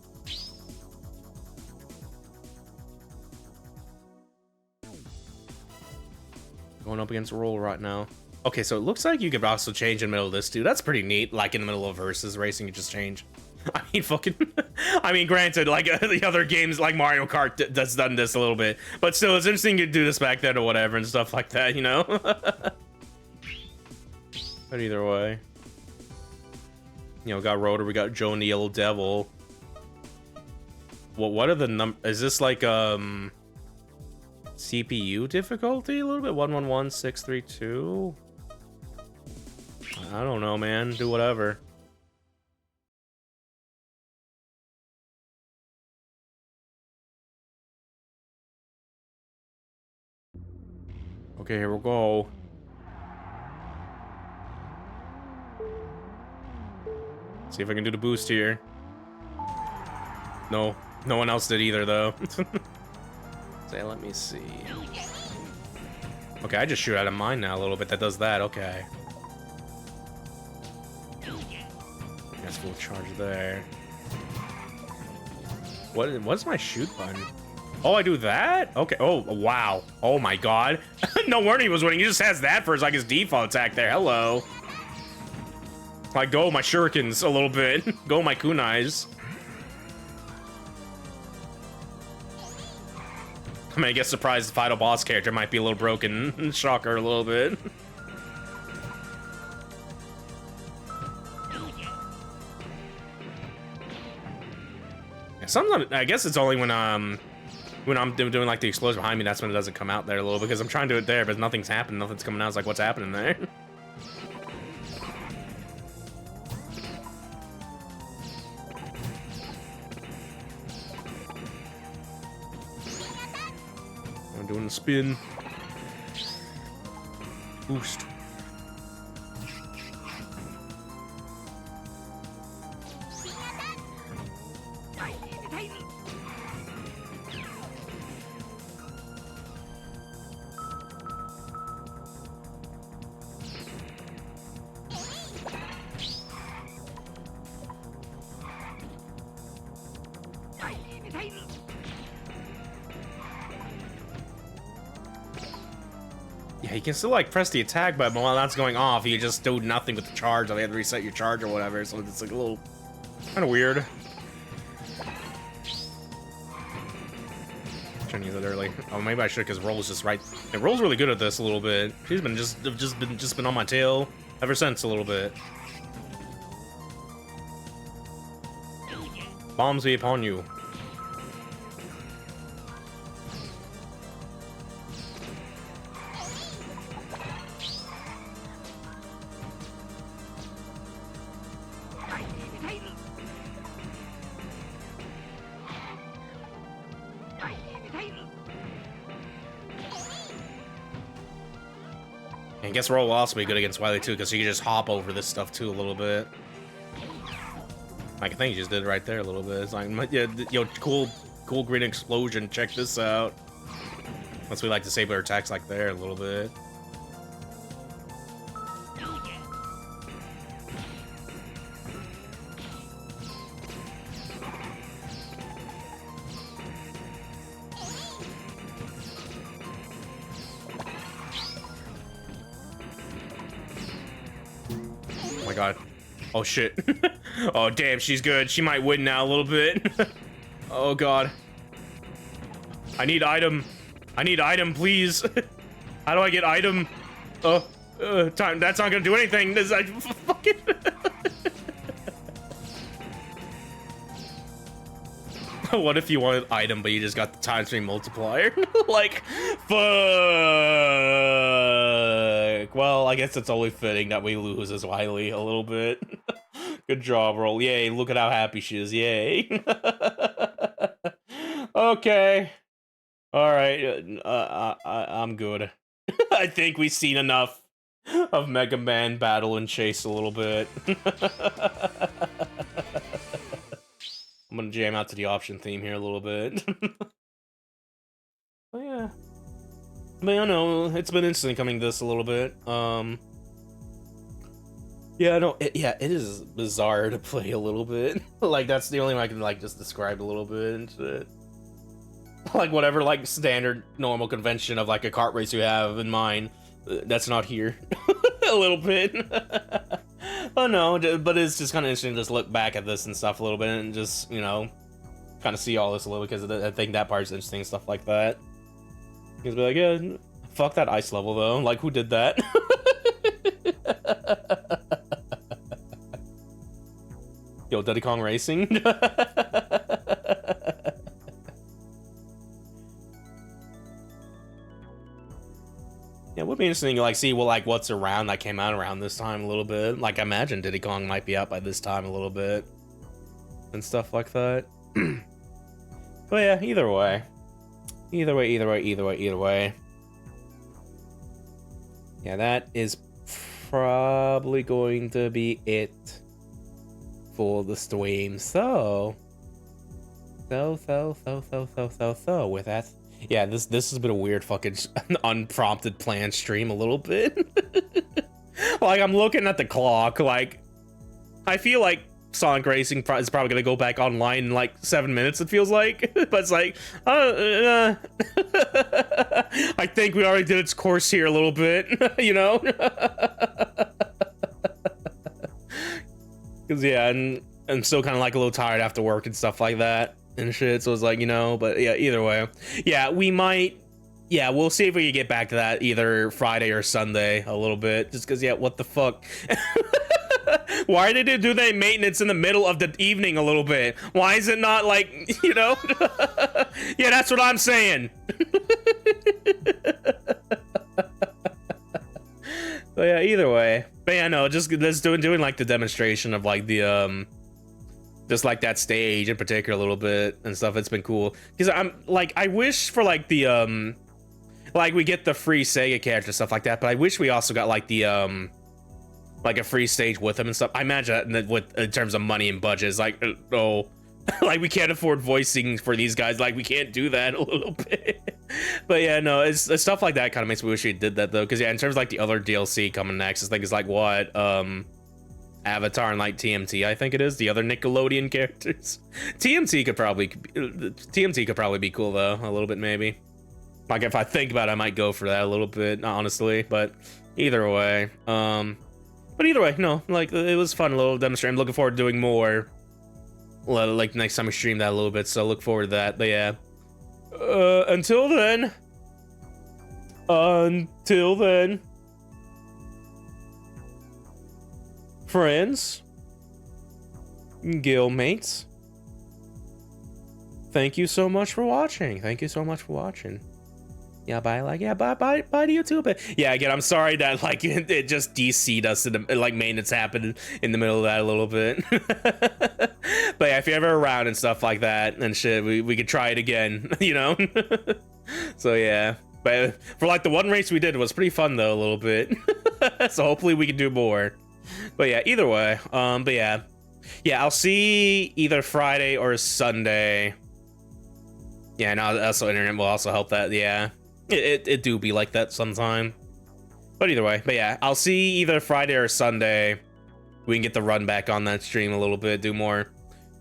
Going up against Roll right now. Okay, so it looks like you could also change in the middle of this too. That's pretty neat. Like in the middle of versus racing, you just change. I mean, fucking. I mean, granted, like the other games, like Mario Kart, that's done this a little bit, but still, it's interesting to do this back then or whatever and stuff like that, you know. But either way, you know, we got Rotor, we got Joe and the Yellow Devil. Well, what are the is this like CPU difficulty a little bit? 111632. I don't know, man. Do whatever. Okay, here we go. See if I can do the boost here. No, no one else did either, though. Say, let me see. Okay, I just shoot out of mine now a little bit. That does that. Okay. I guess we'll charge there. What's my shoot button? Oh, I do that? Okay. Oh, wow. Oh my god. No wonder he was winning. He just has that for his, like, his default attack there. Hello. Like, go my shurikens a little bit. Go my kunais. I mean, I guess surprised the final boss character might be a little broken. Shocker a little bit. sometimes I guess it's only when I'm doing like the explosion behind me, that's when it doesn't come out there a little, because I'm trying to do it there, but nothing's happening, nothing's coming out. It's like, what's happening there? I'm doing the spin. Boost. Yeah, you can still like press the attack button, but while that's going off, you just do nothing with the charge. Or you have to reset your charge or whatever. So it's like a little kind of weird. Trying to use it early. Oh, maybe I should, because Roll's just right. Yeah, Roll's really good at this a little bit. She's been just been on my tail ever since a little bit. Bombs be upon you. I guess Roll will also be good against Wily too, because he can just hop over this stuff too a little bit. Like, I think he just did it right there a little bit. It's like, yeah, yo, cool green explosion. Check this out. Unless we like disable our attacks like there a little bit. Oh my god. Oh shit. Oh damn, she's good. She might win now a little bit. Oh god. I need item. I need item, please. How do I get item? Time. That's not gonna do anything. This I fucking. What if you wanted item, but you just got the ×3 multiplier? Like, fuck. Well, I guess it's only fitting that we lose as Wily a little bit. Good job, Roll. Yay, look at how happy she is. Yay. Okay. Alright, I'm good. I think we've seen enough of Mega Man Battle and Chase a little bit. I'm gonna jam out to the option theme here a little bit. Oh yeah. But I know, it's been interesting coming this a little bit. Yeah, no, it is bizarre to play a little bit. Like, that's the only way I can, like, just describe a little bit and shit. Like, whatever, like, standard, normal convention of, like, a kart race you have in mind, that's not here. A little bit. Oh, no, but it's just kind of interesting to just look back at this and stuff a little bit and just, you know, kind of see all this a little, because I think that part's interesting and stuff like that. Because be like, yeah, fuck that ice level, though. Like, who did that? Yo, Diddy Kong Racing? Yeah, it would be interesting to like see what's around that came out around this time a little bit. Like, I imagine Diddy Kong might be out by this time a little bit and stuff like that. But yeah, either way. Either way. Yeah, that is probably going to be it for the stream. So with that, yeah, this has been a weird fucking unprompted planned stream a little bit. Like, I'm looking at the clock, like, I feel like Sonic Racing is probably gonna go back online in like 7 minutes, it feels like. But it's like, I think we already did its course here a little bit, you know? Because, yeah, and I'm still kind of like a little tired after work and stuff like that and shit, so it's like, you know, but yeah, either way. Yeah, we might, yeah, we'll see if we can get back to that either Friday or Sunday a little bit, just because, yeah, what the fuck? Why did they do that maintenance in the middle of the evening a little bit? Why is it not like, you know? Yeah, that's what I'm saying. But yeah, either way. But yeah, no, just doing like the demonstration of like the just like that stage in particular a little bit and stuff. It's been cool because I'm like, I wish for like the like we get the free Sega character stuff like that, but I wish we also got like the like a free stage with them and stuff. I imagine that with in terms of money and budgets, like oh, like we can't afford voicing for these guys, like we can't do that a little bit. But yeah, no, it's stuff like that kind of makes me wish we did that though, because yeah, in terms of like the other DLC coming next, I think it's like what Avatar and like TMT, I think it is the other Nickelodeon characters. TMT could probably be cool though, a little bit maybe. Like if I think about it, I might go for that a little bit, honestly. But either way, no, like it was fun, a little demonstration. I'm looking forward to doing more. Like next time we stream that a little bit, so look forward to that. But yeah, until then, friends, guildmates, thank you so much for watching. Yeah, bye. Like, yeah, bye to you too. But yeah, again, I'm sorry that like it just DC'd us in the, like maintenance happened in the middle of that a little bit. But yeah, if you're ever around and stuff like that and shit, we could try it again, you know. So yeah, but for like the one race we did, it was pretty fun though a little bit. So hopefully we can do more. But yeah, either way, but yeah, I'll see either Friday or Sunday. Yeah, and also internet will also help that. Yeah. It do be like that sometime. But either way, but yeah, I'll see either Friday or Sunday. We can get the run back on that stream a little bit, do more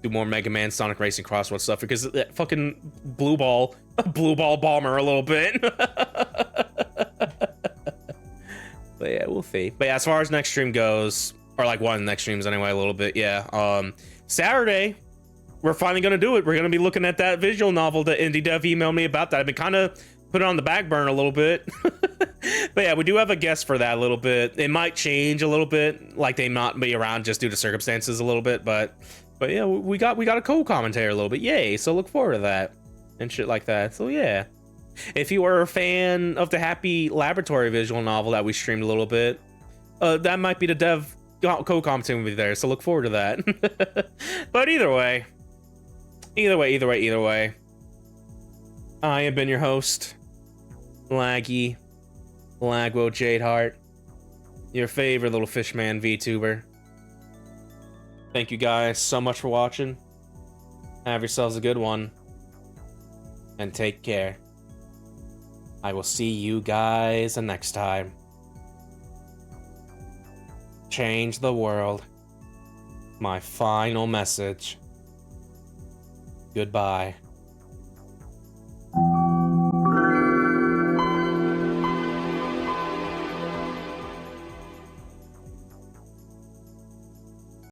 Mega Man, Sonic Racing CrossWorlds stuff, because that fucking blue ball bomber a little bit. But yeah, we'll see. But yeah, as far as next stream goes, or like one of the next streams anyway, a little bit, yeah. Saturday, we're finally gonna do it. We're gonna be looking at that visual novel that Indie Dev emailed me about that I've been kind of put it on the back burner a little bit. But yeah, we do have a guest for that a little bit. It might change a little bit, like they not be around just due to circumstances a little bit, but yeah, we got a co-commentator a little bit. Yay, so look forward to that and shit like that. So yeah, if you are a fan of the Happy Laboratory visual novel that we streamed a little bit, that might be the dev co-commentating with there, so look forward to that. But either way, I have been your host, Laguo Jadeheart, your favorite little fishman VTuber. Thank you guys so much for watching. Have yourselves a good one, and take care. I will see you guys next time. Change the world. My final message. Goodbye.